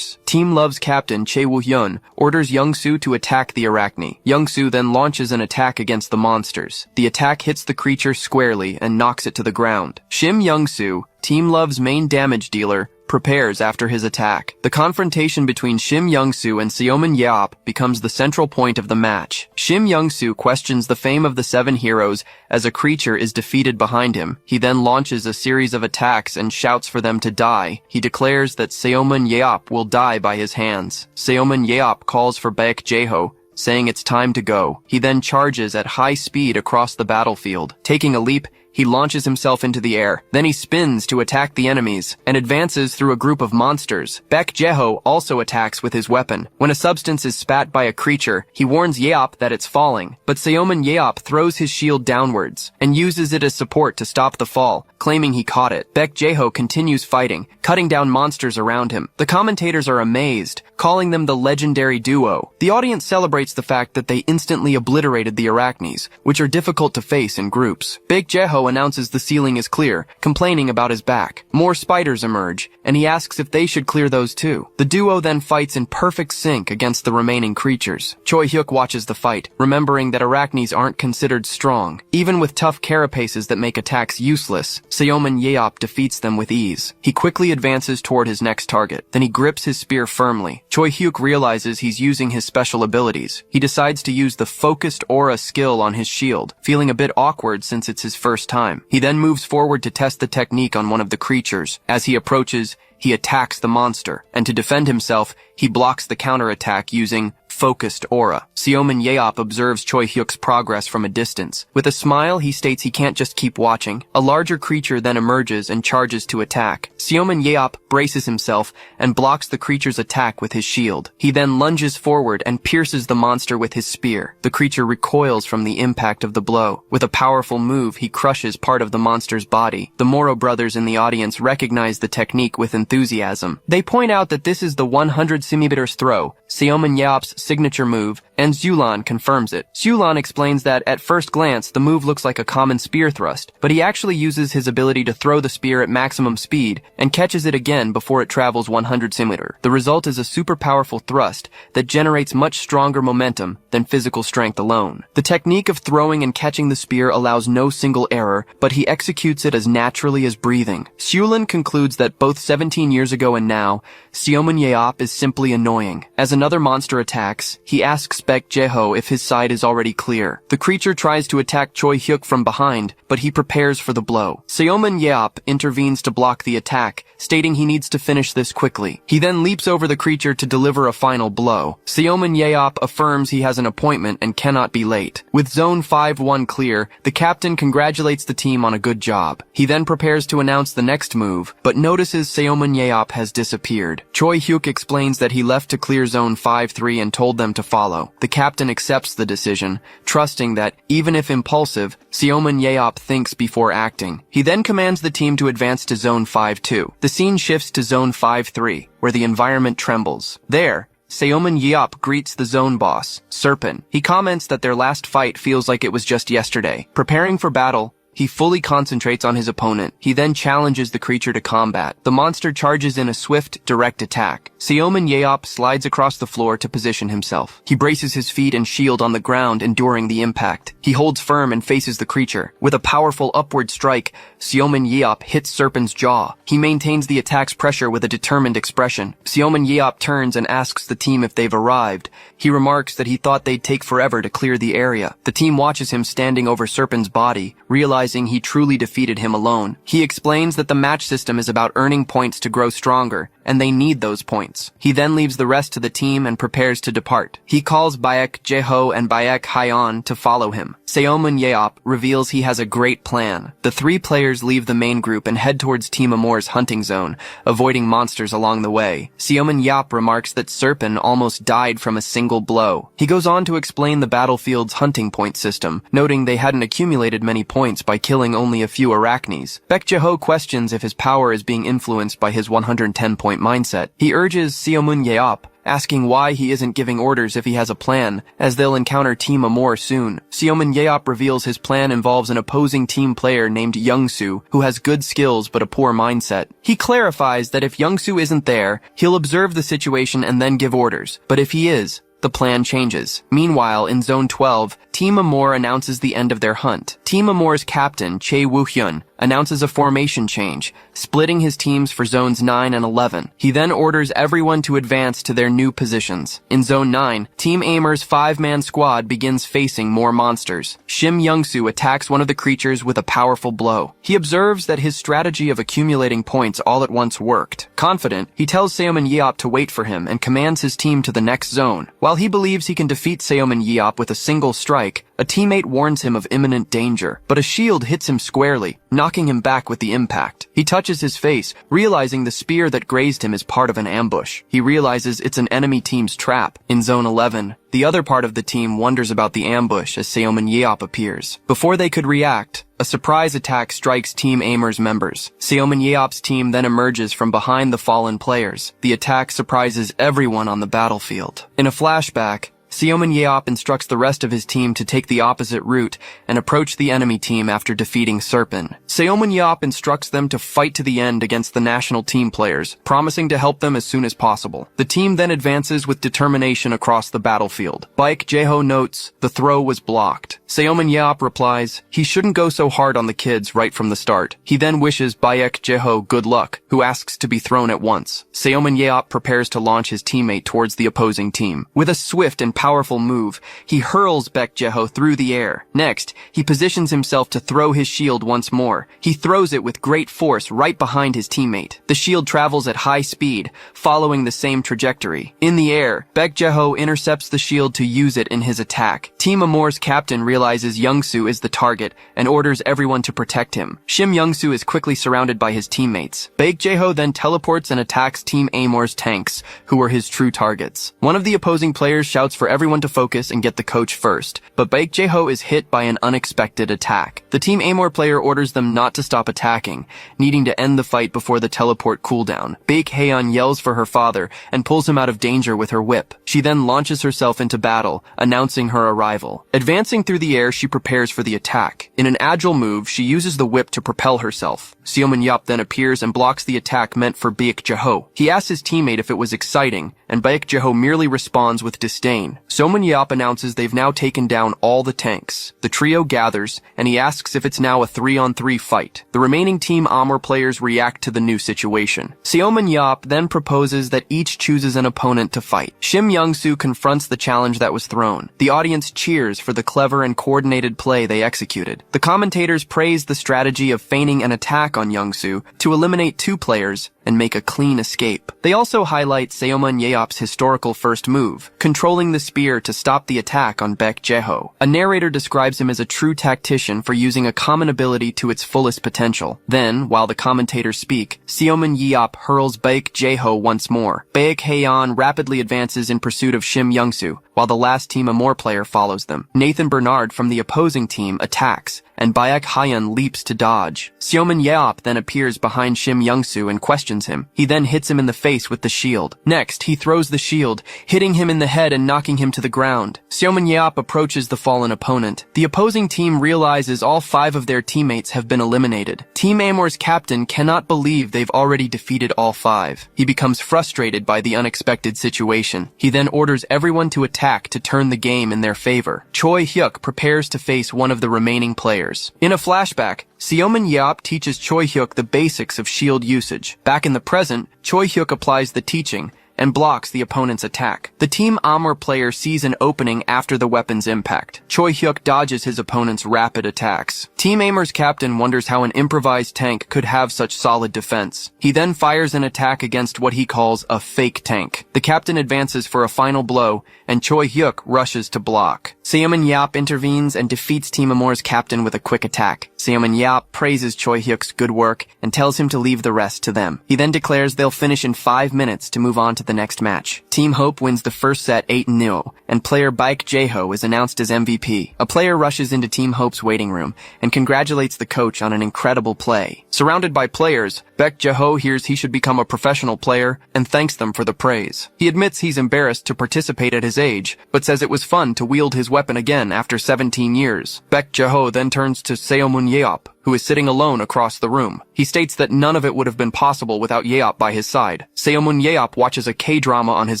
Team Love's captain, Chae Woo-hyun, orders Young-soo to attack the arachne. Young-soo then launches an attack against the monsters. The attack hits the creature squarely and knocks it to the ground. Shim Young-soo, Team Love's main damage dealer, prepares after his attack. The confrontation between Shim Young-soo and Seomin Yeop becomes the central point of the match. Shim Young-soo questions the fame of the seven heroes as a creature is defeated behind him. He then launches a series of attacks and shouts for them to die. He declares that Seomin Yeop will die by his hands. Seomin Yeop calls for Baek Jae-ho, saying it's time to go. He then charges at high speed across the battlefield. Taking a leap, he launches himself into the air. Then he spins to attack the enemies and advances through a group of monsters. Baek Jae-ho also attacks with his weapon. When a substance is spat by a creature, he warns Yeop that it's falling, but Seomin Yeop throws his shield downwards and uses it as support to stop the fall, claiming he caught it. Baek Jae-ho continues fighting, cutting down monsters around him. The commentators are amazed, calling them the legendary duo. The audience celebrates the fact that they instantly obliterated the arachnes, which are difficult to face in groups. Baek Jae-ho announces the ceiling is clear, complaining about his back. More spiders emerge, and he asks if they should clear those too. The duo then fights in perfect sync against the remaining creatures. Choi Hyuk watches the fight, remembering that arachnes aren't considered strong. Even with tough carapaces that make attacks useless, Seomin Yeop defeats them with ease. He quickly advances toward his next target. Then he grips his spear firmly. Choi Hyuk realizes he's using his special abilities. He decides to use the focused aura skill on his shield, feeling a bit awkward since it's his first time. He then moves forward to test the technique on one of the creatures. As he approaches, he attacks the monster, and to defend himself, he blocks the counterattack using focused aura. Seomin Yeop observes Choi Hyuk's progress from a distance. With a smile, he states he can't just keep watching. A larger creature then emerges and charges to attack. Seomin Yeop braces himself and blocks the creature's attack with his shield. He then lunges forward and pierces the monster with his spear. The creature recoils from the impact of the blow. With a powerful move, he crushes part of the monster's body. The Moro brothers in the audience recognize the technique with enthusiasm. They point out that this is the 100 centimeters throw, Seomin Yeop's signature move, and Zulan confirms it. Zulan explains that at first glance, the move looks like a common spear thrust, but he actually uses his ability to throw the spear at maximum speed and catches it again before it travels 100 centimeters. The result is a super powerful thrust that generates much stronger momentum than physical strength alone. The technique of throwing and catching the spear allows no single error, but he executes it as naturally as breathing. Zulan concludes that both 17 years ago and now, Seomin Yeop is simply annoying. As another monster attacks, he asks Baek Jae-ho if his side is already clear. The creature tries to attack Choi Hyuk from behind, but he prepares for the blow. Seomin Yeop intervenes to block the attack, stating he needs to finish this quickly. He then leaps over the creature to deliver a final blow. Seomin Yeop affirms he has an appointment and cannot be late. With Zone 5-1 clear, the captain congratulates the team on a good job. He then prepares to announce the next move, but notices Seomin Yeop has disappeared. Choi Hyuk explains that he left to clear Zone 5-3 and told them to follow. The captain accepts the decision, trusting that, even if impulsive, Seomin Yeop thinks before acting. He then commands the team to advance to Zone 5-2. The scene shifts to Zone 5-3, where the environment trembles. There, Seomin Yeop greets the zone boss, Serpent. He comments that their last fight feels like it was just yesterday. Preparing for battle, he fully concentrates on his opponent. He then challenges the creature to combat. The monster charges in a swift, direct attack. Seomin Yeop slides across the floor to position himself. He braces his feet and shield on the ground, enduring the impact. He holds firm and faces the creature. With a powerful upward strike, Seomin Yeop hits Serpent's jaw. He maintains the attack's pressure with a determined expression. Seomin Yeop turns and asks the team if they've arrived. He remarks that he thought they'd take forever to clear the area. The team watches him standing over Serpent's body, realizing he truly defeated him alone. He explains that the match system is about earning points to grow stronger, and they need those points. He then leaves the rest to the team and prepares to depart. He calls Baek Jae-ho and Baek Hyeon to follow him. Seomin Yeop reveals he has a great plan. The three players leave the main group and head towards Team Amor's hunting zone, avoiding monsters along the way. Seomin Yeop remarks that Serpent almost died from a single blow. He goes on to explain the battlefield's hunting point system, noting they hadn't accumulated many points by killing only a few arachnes. Baek Jae-ho questions if his power is being influenced by his 110-point mindset. He urges Seomin Yeop, asking why he isn't giving orders if he has a plan, as they'll encounter Team Amor soon. Seomin Yeop reveals his plan involves an opposing team player named Young-soo, who has good skills but a poor mindset. He clarifies that if Young-soo isn't there, he'll observe the situation and then give orders, but if he is, the plan changes. Meanwhile, in Zone 12, Team Amor announces the end of their hunt. Team Amor's captain, Chae Woo-hyun, announces a formation change, splitting his teams for zones 9 and 11. He then orders everyone to advance to their new positions. In Zone 9, Team Aimer's 5-man squad begins facing more monsters. Shim Young-soo attacks one of the creatures with a powerful blow. He observes that his strategy of accumulating points all at once worked. Confident, he tells Seomin Yeop to wait for him and commands his team to the next zone. While he believes he can defeat Seomin Yeop with a single strike, a teammate warns him of imminent danger, but a shield hits him squarely, knocking him back with the impact. He touches his face, realizing the spear that grazed him is part of an ambush. He realizes it's an enemy team's trap. In Zone 11, the other part of the team wonders about the ambush as Seomin Yeop appears. Before they could react, a surprise attack strikes Team Aimer's members. Seomin Yeop's team then emerges from behind the fallen players. The attack surprises everyone on the battlefield. In a flashback, Seomin Yeop instructs the rest of his team to take the opposite route and approach the enemy team after defeating Serpin. Seomin Yeop instructs them to fight to the end against the national team players, promising to help them as soon as possible. The team then advances with determination across the battlefield. Baek Jae-ho notes, the throw was blocked. Seomin Yeop replies, he shouldn't go so hard on the kids right from the start. He then wishes Baek Jae-ho good luck, who asks to be thrown at once. Seomin Yeop prepares to launch his teammate towards the opposing team. With a swift and powerful move, he hurls Baek Jae-ho through the air. Next, he positions himself to throw his shield once more. He throws it with great force right behind his teammate. The shield travels at high speed, following the same trajectory. In the air, Baek Jae-ho intercepts the shield to use it in his attack. Team Amor's captain realizes Young-soo is the target and orders everyone to protect him. Shim Young-soo is quickly surrounded by his teammates. Baek Jae-ho then teleports and attacks Team Amor's tanks, who are his true targets. One of the opposing players shouts for everyone to focus and get the coach first, but Baek Jae-ho is hit by an unexpected attack. The Team Amor player orders them not to stop attacking, needing to end the fight before the teleport cooldown. Baek Haeyeon yells for her father and pulls him out of danger with her whip. She then launches herself into battle, announcing her arrival. Advancing through the air, she prepares for the attack. In an agile move, she uses the whip to propel herself. Seomin Yeop then appears and blocks the attack meant for Baek Jae-ho. He asks his teammate if it was exciting, and Baek Jae-ho merely responds with disdain. Seomin Yeop announces they've now taken down all the tanks. The trio gathers, and he asks if it's now a 3-on-3 fight. The remaining Team Amor players react to the new situation. Seomin Yeop then proposes that each chooses an opponent to fight. Shim Young-soo confronts the challenge that was thrown. The audience cheers for the clever and coordinated play they executed. The commentators praise the strategy of feigning an attack on Young-soo to eliminate 2 players and make a clean escape. They also highlight Seomin Yeop's historical first move, controlling the spear to stop the attack on Baek Jae-ho. A narrator describes him as a true tactician for using a common ability to its fullest potential. Then, while the commentators speak, Seomin Yeop hurls Baek Jae-ho once more. Baek Haeyeon rapidly advances in pursuit of Shim Young-soo, while the last Team Amor player follows them. Nathan Bernard from the opposing team attacks, and Baek Haeyeon leaps to dodge. Seomin Yeop then appears behind Shim Young-soo and questions him. He then hits him in the face with the shield. Next, he throws the shield, hitting him in the head and knocking him to the ground. Seomin Yeop approaches the fallen opponent. The opposing team realizes all 5 of their teammates have been eliminated. Team Amor's captain cannot believe they've already defeated all 5. He becomes frustrated by the unexpected situation. He then orders everyone to attack to turn the game in their favor. Choi Hyuk prepares to face one of the remaining players. In a flashback, Seomin Yeop teaches Choi Hyuk the basics of shield usage. Back in the present, Choi Hyuk applies the teaching and blocks the opponent's attack. The Team Amor player sees an opening after the weapon's impact. Choi Hyuk dodges his opponent's rapid attacks. Team Amor's captain wonders how an improvised tank could have such solid defense. He then fires an attack against what he calls a fake tank. The captain advances for a final blow, and Choi Hyuk rushes to block. Seomin Yeop intervenes and defeats Team Amor's captain with a quick attack. Seomin Yeop praises Choi Hyuk's good work and tells him to leave the rest to them. He then declares they'll finish in 5 minutes to move on to the next match. Team Hope wins the first set 8-0, and player Baek Jae-ho is announced as MVP. A player rushes into Team Hope's waiting room and congratulates the coach on an incredible play. Surrounded by players, Baek Jae-ho hears he should become a professional player and thanks them for the praise. He admits he's embarrassed to participate at his age, but says it was fun to wield his weapon again after 17 years. Baek Jae-ho then turns to Seomin Yeop, who is sitting alone across the room. He states that none of it would have been possible without Yeop by his side. Seomin Yeop watches a K-drama on his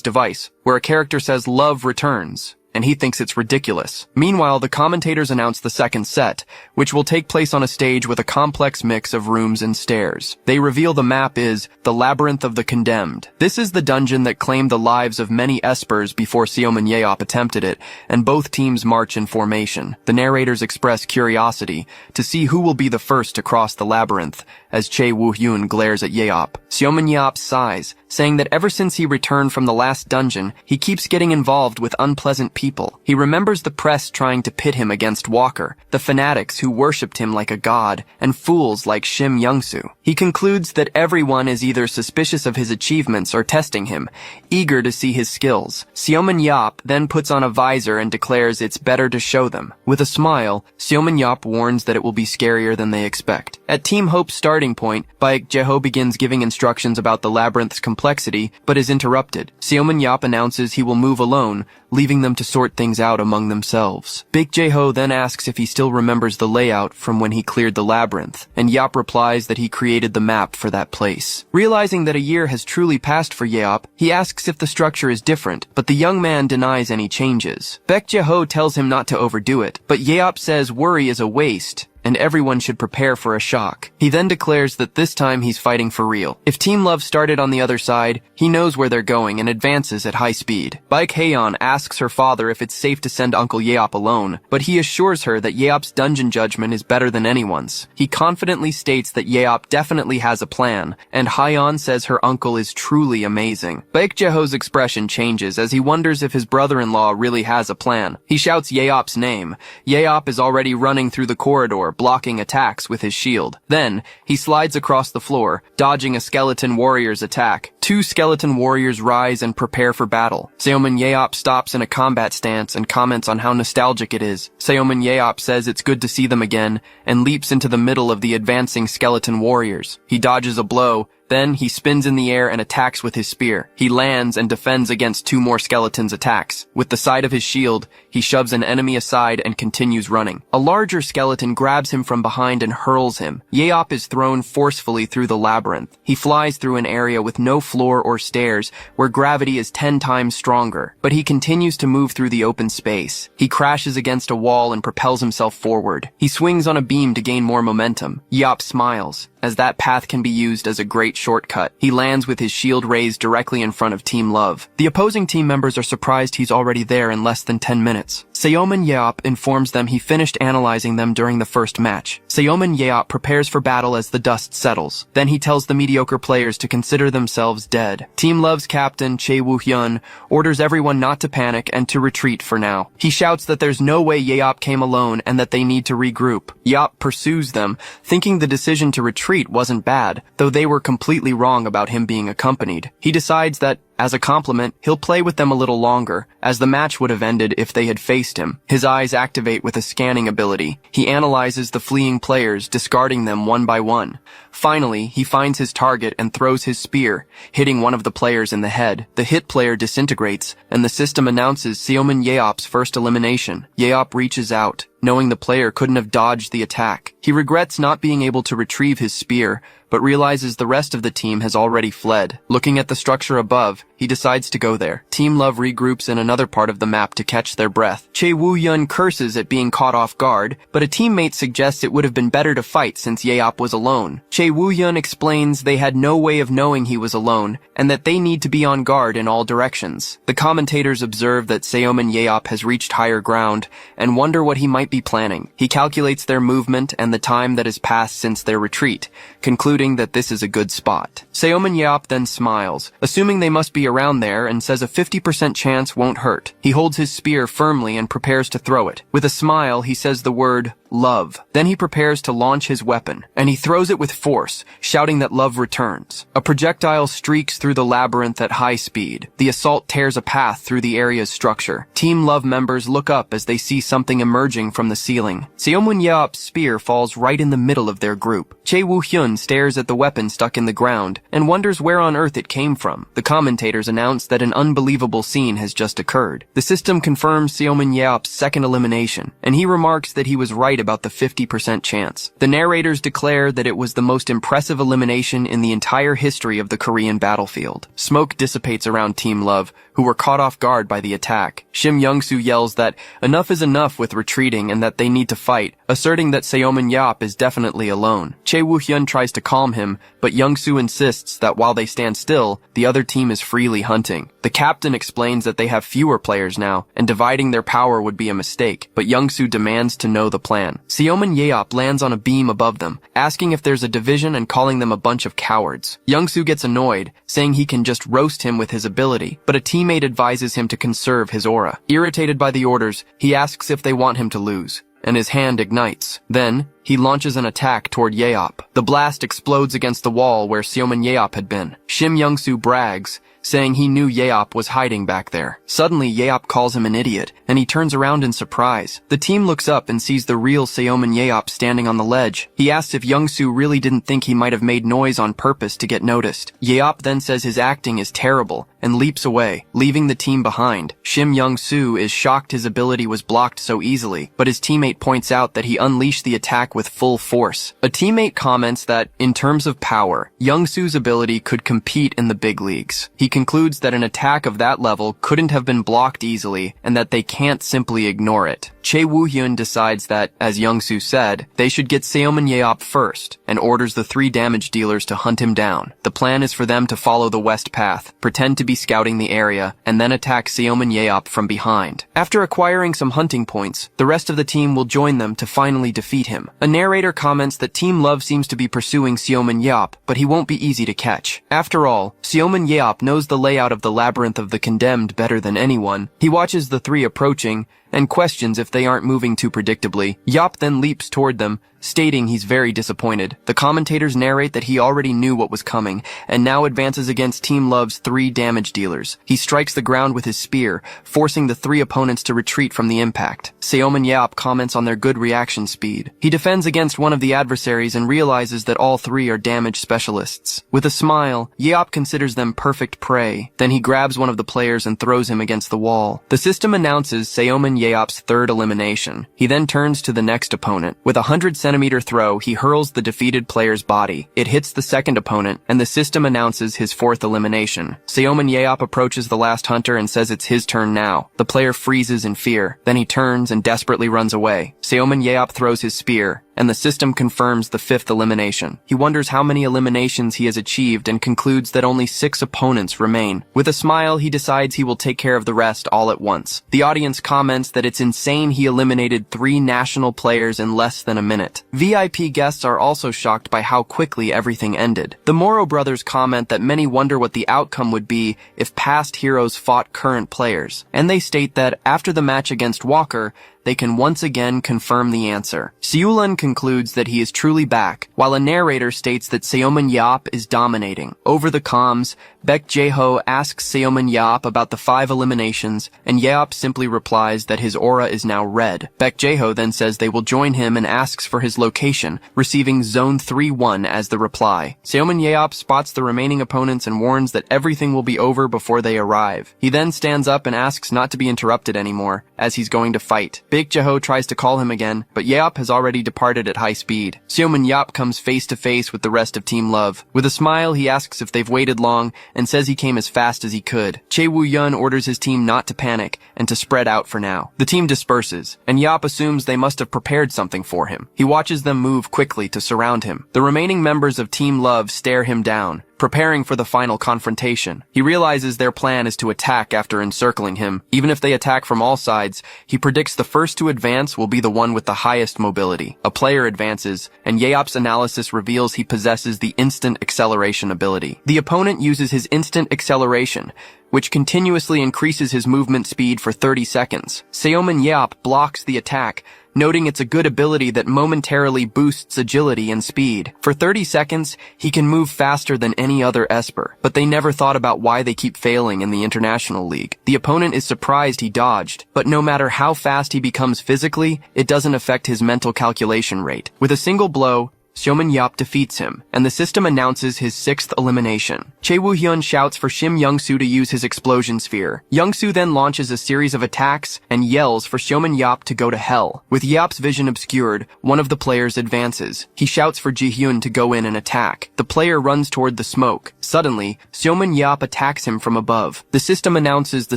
device, where a character says love returns. and he thinks it's ridiculous. Meanwhile, the commentators announce the second set, which will take place on a stage with a complex mix of rooms and stairs. They reveal the map is the Labyrinth of the Condemned. This is the dungeon that claimed the lives of many espers before Seoman Yeop attempted it, and both teams march in formation. The narrators express curiosity to see who will be the first to cross the labyrinth, as Chae Woo-hyun glares at Yeop. Seoman Yeop sighs, saying that ever since he returned from the last dungeon, he keeps getting involved with unpleasant people. He remembers the press trying to pit him against Walker, the fanatics who worshipped him like a god, and fools like Shim Young-soo. He concludes that everyone is either suspicious of his achievements or testing him, eager to see his skills. Seoman Yeop then puts on a visor and declares it's better to show them. With a smile, Seoman Yeop warns that it will be scarier than they expect. At Team Hope's starting point, Baek Jae-ho begins giving instructions about the labyrinth's complexity, but is interrupted. Seoman Yeop announces he will move alone, leaving them to sort things out among themselves. Baek Jae-ho then asks if he still remembers the layout from when he cleared the labyrinth, and Yeop replies that he created the map for that place. Realizing that a year has truly passed for Yeop, he asks if the structure is different, but the young man denies any changes. Baek Jae-ho tells him not to overdo it, but Yeop says worry is a waste, and everyone should prepare for a shock. He then declares that this time he's fighting for real. If Team Love started on the other side, he knows where they're going and advances at high speed. Baek Haeyeon asks her father if it's safe to send Uncle Yeop alone, but he assures her that Yeop's dungeon judgment is better than anyone's. He confidently states that Yeop definitely has a plan, and Haeyeon says her uncle is truly amazing. Baek Jae-ho's expression changes as he wonders if his brother-in-law really has a plan. He shouts Yeop's name. Yeop is already running through the corridor, blocking attacks with his shield. Then, he slides across the floor, dodging a skeleton warrior's attack. Two skeleton warriors rise and prepare for battle. Seoman Yeop stops in a combat stance and comments on how nostalgic it is. Seoman Yeop says it's good to see them again, and leaps into the middle of the advancing skeleton warriors. He dodges a blow, then he spins in the air and attacks with his spear. He lands and defends against two more skeletons' attacks. With the side of his shield, he shoves an enemy aside and continues running. A larger skeleton grabs him from behind and hurls him. Yeop is thrown forcefully through the labyrinth. He flies through an area with no floor or stairs, where gravity is 10 times stronger, but he continues to move through the open space. He crashes against a wall and propels himself forward. He swings on a beam to gain more momentum. Yeop smiles, as that path can be used as a great shortcut. He lands with his shield raised directly in front of Team Love. The opposing team members are surprised he's already there in less than 10 minutes. Seoman Yeop informs them he finished analyzing them during the first match. Seoman Yeop prepares for battle as the dust settles. Then he tells the mediocre players to consider themselves dead. Team Love's captain, Chae Woo-hyun, orders everyone not to panic and to retreat for now. He shouts that there's no way Yeop came alone and that they need to regroup. Yeop pursues them, thinking the decision to retreat wasn't bad, though they were completely wrong about him being accompanied. He decides that, as a compliment, he'll play with them a little longer, as the match would have ended if they had faced him. His eyes activate with a scanning ability. He analyzes the fleeing players, discarding them one by one. Finally, he finds his target and throws his spear, hitting one of the players in the head. The hit player disintegrates, and the system announces Seoman Yeop's first elimination. Yeop reaches out, knowing the player couldn't have dodged the attack. He regrets not being able to retrieve his spear, but realizes the rest of the team has already fled. Looking at the structure above, he decides to go there. Team Love regroups in another part of the map to catch their breath. Chae Woo-hyun curses at being caught off guard, but a teammate suggests it would have been better to fight since Yeop was alone. Chae Woo-hyun explains they had no way of knowing he was alone, and that they need to be on guard in all directions. The commentators observe that Seoman Yeop has reached higher ground, and wonder what he might be planning. He calculates their movement and the time that has passed since their retreat, concluding that this is a good spot. Seoman Yeop then smiles, assuming they must be around there, and says a 50% chance won't hurt. He holds his spear firmly and prepares to throw it. With a smile, he says the word love. Then he prepares to launch his weapon, and he throws it with force, shouting that love returns. A projectile streaks through the labyrinth at high speed. The assault tears a path through the area's structure. Team Love members look up as they see something emerging from the ceiling. Seomun Yeop's spear falls right in the middle of their group. Chae Woo-hyun stares at the weapon stuck in the ground and wonders where on earth it came from. The commentators announce that an unbelievable unbelievable scene has just occurred. The system confirms Seoman-yeop's second elimination, and he remarks that he was right about the 50% chance. The narrators declare that it was the most impressive elimination in the entire history of the Korean battlefield. Smoke dissipates around Team Love, who were caught off guard by the attack. Shim Young-soo yells that enough is enough with retreating and that they need to fight, asserting that Seoman-yeop is definitely alone. Chae Woo-hyun tries to calm him, but Young-soo insists that while they stand still, the other team is freely hunting. The captain explains that they have fewer players now, and dividing their power would be a mistake, but Young-soo demands to know the plan. Seoman-yeop lands on a beam above them, asking if there's a division and calling them a bunch of cowards. Young-soo gets annoyed, saying he can just roast him with his ability, but a teammate advises him to conserve his aura. Irritated by the orders, he asks if they want him to lose, and his hand ignites. Then, he launches an attack toward Yeop. The blast explodes against the wall where Seoman-yeop had been. Shim Young-soo brags, saying he knew Yeop was hiding back there. Suddenly, Yeop calls him an idiot, and he turns around in surprise. The team looks up and sees the real Seoman-yeop standing on the ledge. He asks if Young-soo really didn't think he might have made noise on purpose to get noticed. Yeop then says his acting is terrible, and leaps away, leaving the team behind. Shim Young-soo is shocked his ability was blocked so easily, but his teammate points out that he unleashed the attack with full force. A teammate comments that, in terms of power, Young-soo's ability could compete in the big leagues. He concludes that an attack of that level couldn't have been blocked easily, and that they can't simply ignore it. Chae Woo-hyun decides that, as Young-soo said, they should get Seoman-yeop first, and orders the 3 damage dealers to hunt him down. The plan is for them to follow the west path, pretend to be scouting the area, and then attack Seoman-yeop from behind. After acquiring some hunting points, the rest of the team will join them to finally defeat him. A narrator comments that Team Love seems to be pursuing Seoman-yeop, but he won't be easy to catch. After all, Seoman-yeop knows the layout of the labyrinth of the condemned better than anyone. He watches the 3 approaching, and questions if they aren't moving too predictably. Yeop then leaps toward them, stating he's very disappointed. The commentators narrate that he already knew what was coming, and now advances against Team Love's 3 damage dealers. He strikes the ground with his spear, forcing the 3 opponents to retreat from the impact. Seoman-yeop comments on their good reaction speed. He defends against one of the adversaries and realizes that all 3 are damage specialists. With a smile, Yeop considers them perfect prey. Then he grabs one of the players and throws him against the wall. The system announces Seoman-yeop's 3rd elimination. He then turns to the next opponent. With a 100-centimeter throw, he hurls the defeated player's body. It hits the second opponent, and the system announces his 4th elimination. Seoman-yeop approaches the last hunter and says it's his turn now. The player freezes in fear. Then he turns and desperately runs away. Seoman-yeop throws his spear, and the system confirms the 5th elimination. He wonders how many eliminations he has achieved and concludes that only 6 opponents remain. With a smile, he decides he will take care of the rest all at once. The audience comments that it's insane he eliminated 3 national players in less than a minute. VIP guests are also shocked by how quickly everything ended. The Moro brothers comment that many wonder what the outcome would be if past heroes fought current players, and they state that after the match against Walker, they can once again confirm the answer. Seulan concludes that he is truly back, while a narrator states that Seoman-yeop is dominating. Over the comms, Baek Jae-ho asks Seoman-yeop about the 5 eliminations, and Yeop simply replies that his aura is now red. Baek Jae-ho then says they will join him and asks for his location, receiving Zone 3-1 as the reply. Seoman-yeop spots the remaining opponents and warns that everything will be over before they arrive. He then stands up and asks not to be interrupted anymore, as he's going to fight. Baek Jae-ho tries to call him again, but Yeop has already departed at high speed. Seoman-yeop comes face to face with the rest of Team Love. With a smile, he asks if they've waited long, and says he came as fast as he could. Chae Woo-hyun orders his team not to panic, and to spread out for now. The team disperses, and Yeop assumes they must have prepared something for him. He watches them move quickly to surround him. The remaining members of Team Love stare him down, preparing for the final confrontation. He realizes their plan is to attack after encircling him. Even if they attack from all sides, he predicts the first to advance will be the one with the highest mobility. A player advances, and Yeop's analysis reveals he possesses the instant acceleration ability. The opponent uses his instant acceleration, which continuously increases his movement speed for 30 seconds. Seoman-yeop blocks the attack, noting it's a good ability that momentarily boosts agility and speed. For 30 seconds, he can move faster than any other Esper, but they never thought about why they keep failing in the International League. The opponent is surprised he dodged, but no matter how fast he becomes physically, it doesn't affect his mental calculation rate. With a single blow, Seomin Yeop defeats him, and the system announces his 6th elimination. Chae Woo-hyun shouts for Shim Young-soo to use his explosion sphere. Young-soo then launches a series of attacks and yells for Seomin Yeop to go to hell. With Yeop's vision obscured, one of the players advances. He shouts for Ji-hyun to go in and attack. The player runs toward the smoke. Suddenly, Seomin Yeop attacks him from above. The system announces the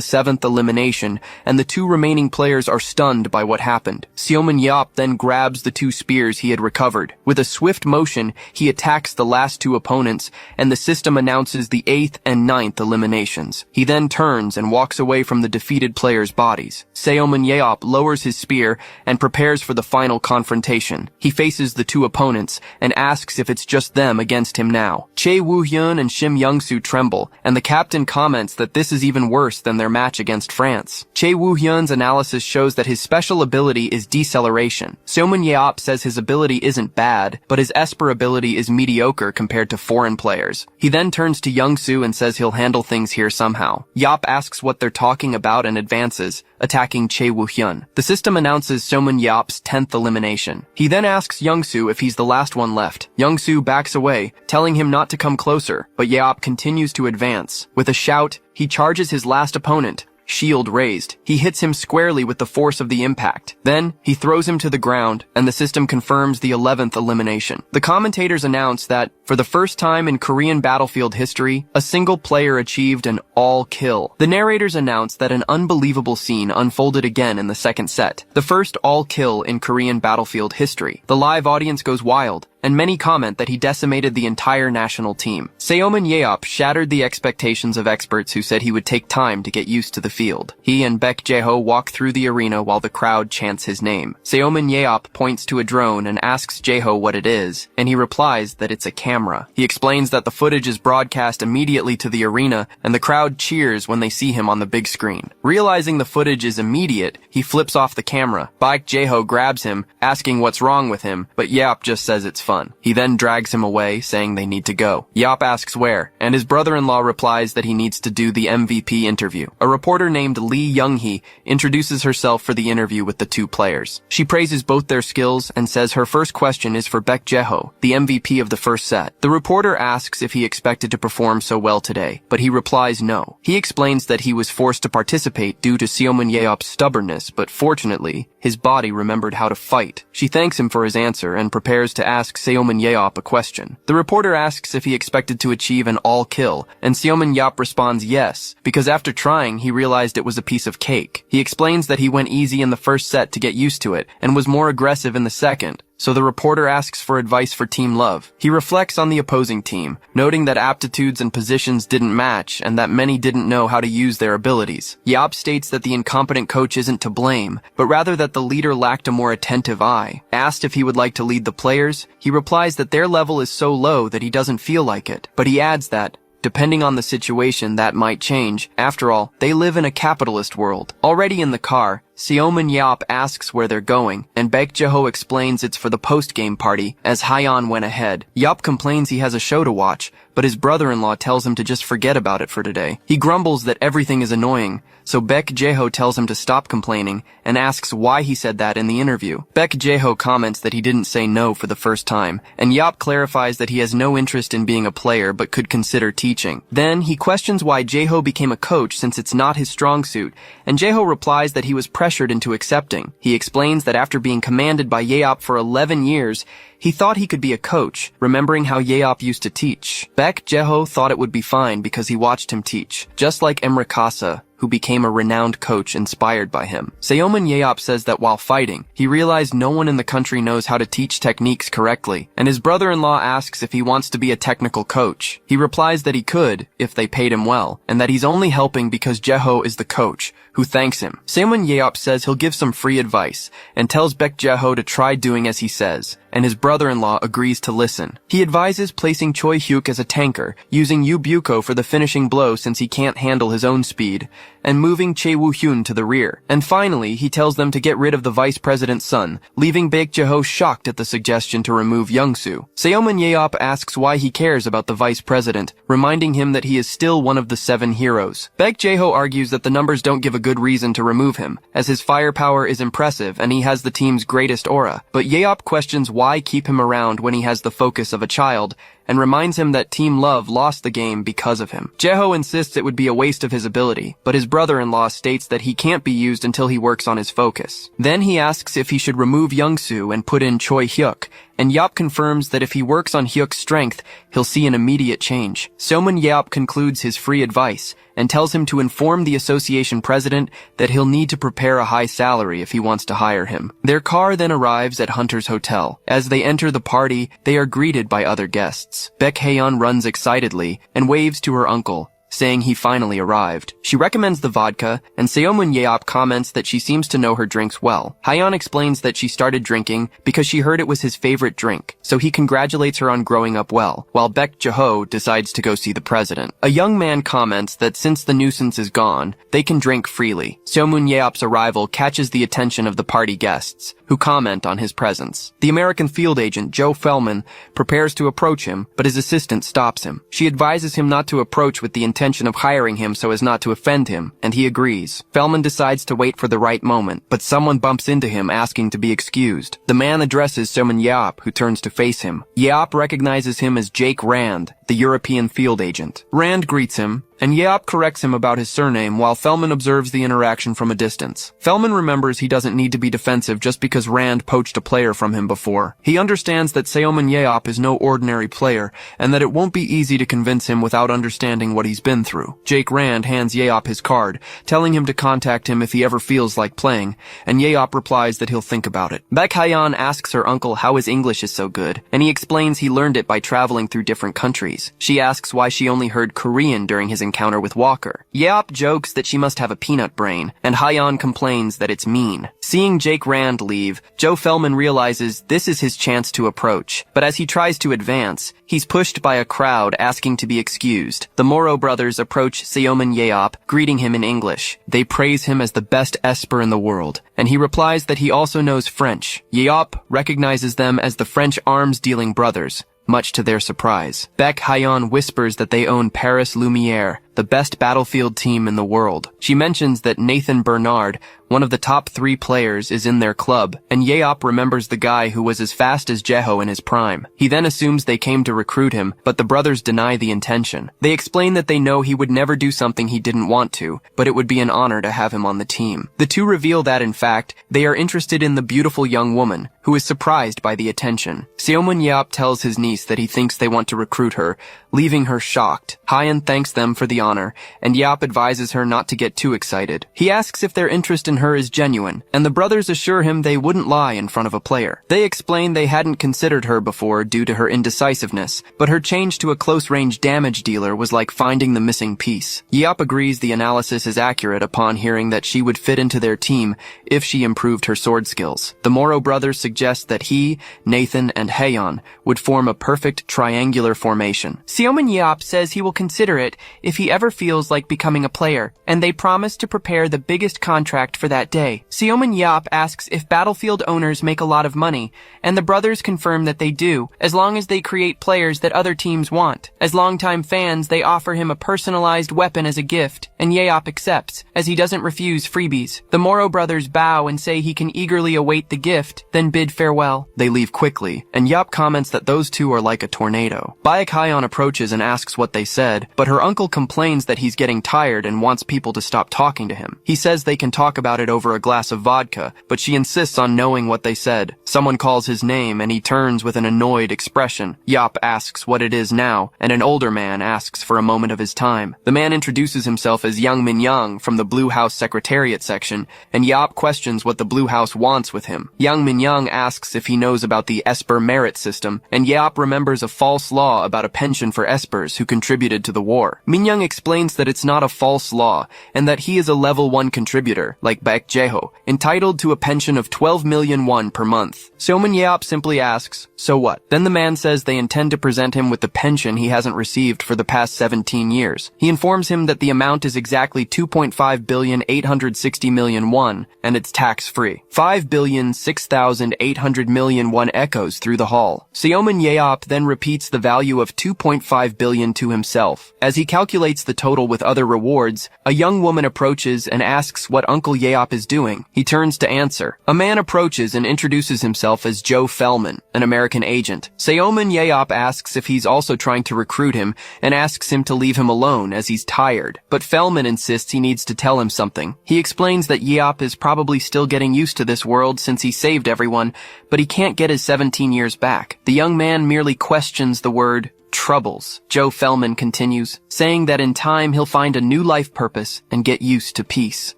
7th elimination, and the 2 remaining players are stunned by what happened. Seomin Yeop then grabs the 2 spears he had recovered. With a swift motion, he attacks the last 2 opponents, and the system announces the 8th and 9th eliminations. He then turns and walks away from the defeated players' bodies. Seomin Yeop lowers his spear and prepares for the final confrontation. He faces the 2 opponents and asks if it's just them against him now. Chae Woo-hyun and Shim Young-soo tremble, and the captain comments that this is even worse than their match against France. Chae Woo-hyun's analysis shows that his special ability is deceleration. Seomin Yeop says his ability isn't bad, but his Esper ability is mediocre compared to foreign players. He then turns to Young-soo and says he'll handle things here somehow. Yeop asks what they're talking about and advances, attacking Chae Woo-hyun. The system announces Seomin Yeop's 10th elimination. He then asks Young-soo if he's the last one left. Young-soo backs away, telling him not to come closer, but Yeop continues to advance. With a shout, he charges his last opponent. Shield raised. He hits him squarely with the force of the impact. Then, he throws him to the ground, and the system confirms the 11th elimination. The commentators announce that, for the first time in Korean battlefield history, a single player achieved an all-kill. The narrators announce that an unbelievable scene unfolded again in the second set, the first all-kill in Korean battlefield history. The live audience goes wild, and many comment that he decimated the entire national team. Seomin Yeop shattered the expectations of experts who said he would take time to get used to the field. He and Baek Jae-ho walk through the arena while the crowd chants his name. Seomin Yeop points to a drone and asks Jae-ho what it is, and he replies that it's a camera. He explains that the footage is broadcast immediately to the arena, and the crowd cheers when they see him on the big screen. Realizing the footage is immediate, he flips off the camera. Baek Jae-ho grabs him, asking what's wrong with him, but Yeop just says it's fun. He then drags him away, saying they need to go. Yeop asks where, and his brother-in-law replies that he needs to do the MVP interview. A reporter named Lee Young-hee introduces herself for the interview with the 2 players. She praises both their skills and says her first question is for Baek Jae-ho, the MVP of the first set. The reporter asks if he expected to perform so well today, but he replies no. He explains that he was forced to participate due to Seomin Yeop's stubbornness, but fortunately, his body remembered how to fight. She thanks him for his answer and prepares to ask Seomin Yeop a question. The reporter asks if he expected to achieve an all-kill, and Seomin Yeop responds yes, because after trying, he realized it was a piece of cake. He explains that he went easy in the first set to get used to it, and was more aggressive in the second. So the reporter asks for advice for Team Love. He reflects on the opposing team, noting that aptitudes and positions didn't match and that many didn't know how to use their abilities. Yeop states that the incompetent coach isn't to blame, but rather that the leader lacked a more attentive eye. Asked if he would like to lead the players, he replies that their level is so low that he doesn't feel like it. But he adds that, depending on the situation, that might change. After all, they live in a capitalist world. Already in the car, Seomin Yeop asks where they're going, and Baek Jae-ho explains it's for the post-game party, as Haeon went ahead. Yeop complains he has a show to watch, but his brother-in-law tells him to just forget about it for today. He grumbles that everything is annoying, so Baek Jae-ho tells him to stop complaining, and asks why he said that in the interview. Baek Jae-ho comments that he didn't say no for the first time, and Yeop clarifies that he has no interest in being a player but could consider teaching. Then, he questions why Jae-ho became a coach since it's not his strong suit, and Jae-ho replies that he was pressured into accepting. He explains that after being commanded by Yeop for 11 years, he thought he could be a coach, remembering how Yeop used to teach. Baek Jae-ho thought it would be fine because he watched him teach, just like Emre Kasa, who became a renowned coach inspired by him. Seomin Yeop says that while fighting, he realized no one in the country knows how to teach techniques correctly, and his brother-in-law asks if he wants to be a technical coach. He replies that he could, if they paid him well, and that he's only helping because Jae-ho is the coach, who thanks him. Seomin Yeop says he'll give some free advice, and tells Baek Jae-ho to try doing as he says, and his brother-in-law agrees to listen. He advises placing Choi Hyuk as a tanker, using Yu Buko for the finishing blow since he can't handle his own speed, and moving Chae Woo-hyun to the rear. And finally, he tells them to get rid of the vice president's son, leaving Baek Jae-ho shocked at the suggestion to remove Young-soo. Seomin Yeop asks why he cares about the vice president, reminding him that he is still one of the 7 heroes. Baek Jae-ho argues that the numbers don't give a good reason to remove him, as his firepower is impressive and he has the team's greatest aura. But Yeop questions why why keep him around when he has the focus of a child, and reminds him that Team Love lost the game because of him. Jeho insists it would be a waste of his ability, but his brother-in-law states that he can't be used until he works on his focus. Then he asks if he should remove Youngsu and put in Choi Hyuk, and Yeop confirms that if he works on Hyuk's strength, he'll see an immediate change. Somun Yeop concludes his free advice and tells him to inform the association president that he'll need to prepare a high salary if he wants to hire him. Their car then arrives at Hunter's hotel. As they enter the party, they are greeted by other guests. Baek Haeyeon runs excitedly and waves to her uncle, saying he finally arrived. She recommends the vodka, and Seomun Yeop comments that she seems to know her drinks well. Haeyeon explains that she started drinking because she heard it was his favorite drink, so he congratulates her on growing up well, while Baek Jeho decides to go see the president. A young man comments that since the nuisance is gone, they can drink freely. Seomun Yeop's arrival catches the attention of the party guests, who comment on his presence. The American field agent, Joe Fellman, prepares to approach him, but his assistant stops him. She advises him not to approach with the intention of hiring him so as not to offend him, and he agrees. Fellman decides to wait for the right moment, but someone bumps into him asking to be excused. The man addresses Seomun Yeop, who turns to face him. Yeop recognizes him as Jake Rand, the European field agent. Rand greets him, and Yeop corrects him about his surname while Fellman observes the interaction from a distance. Fellman remembers he doesn't need to be defensive just because Rand poached a player from him before. He understands that Seomun Yeop is no ordinary player, and that it won't be easy to convince him without understanding what he's been through. Jake Rand hands Yeop his card, telling him to contact him if he ever feels like playing, and Yeop replies that he'll think about it. Baek Haeyeon asks her uncle how his English is so good, and he explains he learned it by traveling through different countries. She asks why she only heard Korean during his encounter with Walker. Yeop jokes that she must have a peanut brain, and Haeyeon complains that it's mean. Seeing Jake Rand leave, Joe Fellman realizes this is his chance to approach, but as he tries to advance, he's pushed by a crowd asking to be excused. The Moro brothers approach Seomun Yeop, greeting him in English. They praise him as the best esper in the world, and he replies that he also knows French. Yeop recognizes them as the French arms-dealing brothers, much to their surprise. Baek Haeyeon whispers that they own Paris Lumiere, the best battlefield team in the world. She mentions that Nathan Bernard, one of the top 3 players, is in their club, and Yeop remembers the guy who was as fast as Jeho in his prime. He then assumes they came to recruit him, but the brothers deny the intention. They explain that they know he would never do something he didn't want to, but it would be an honor to have him on the team. The two reveal that, in fact, they are interested in the beautiful young woman, who is surprised by the attention. Seomun Yeop tells his niece that he thinks they want to recruit her, leaving her shocked. Haeyeon thanks them for the honor, and Yeop advises her not to get too excited. He asks if their interest in her is genuine, and the brothers assure him they wouldn't lie in front of a player. They explain they hadn't considered her before due to her indecisiveness, but her change to a close-range damage dealer was like finding the missing piece. Yeop agrees the analysis is accurate upon hearing that she would fit into their team if she improved her sword skills. The Moro brothers suggest that he, Nathan, and Haeyeon would form a perfect triangular formation. Seomun Yeop says he will consider it if he ever feels like becoming a player, and they promise to prepare the biggest contract for that day. Seomun Yeop asks if battlefield owners make a lot of money, and the brothers confirm that they do, as long as they create players that other teams want. As longtime fans, they offer him a personalized weapon as a gift, and Yeop accepts, as he doesn't refuse freebies. The Moro brothers bow and say he can eagerly await the gift, then bid farewell. They leave quickly, and Yeop comments that those two are like a tornado. Baek Haeyeon approaches and asks what they said, but her uncle complains that he's getting tired and wants people to stop talking to him. He says they can talk about it over a glass of vodka, but she insists on knowing what they said. Someone calls his name and he turns with an annoyed expression. Yeop asks what it is now, and an older man asks for a moment of his time. The man introduces himself as Young Min Young from the Blue House Secretariat section, and Yeop questions what the Blue House wants with him. Young Min Young asks if he knows about the Esper merit system, and Yeop remembers a false law about a pension for Espers who contributed to the war. Min Young explains that it's not a false law, and that he is a level 1 contributor, like Baek Jeho, entitled to a pension of 12 million won per month. Seomun Yeop simply asks, so what? Then the man says they intend to present him with the pension he hasn't received for the past 17 years. He informs him that the amount is exactly 2.5 billion 860 million won, and it's tax-free. 5 billion 6,800 million won echoes through the hall. Seomun Yeop then repeats the value of 2.5 billion to himself. As he calculates the total with other rewards, a young woman approaches and asks what Uncle Yeop is doing. He turns to answer. A man approaches and introduces himself as Joe Fellman, an American agent. Seomin Yeop asks if he's also trying to recruit him and asks him to leave him alone as he's tired. But Fellman insists he needs to tell him something. He explains that Yeop is probably still getting used to this world since he saved everyone, but he can't get his 17 years back. The young man merely questions the word troubles. Joe Fellman continues, saying that in time he'll find a new life purpose and get used to peace.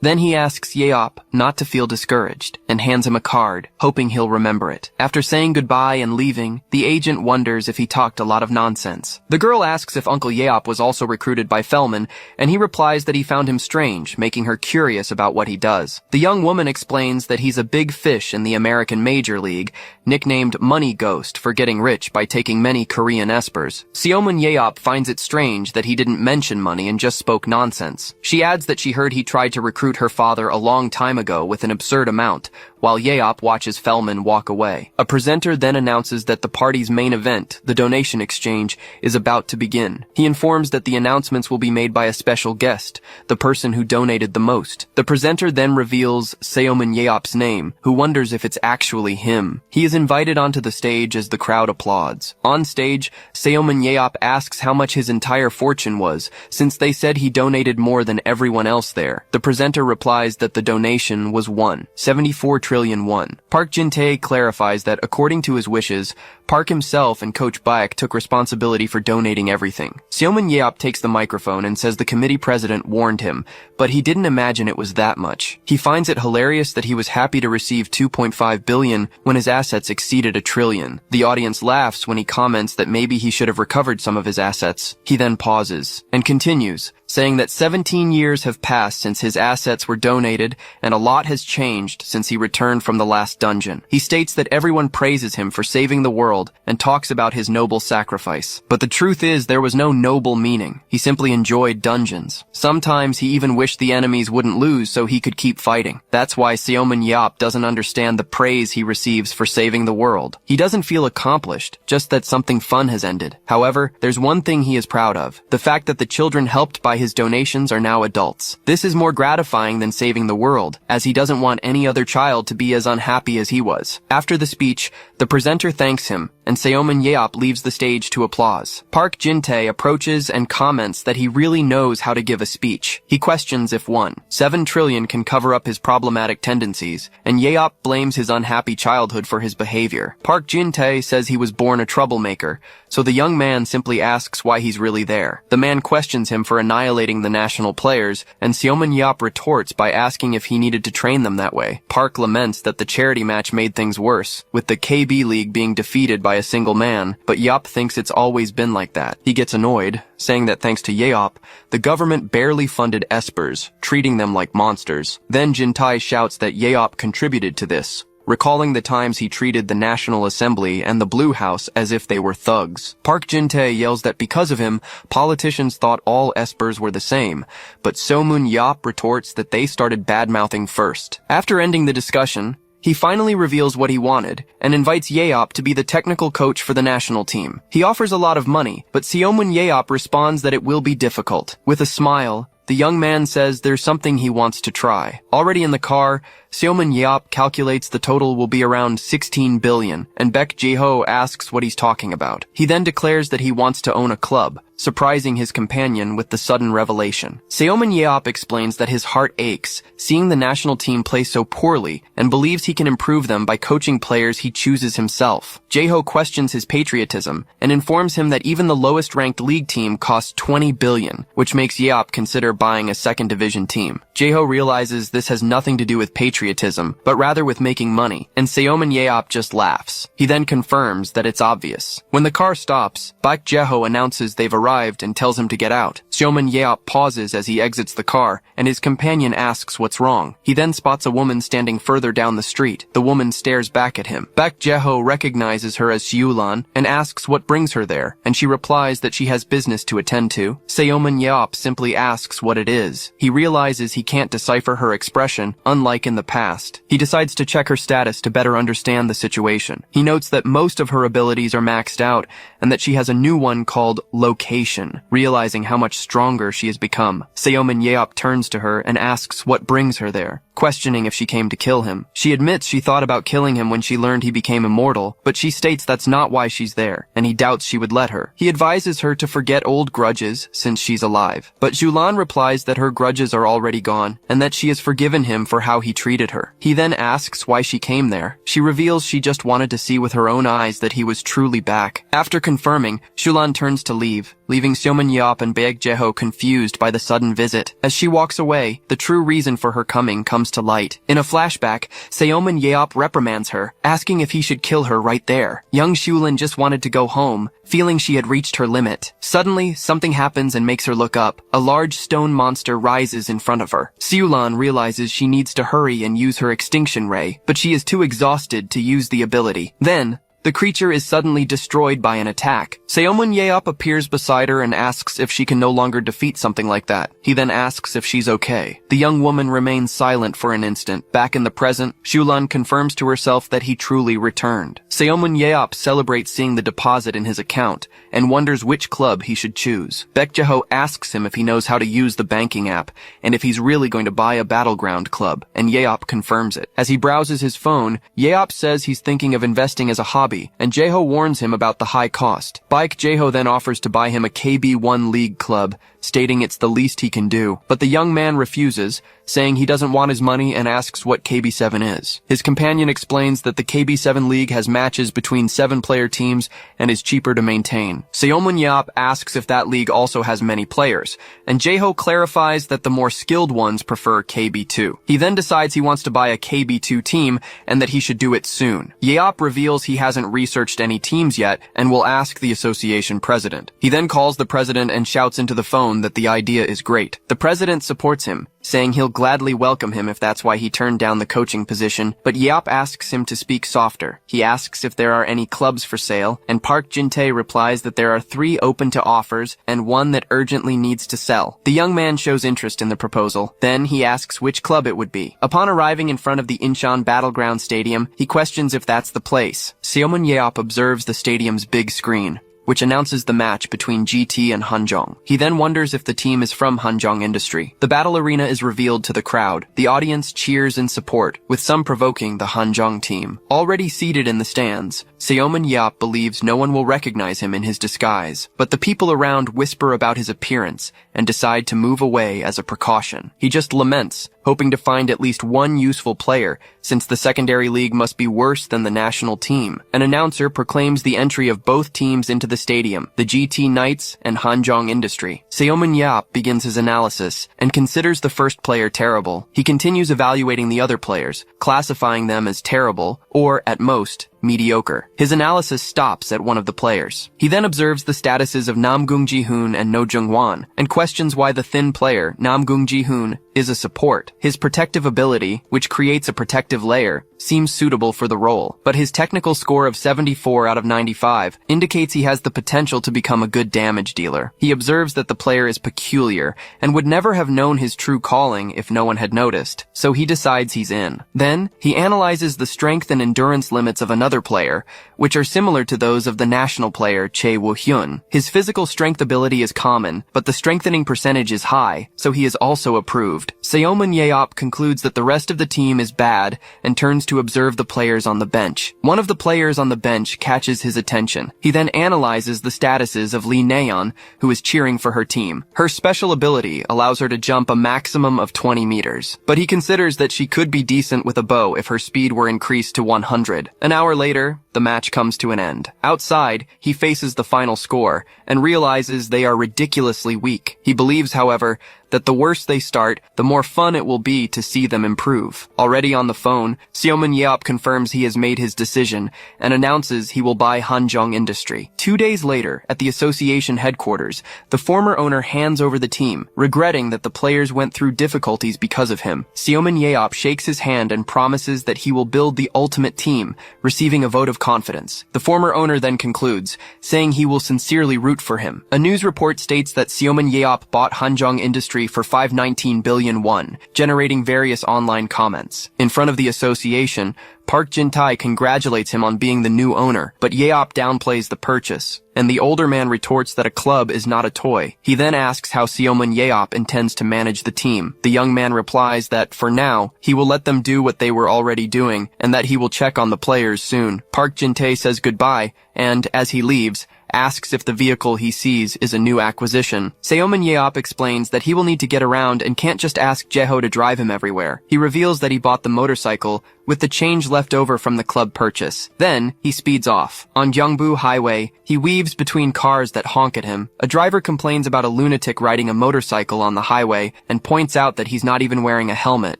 Then he asks Yeop not to feel discouraged and hands him a card, hoping he'll remember it. After saying goodbye and leaving, the agent wonders if he talked a lot of nonsense. The girl asks if Uncle Yeop was also recruited by Fellman, and he replies that he found him strange, making her curious about what he does. The young woman explains that he's a big fish in the American Major League, nicknamed Money Ghost for getting rich by taking many Korean espers. Seomin Yeop finds it strange that he didn't mention money and just spoke nonsense. She adds that she heard he tried to recruit her father a long time ago with an absurd amount, while Yeop watches Fellman walk away. A presenter then announces that the party's main event, the donation exchange, is about to begin. He informs that the announcements will be made by a special guest, the person who donated the most. The presenter then reveals Seomin Yeop's name, who wonders if it's actually him. He is invited onto the stage as the crowd applauds. On stage, Seomin Yeop asks how much his entire fortune was, since they said he donated more than everyone else there. The presenter replies that the donation was 74 trillion won. Park Jin-tae clarifies that according to his wishes, Park himself and Coach Baek took responsibility for donating everything. Seomin Yeop takes the microphone and says the committee president warned him, but he didn't imagine it was that much. He finds it hilarious that he was happy to receive 2.5 billion when his assets exceeded 1 trillion. The audience laughs when he comments that maybe he should have recovered some of his assets. He then pauses and continues, saying that 17 years have passed since his assets were donated and a lot has changed since he returned from the last dungeon. He states that everyone praises him for saving the world and talks about his noble sacrifice. But the truth is there was no noble meaning. He simply enjoyed dungeons. Sometimes he even wished the enemies wouldn't lose so he could keep fighting. That's why Seomin Yeop doesn't understand the praise he receives for saving the world. He doesn't feel accomplished, just that something fun has ended. However, there's one thing he is proud of, the fact that the children helped by his donations are now adults. This is more gratifying than saving the world, as he doesn't want any other child to be as unhappy as he was. After the speech, the presenter thanks him, and Seomin Yeop leaves the stage to applause. Park Jin-tae approaches and comments that he really knows how to give a speech. He questions if 7 trillion can cover up his problematic tendencies, and Yeop blames his unhappy childhood for his behavior. Park Jin-tae says he was born a troublemaker, so the young man simply asks why he's really there. The man questions him for annihilating the national players, and Seomin Yeop retorts by asking if he needed to train them that way. Park laments that the charity match made things worse, with the KB League being defeated by a single man, but Yeop thinks it's always been like that. He gets annoyed, saying that thanks to Yeop, the government barely funded espers, treating them like monsters. Then Jin-tae shouts that Yeop contributed to this, recalling the times he treated the National Assembly and the Blue House as if they were thugs. Park Jin-tae yells that because of him, politicians thought all espers were the same, but Seomin Yeop retorts that they started bad-mouthing first. After ending the discussion, he finally reveals what he wanted and invites Yeop to be the technical coach for the national team. He offers a lot of money, but Seomin Yeop responds that it will be difficult. With a smile, the young man says there's something he wants to try. Already in the car, Seomin Yeop calculates the total will be around 16 billion, and Baek Ji-ho asks what he's talking about. He then declares that he wants to own a club, surprising his companion with the sudden revelation. Seomin Yeop explains that his heart aches, seeing the national team play so poorly, and believes he can improve them by coaching players he chooses himself. Ji-ho questions his patriotism, and informs him that even the lowest-ranked league team costs 20 billion, which makes Yeop consider buying a second-division team. Ji-ho realizes this has nothing to do with patriotism, but rather with making money, and Seomin Yeop just laughs. He then confirms that it's obvious. When the car stops, Baek Ji-ho announces they've arrived and tells him to get out. Seomin Yeop pauses as he exits the car, and his companion asks what's wrong. He then spots a woman standing further down the street. The woman stares back at him. Baek Ji-ho recognizes her as Siulan and asks what brings her there, and she replies that she has business to attend to. Seomin Yeop simply asks what it is. He realizes he can't decipher her expression, unlike in the past. He decides to check her status to better understand the situation. He notes that most of her abilities are maxed out, and that she has a new one called Location. Realizing how much stronger she has become. Seomin Yeop turns to her and asks what brings her there, questioning if she came to kill him. She admits she thought about killing him when she learned he became immortal, but she states that's not why she's there, and he doubts she would let her. He advises her to forget old grudges since she's alive, but Julan replies that her grudges are already gone, and that she has forgiven him for how he treated her. He then asks why she came there. She reveals she just wanted to see with her own eyes that he was truly back. After confirming, Julan turns to leave, leaving Seomin Yeop and Baek Jeho confused by the sudden visit. As she walks away, the true reason for her coming comes to light. In a flashback, Seomin Yeop reprimands her, asking if he should kill her right there. Young Shulin just wanted to go home, feeling she had reached her limit. Suddenly, something happens and makes her look up. A large stone monster rises in front of her. Siulan realizes she needs to hurry and use her extinction ray, but she is too exhausted to use the ability. Then, the creature is suddenly destroyed by an attack. Seomun Yeop appears beside her and asks if she can no longer defeat something like that. He then asks if she's okay. The young woman remains silent for an instant. Back in the present, Shulan confirms to herself that he truly returned. Seomun Yeop celebrates seeing the deposit in his account and wonders which club he should choose. Baek Jeho asks him if he knows how to use the banking app and if he's really going to buy a battleground club, and Yeop confirms it. As he browses his phone, Yeop says he's thinking of investing as a hobby, and Jeho warns him about the high cost. Baek Jeho then offers to buy him a KB1 League club, stating it's the least he can do. But the young man refuses, saying he doesn't want his money and asks what KB7 is. His companion explains that the KB7 League has matches between 7-player teams and is cheaper to maintain. Seomun Yeop asks if that league also has many players, and Jeho clarifies that the more skilled ones prefer KB2. He then decides he wants to buy a KB2 team and that he should do it soon. Yeop reveals he hasn't researched any teams yet and will ask the association president. He then calls the president and shouts into the phone that the idea is great. The president supports him, saying he'll gladly welcome him if that's why he turned down the coaching position, but Yeop asks him to speak softer. He asks if there are any clubs for sale, and Park Jin-tae replies that there are 3 open to offers and 1 that urgently needs to sell. The young man shows interest in the proposal. Then he asks which club it would be. Upon arriving in front of the Incheon Battleground Stadium, he questions if that's the place. Seomun Yeop observes the stadium's big screen, which announces the match between GT and Hanjong. He then wonders if the team is from Hanjong Industry. The battle arena is revealed to the crowd. The audience cheers in support, with some provoking the Hanjong team. Already seated in the stands, Seomun Yeop believes no one will recognize him in his disguise, but the people around whisper about his appearance and decide to move away as a precaution. He just laments, hoping to find at least one useful player, since the secondary league must be worse than the national team. An announcer proclaims the entry of both teams into the stadium, the GT Knights and Hanjong Industry. Seomun Yeop begins his analysis and considers the first player terrible. He continues evaluating the other players, classifying them as terrible, or, at most, mediocre. His analysis stops at one of the players. He then observes the statuses of Namgung Ji-hoon and No Jung-won, and questions why the thin player, Namgung Ji-hoon, is a support. His protective ability, which creates a protective layer, seems suitable for the role, but his technical score of 74 out of 95 indicates he has the potential to become a good damage dealer. He observes that the player is peculiar, and would never have known his true calling if no one had noticed, so he decides he's in. Then, he analyzes the strength and endurance limits of another player, which are similar to those of the national player Chae Woo-hyun. His physical strength ability is common, but the strengthening percentage is high, so he is also approved. Seomun Yeop concludes that the rest of the team is bad and turns to observe the players on the bench. One of the players on the bench catches his attention. He then analyzes the statuses of Lee Nayeon, who is cheering for her team. Her special ability allows her to jump a maximum of 20 meters, but he considers that she could be decent with a bow if her speed were increased to 100. An hour later, the match comes to an end. Outside, he faces the final score and realizes they are ridiculously weak. He believes, however, that the worse they start, the more fun it will be to see them improve. Already on the phone, Seomun Yeop confirms he has made his decision and announces he will buy Hanjong Industry. 2 days later, at the association headquarters, the former owner hands over the team, regretting that the players went through difficulties because of him. Seomun Yeop shakes his hand and promises that he will build the ultimate team, receiving a vote of confidence. The former owner then concludes, saying he will sincerely root for him. A news report states that Seomun Yeop bought Hanjong Industry for 519 billion won, generating various online comments. In front of the association, Park Jin-tae congratulates him on being the new owner, but Yeop downplays the purchase, and the older man retorts that a club is not a toy. He then asks how Seomun Yeop intends to manage the team. The young man replies that, for now, he will let them do what they were already doing, and that he will check on the players soon. Park Jin-tae says goodbye, and, as he leaves, asks if the vehicle he sees is a new acquisition. Seomun Yeop explains that he will need to get around and can't just ask Jeho to drive him everywhere. He reveals that he bought the motorcycle with the change left over from the club purchase. Then, he speeds off. On Gyeongbu Highway, he weaves between cars that honk at him. A driver complains about a lunatic riding a motorcycle on the highway and points out that he's not even wearing a helmet.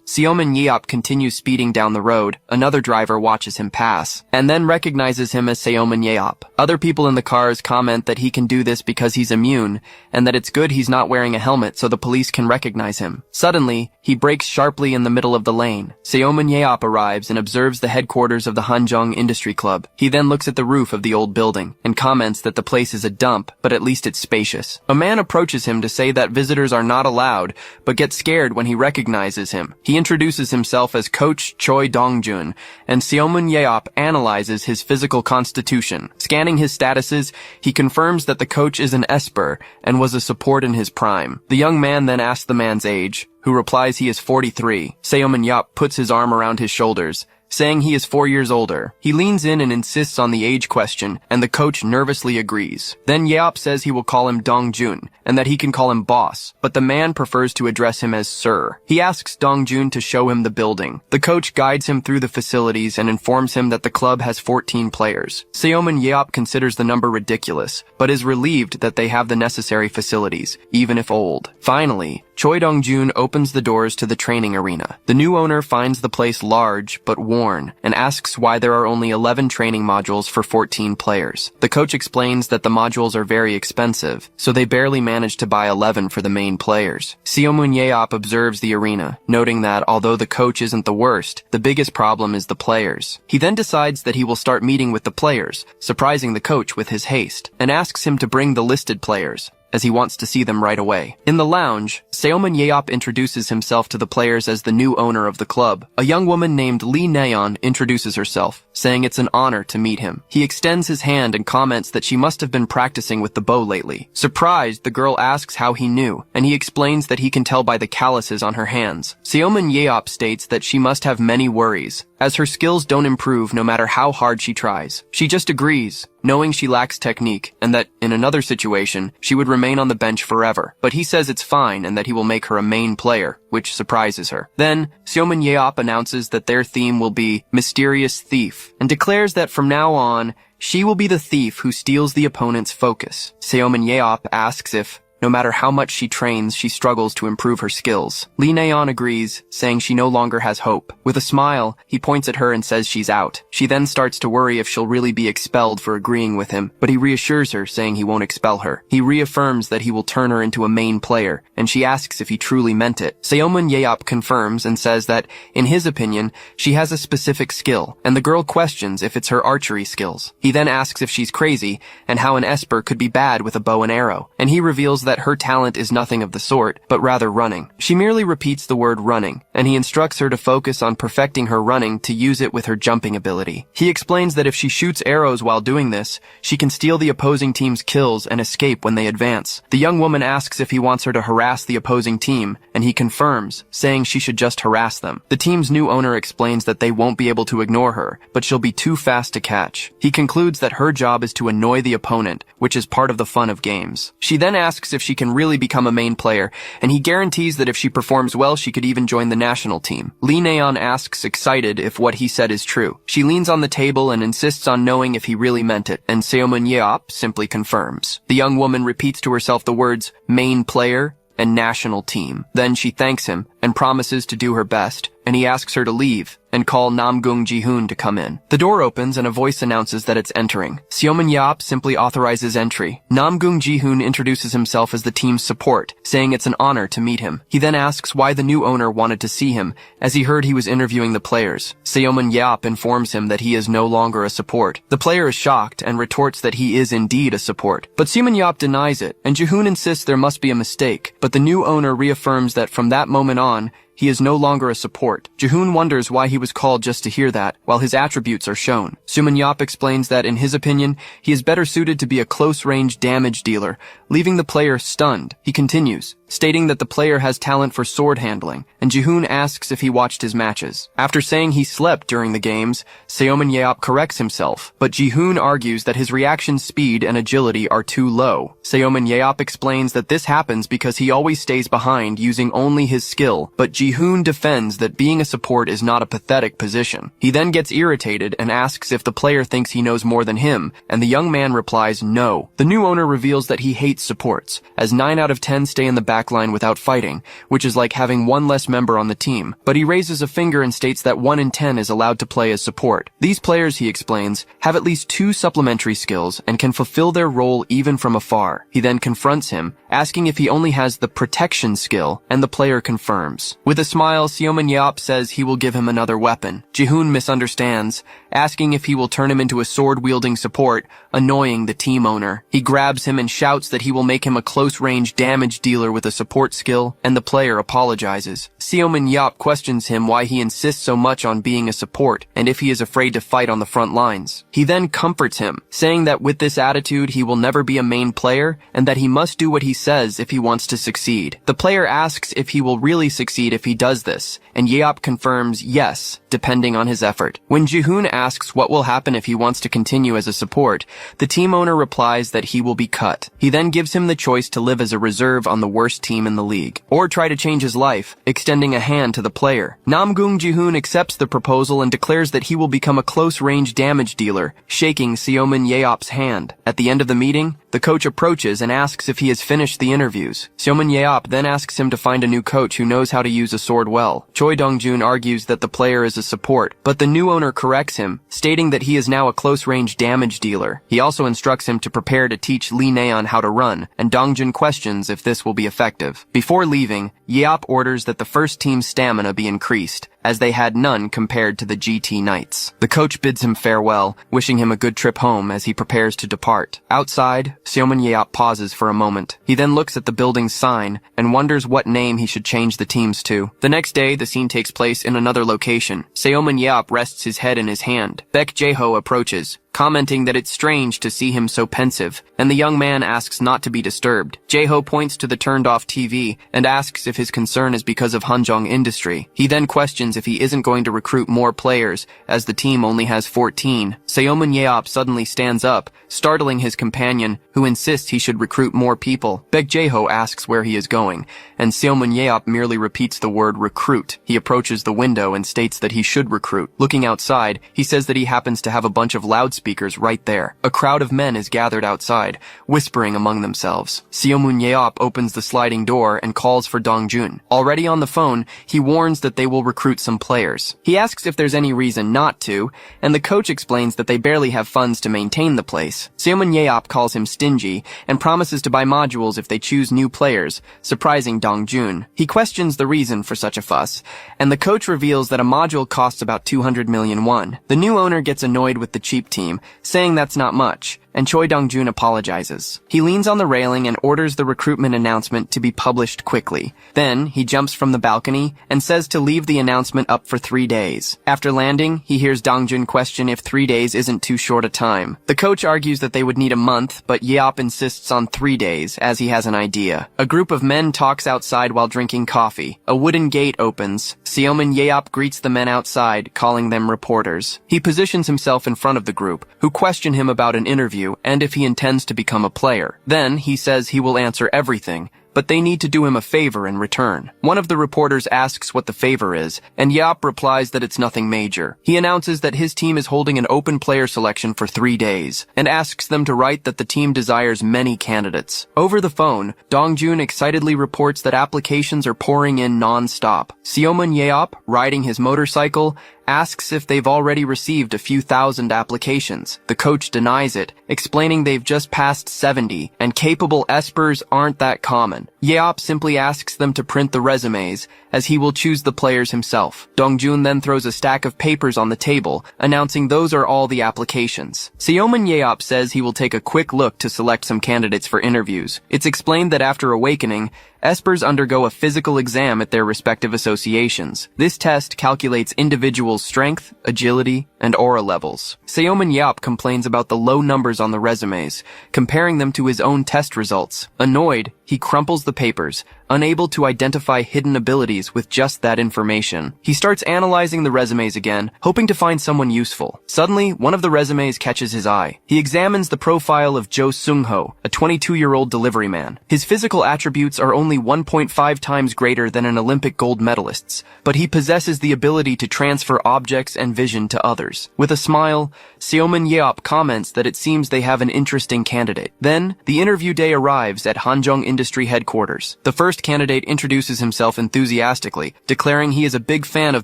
Seomun Yeop continues speeding down the road. Another driver watches him pass, and then recognizes him as Seomun Yeop. Other people in the cars comment that he can do this because he's immune, and that it's good he's not wearing a helmet so the police can recognize him. Suddenly, he brakes sharply in the middle of the lane. Seomun Yeop arrives and observes the headquarters of the Hanjong Industry Club. He then looks at the roof of the old building and comments that the place is a dump, but at least it's spacious. A man approaches him to say that visitors are not allowed, but gets scared when he recognizes him. He introduces himself as Coach Choi Dong-jun, and Seomun Yeop analyzes his physical constitution. Scanning his statuses, he confirms that the coach is an esper and was a support in his prime. The young man then asks the man's age, who replies he is 43. Seomun Yeop puts his arm around his shoulders, saying he is 4 years older. He leans in and insists on the age question, and the coach nervously agrees. Then Yeop says he will call him Dong-jun, and that he can call him boss, but the man prefers to address him as sir. He asks Dong-jun to show him the building. The coach guides him through the facilities and informs him that the club has 14 players. Seomun Yeop considers the number ridiculous, but is relieved that they have the necessary facilities, even if old. Finally, Choi Dong-jun opens the doors to the training arena. The new owner finds the place large but worn and asks why there are only 11 training modules for 14 players. The coach explains that the modules are very expensive, so they barely manage to buy 11 for the main players. Seomun Yeop observes the arena, noting that although the coach isn't the worst, the biggest problem is the players. He then decides that he will start meeting with the players, surprising the coach with his haste, and asks him to bring the listed players, as he wants to see them right away. In the lounge, Seomun Yeop introduces himself to the players as the new owner of the club. A young woman named Lee Nayeon introduces herself, saying it's an honor to meet him. He extends his hand and comments that she must have been practicing with the bow lately. Surprised, the girl asks how he knew, and he explains that he can tell by the calluses on her hands. Seomun Yeop states that she must have many worries, as her skills don't improve no matter how hard she tries. She just agrees, knowing she lacks technique, and that, in another situation, she would remain on the bench forever. But he says it's fine and that he will make her a main player, which surprises her. Then, Seomun Yeop announces that their theme will be Mysterious Thief, and declares that from now on, she will be the thief who steals the opponent's focus. Seomun Yeop asks if, no matter how much she trains, she struggles to improve her skills. Lee Nayeon agrees, saying she no longer has hope. With a smile, he points at her and says she's out. She then starts to worry if she'll really be expelled for agreeing with him, but he reassures her, saying he won't expel her. He reaffirms that he will turn her into a main player, and she asks if he truly meant it. Seomun Yeop confirms and says that, in his opinion, she has a specific skill, and the girl questions if it's her archery skills. He then asks if she's crazy, and how an esper could be bad with a bow and arrow, and he reveals that her talent is nothing of the sort, but rather running. She merely repeats the word running, and he instructs her to focus on perfecting her running to use it with her jumping ability. He explains that if she shoots arrows while doing this, she can steal the opposing team's kills and escape when they advance. The young woman asks if he wants her to harass the opposing team, and he confirms, saying she should just harass them. The team's new owner explains that they won't be able to ignore her, but she'll be too fast to catch. He concludes that her job is to annoy the opponent, which is part of the fun of games. She then asks if she can really become a main player, and he guarantees that if she performs well, she could even join the national team. Lee Nayeon asks, excited, if what he said is true. She leans on the table and insists on knowing if he really meant it, and Seomun Yeop simply confirms. The young woman repeats to herself the words, main player and national team. Then she thanks him and promises to do her best, and he asks her to leave and call Namgung Ji-hoon to come in. The door opens and a voice announces that it's entering. Seomun Yeop simply authorizes entry. Namgung Ji-hoon introduces himself as the team's support, saying it's an honor to meet him. He then asks why the new owner wanted to see him, as he heard he was interviewing the players. Seomun Yeop informs him that he is no longer a support. The player is shocked and retorts that he is indeed a support. But Seomun Yeop denies it, and Ji-hoon insists there must be a mistake. But the new owner reaffirms that from that moment on, he is no longer a support. Jihoon wonders why he was called just to hear that, while his attributes are shown. Suman-Yap explains that, in his opinion, he is better suited to be a close-range damage dealer, leaving the player stunned. He continues, stating that the player has talent for sword handling, and Jihoon asks if he watched his matches. After saying he slept during the games, Seoman-Yeop corrects himself, but Jihoon argues that his reaction speed and agility are too low. Seoman-Yeop explains that this happens because he always stays behind using only his skill, but Jihoon defends that being a support is not a pathetic position. He then gets irritated and asks if the player thinks he knows more than him, and the young man replies no. The new owner reveals that he hates supports, as 9 out of 10 stay in the backline without fighting, which is like having one less member on the team, but he raises a finger and states that 1 in 10 is allowed to play as support. These players, he explains, have at least 2 supplementary skills and can fulfill their role even from afar. He then confronts him, asking if he only has the protection skill, and the player confirms. With a smile, Seoman-Yeop says he will give him another weapon. Jihoon misunderstands, asking if he will turn him into a sword-wielding support, annoying the team owner. He grabs him and shouts that he will make him a close-range damage dealer with a support skill, and the player apologizes. Seoman-Yeop questions him why he insists so much on being a support, and if he is afraid to fight on the front lines. He then comforts him, saying that with this attitude he will never be a main player, and that he must do what he says if he wants to succeed. The player asks if he will really succeed if he does this, and Yeop confirms yes, depending on his effort. When Jihoon asks what will happen if he wants to continue as a support, the team owner replies that he will be cut. He then gives him the choice to live as a reserve on the worst team in the league, or try to change his life, extending a hand to the player. Namgung Jihoon accepts the proposal and declares that he will become a close-range damage dealer, shaking Seoman-Yeop's hand. At the end of the meeting, the coach approaches and asks if he has finished the interviews. Seoman-Yeop then asks him to find a new coach who knows how to use a sword well. Choi Dong-jun argues that the player is a support, but the new owner corrects him, stating that he is now a close-range damage dealer. He also instructs him to prepare to teach Lee Naeon how to run, and Dong-jun questions if this will be effective. Before leaving, Yeop orders that the first team's stamina be increased, as they had none compared to the GT Knights. The coach bids him farewell, wishing him a good trip home as he prepares to depart. Outside, Seoman-Yeop pauses for a moment. He then looks at the building's sign and wonders what name he should change the teams to. The next day, the scene takes place in another location. Seoman-Yeop rests his head in his hand. Baek Jae-ho approaches, commenting that it's strange to see him so pensive, and the young man asks not to be disturbed. Jae-ho points to the turned-off TV and asks if his concern is because of Hanjong Industry. He then questions if he isn't going to recruit more players, as the team only has 14. Seoman-Yeop suddenly stands up, startling his companion, who insists he should recruit more people. Baek Jae-ho asks where he is going, and Seoman-Yeop merely repeats the word recruit. He approaches the window and states that he should recruit. Looking outside, he says that he happens to have a bunch of loudspeakers right there. A crowd of men is gathered outside, whispering among themselves. Seoman-Yeop opens the sliding door and calls for Dong-jun. Already on the phone, he warns that they will recruit some players. He asks if there's any reason not to, and the coach explains that they barely have funds to maintain the place. Seoman-Yeop calls him stingy and promises to buy modules if they choose new players, surprising Dong-jun. He questions the reason for such a fuss, and the coach reveals that a module costs about 200 million won. The new owner gets annoyed with the cheap team, saying that's not much, and Choi Dong-jun apologizes. He leans on the railing and orders the recruitment announcement to be published quickly. Then, he jumps from the balcony and says to leave the announcement up for 3 days. After landing, he hears Dong-jun question if 3 days isn't too short a time. The coach argues that they would need a month, but Yeop insists on 3 days, as he has an idea. A group of men talks outside while drinking coffee. A wooden gate opens. Seoman-Yeop greets the men outside, calling them reporters. He positions himself in front of the group, who question him about an interview and if he intends to become a player. Then, he says he will answer everything, but they need to do him a favor in return. One of the reporters asks what the favor is, and Yeop replies that it's nothing major. He announces that his team is holding an open player selection for 3 days, and asks them to write that the team desires many candidates. Over the phone, Dong-jun excitedly reports that applications are pouring in non-stop. Seoman-Yeop, riding his motorcycle, asks if they've already received a few thousand applications. The coach denies it, explaining they've just passed 70, and capable espers aren't that common. Yeop simply asks them to print the resumes, as he will choose the players himself. Dong-jun then throws a stack of papers on the table, announcing those are all the applications. Seoman-Yeop says he will take a quick look to select some candidates for interviews. It's explained that after awakening, espers undergo a physical exam at their respective associations. This test calculates individuals' strength, agility, and aura levels. Seomin Yap complains about the low numbers on the resumes, comparing them to his own test results. Annoyed, he crumples the papers, unable to identify hidden abilities with just that information. He starts analyzing the resumes again, hoping to find someone useful. Suddenly, one of the resumes catches his eye. He examines the profile of Jo Sung-ho, a 22-year-old delivery man. His physical attributes are only 1.5 times greater than an Olympic gold medalist's, but he possesses the ability to transfer objects and vision to others. With a smile, Seomin Yeop comments that it seems they have an interesting candidate. Then, the interview day arrives at Hanjong Industry headquarters. The first candidate introduces himself enthusiastically, declaring he is a big fan of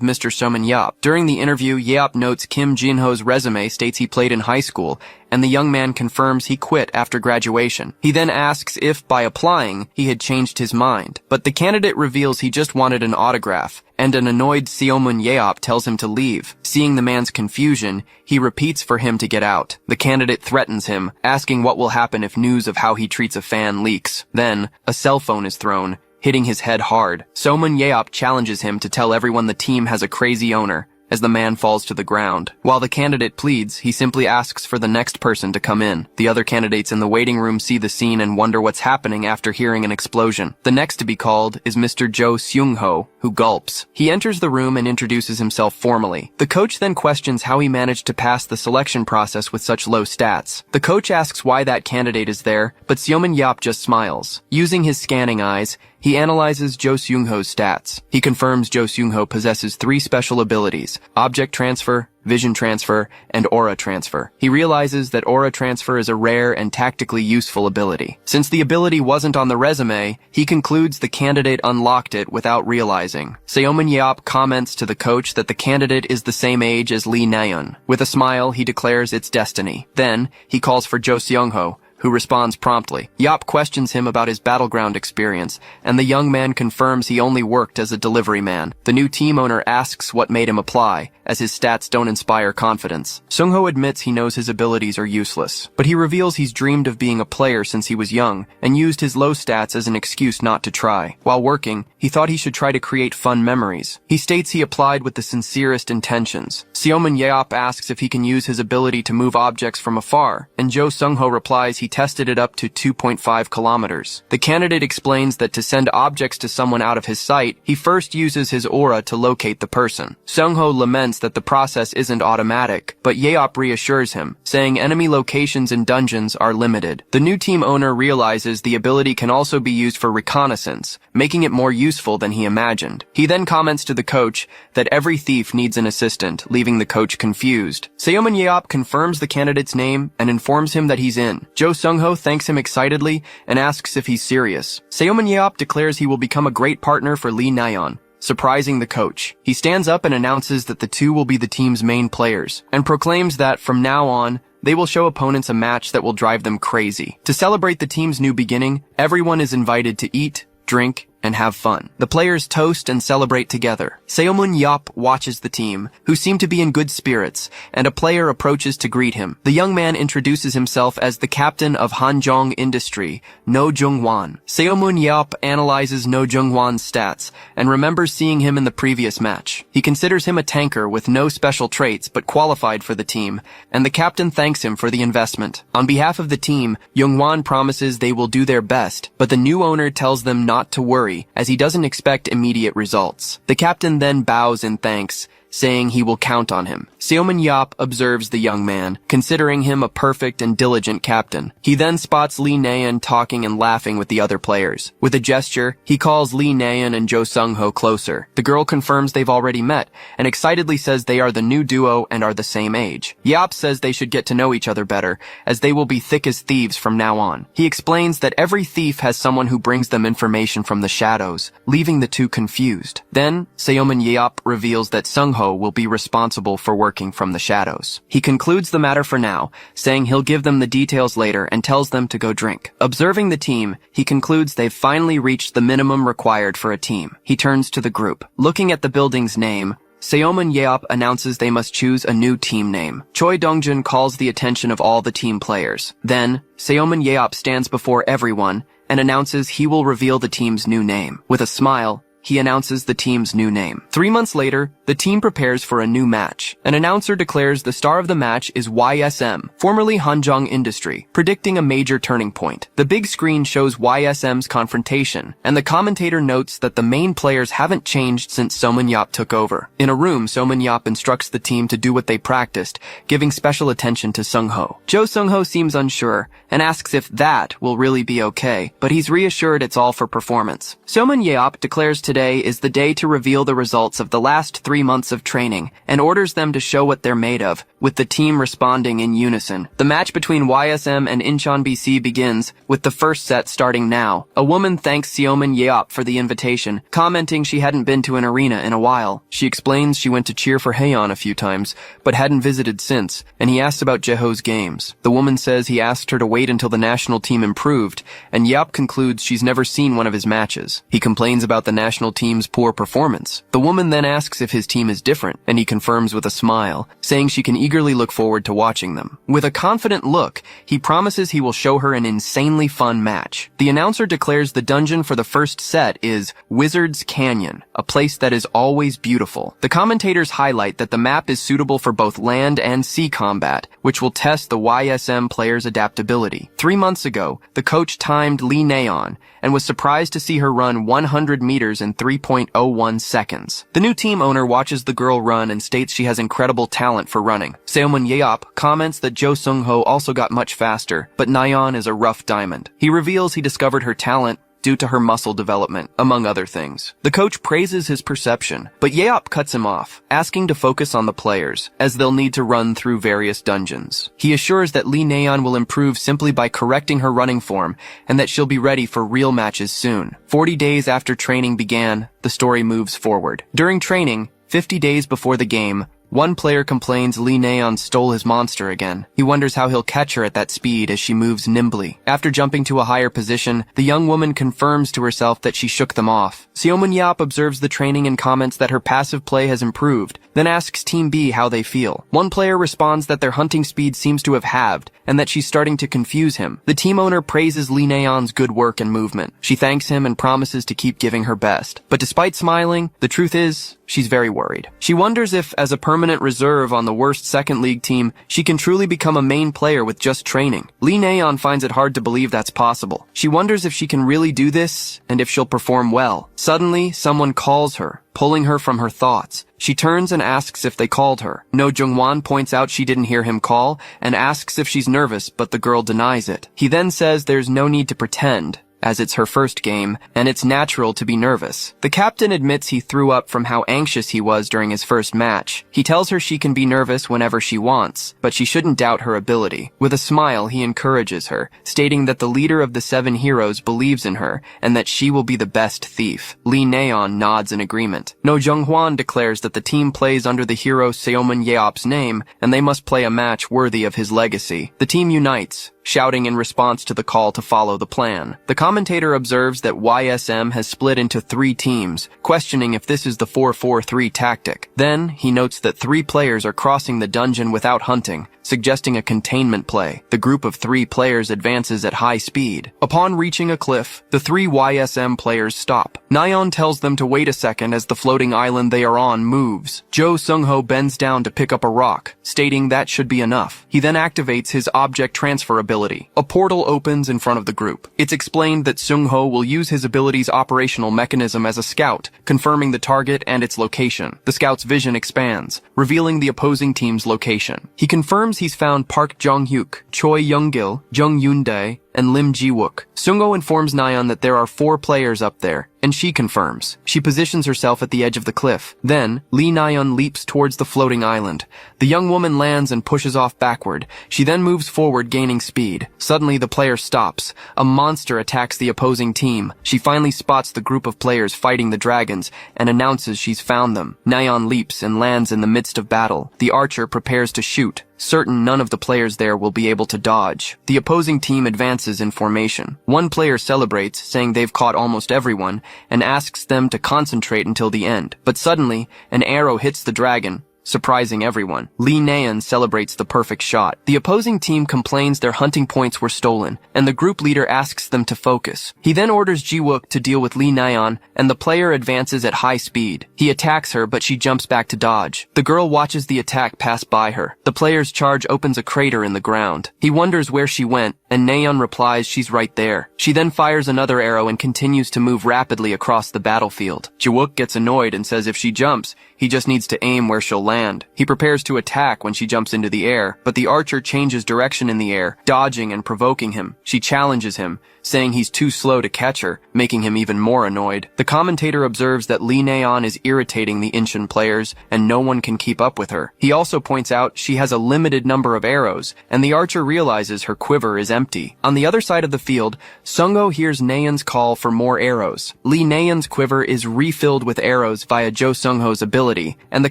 Mr. Seomin Yeop. During the interview, Yeop notes Kim Jin-ho's resume states he played in high school, and the young man confirms he quit after graduation. He then asks if, by applying, he had changed his mind. But the candidate reveals he just wanted an autograph, and an annoyed Seomun Yeop tells him to leave. Seeing the man's confusion, he repeats for him to get out. The candidate threatens him, asking what will happen if news of how he treats a fan leaks. Then, a cell phone is thrown, hitting his head hard. Seomun Yeop challenges him to tell everyone the team has a crazy owner, as the man falls to the ground. While the candidate pleads, he simply asks for the next person to come in. The other candidates in the waiting room see the scene and wonder what's happening after hearing an explosion. The next to be called is Mr. Jo Seung-ho, who gulps. He enters the room and introduces himself formally. The coach then questions how he managed to pass the selection process with such low stats. The coach asks why that candidate is there, but Seomin Yeop just smiles. Using his scanning eyes, he analyzes Jo Seung-ho's stats. He confirms Jo Seung-ho possesses 3 special abilities: object transfer, vision transfer, and aura transfer. He realizes that aura transfer is a rare and tactically useful ability. Since the ability wasn't on the resume, he concludes the candidate unlocked it without realizing. Seomin Yeop comments to the coach that the candidate is the same age as Lee Naeun. With a smile, he declares it's destiny. Then, he calls for Jo Seung-ho, who responds promptly. Yop questions him about his battleground experience, and the young man confirms he only worked as a delivery man. The new team owner asks what made him apply, as his stats don't inspire confidence. Sung-ho admits he knows his abilities are useless, but he reveals he's dreamed of being a player since he was young, and used his low stats as an excuse not to try. While working, he thought he should try to create fun memories. He states he applied with the sincerest intentions. Seomin Yeop asks if he can use his ability to move objects from afar, and Jo Sung-ho replies he tested it up to 2.5 kilometers. The candidate explains that to send objects to someone out of his sight, he first uses his aura to locate the person. Sung-ho laments that the process isn't automatic, but Yeop reassures him, saying enemy locations in dungeons are limited. The new team owner realizes the ability can also be used for reconnaissance, making it more useful than he imagined. He then comments to the coach that every thief needs an assistant, leaving the coach confused. Seomin Yeop confirms the candidate's name and informs him that he's in. Jo Sung-ho thanks him excitedly and asks if he's serious. Seomin Yeop declares he will become a great partner for Lee Naeun, surprising the coach. He stands up and announces that the two will be the team's main players, and proclaims that from now on, they will show opponents a match that will drive them crazy. To celebrate the team's new beginning, everyone is invited to eat, drink, and have fun. The players toast and celebrate together. Seomun Yeop watches the team, who seem to be in good spirits, and a player approaches to greet him. The young man introduces himself as the captain of Hanjong Industry, No Jung-hwan. Seomun Yeop analyzes No Jung-hwan's stats, and remembers seeing him in the previous match. He considers him a tanker with no special traits but qualified for the team, and the captain thanks him for the investment. On behalf of the team, Jung-hwan promises they will do their best, but the new owner tells them not to worry, as he doesn't expect immediate results. The captain then bows in thanks, saying he will count on him. Seomin Yeop observes the young man, considering him a perfect and diligent captain. He then spots Lee Naeun talking and laughing with the other players. With a gesture, he calls Lee Naeun and Jo Sung-ho closer. The girl confirms they've already met, and excitedly says they are the new duo and are the same age. Yeop says they should get to know each other better, as they will be thick as thieves from now on. He explains that every thief has someone who brings them information from the shadows, leaving the two confused. Then, Seomin Yeop reveals that Sung-ho will be responsible for working from the shadows. He concludes the matter for now, saying he'll give them the details later and tells them to go drink. Observing the team, he concludes they've finally reached the minimum required for a team. He turns to the group. Looking at the building's name, Seomin Yeop announces they must choose a new team name. Choi Dongjun calls the attention of all the team players. Then, Seomin Yeop stands before everyone and announces he will reveal the team's new name. With a smile, he announces the team's new name. 3 months later, the team prepares for a new match. An announcer declares the star of the match is YSM, formerly Hanjong Industry, predicting a major turning point. The big screen shows YSM's confrontation, and the commentator notes that the main players haven't changed since Soman Yap took over. In a room, Soman Yap instructs the team to do what they practiced, giving special attention to Sung Ho. Jo Sung Ho seems unsure, and asks if that will really be okay, but he's reassured it's all for performance. Soman Yap declares today is the day to reveal the results of the last 3 months of training, and orders them to show what they're made of, with the team responding in unison. The match between YSM and Incheon BC begins, with the first set starting now. A woman thanks Seoman Yeop for the invitation, commenting she hadn't been to an arena in a while. She explains she went to cheer for Haeyeon a few times, but hadn't visited since, and he asks about Jeho's games. The woman says he asked her to wait until the national team improved, and Yeop concludes she's never seen one of his matches. He complains about the national team's poor performance. The woman then asks if his team is different, and he confirms with a smile, saying she can eagerly look forward to watching them. With a confident look, he promises he will show her an insanely fun match. The announcer declares the dungeon for the first set is Wizard's Canyon, a place that is always beautiful. The commentators highlight that the map is suitable for both land and sea combat, which will test the YSM players' adaptability. 3 months ago, the coach timed Lee Naeon and was surprised to see her run 100 meters in 3.01 seconds. The new team owner watches the girl run and states she has incredible talent for running. Seomun Yeop comments that Jo Sung-ho also got much faster, but Nayeon is a rough diamond. He reveals he discovered her talent due to her muscle development, among other things. The coach praises his perception, but Yeop cuts him off, asking to focus on the players, as they'll need to run through various dungeons. He assures that Lee Naeon will improve simply by correcting her running form, and that she'll be ready for real matches soon. 40 days after training began, the story moves forward. During training, 50 days before the game, one player complains Lee Naeon stole his monster again. He wonders how he'll catch her at that speed as she moves nimbly. After jumping to a higher position, the young woman confirms to herself that she shook them off. Seomun Yap observes the training and comments that her passive play has improved, then asks Team B how they feel. One player responds that their hunting speed seems to have halved, and that she's starting to confuse him. The team owner praises Lee Naeon's good work and movement. She thanks him and promises to keep giving her best. But despite smiling, the truth is, she's very worried. She wonders if, as a permanent reserve on the worst second league team, she can truly become a main player with just training. Lee Naeon finds it hard to believe that's possible. She wonders if she can really do this, and if she'll perform well. Suddenly, someone calls her, pulling her from her thoughts. She turns and asks if they called her. No Jungwon points out she didn't hear him call, and asks if she's nervous, but the girl denies it. He then says there's no need to pretend, as it's her first game, and it's natural to be nervous. The captain admits he threw up from how anxious he was during his first match. He tells her she can be nervous whenever she wants, but she shouldn't doubt her ability. With a smile, he encourages her, stating that the leader of the 7 heroes believes in her, and that she will be the best thief. Lee Naeon nods in agreement. No Jung-hwan declares that the team plays under the hero Seomun Yeop's name, and they must play a match worthy of his legacy. The team unites, shouting in response to the call to follow the plan. The commentator observes that YSM has split into 3 teams, questioning if this is the 4-4-3 tactic. Then, he notes that 3 players are crossing the dungeon without hunting, suggesting a containment play. The group of 3 players advances at high speed. Upon reaching a cliff, the 3 YSM players stop. Nayeon tells them to wait a second as the floating island they are on moves. Jo Sung-ho bends down to pick up a rock, stating that should be enough. He then activates his object transfer ability. A portal opens in front of the group. It's explained that Sung-ho will use his ability's operational mechanism as a scout, confirming the target and its location. The scout's vision expands, revealing the opposing team's location. He confirms he's found Park Jong-hyuk, Choi Young-gil, Jung Yoon-dae, and Lim Ji-wook. Sung-ho informs Nayeon that there are 4 players up there, and she confirms. She positions herself at the edge of the cliff. Then, Lee Nayeon leaps towards the floating island. The young woman lands and pushes off backward. She then moves forward, gaining speed. Suddenly, the player stops. A monster attacks the opposing team. She finally spots the group of players fighting the dragons, and announces she's found them. Nayeon leaps and lands in the midst of battle. The archer prepares to shoot, certain none of the players there will be able to dodge. The opposing team advances in formation. One player celebrates, saying they've caught almost everyone, and asks them to concentrate until the end. But suddenly, an arrow hits the dragon, surprising everyone. Lee Naeun celebrates the perfect shot. The opposing team complains their hunting points were stolen, and the group leader asks them to focus. He then orders Ji-wook to deal with Lee Naeun, and the player advances at high speed. He attacks her, but she jumps back to dodge. The girl watches the attack pass by her. The player's charge opens a crater in the ground. He wonders where she went, and Naeun replies she's right there. She then fires another arrow and continues to move rapidly across the battlefield. Ji-wook gets annoyed and says if she jumps, he just needs to aim where she'll land. He prepares to attack when she jumps into the air, but the archer changes direction in the air, dodging and provoking him. She challenges him, saying he's too slow to catch her, making him even more annoyed. The commentator observes that Lee Naeun is irritating the Incheon players, and no one can keep up with her. He also points out she has a limited number of arrows, and the archer realizes her quiver is empty. On the other side of the field, Sung-ho hears Naeun's call for more arrows. Lee Naeun's quiver is refilled with arrows via Jo Sung-ho's ability, and the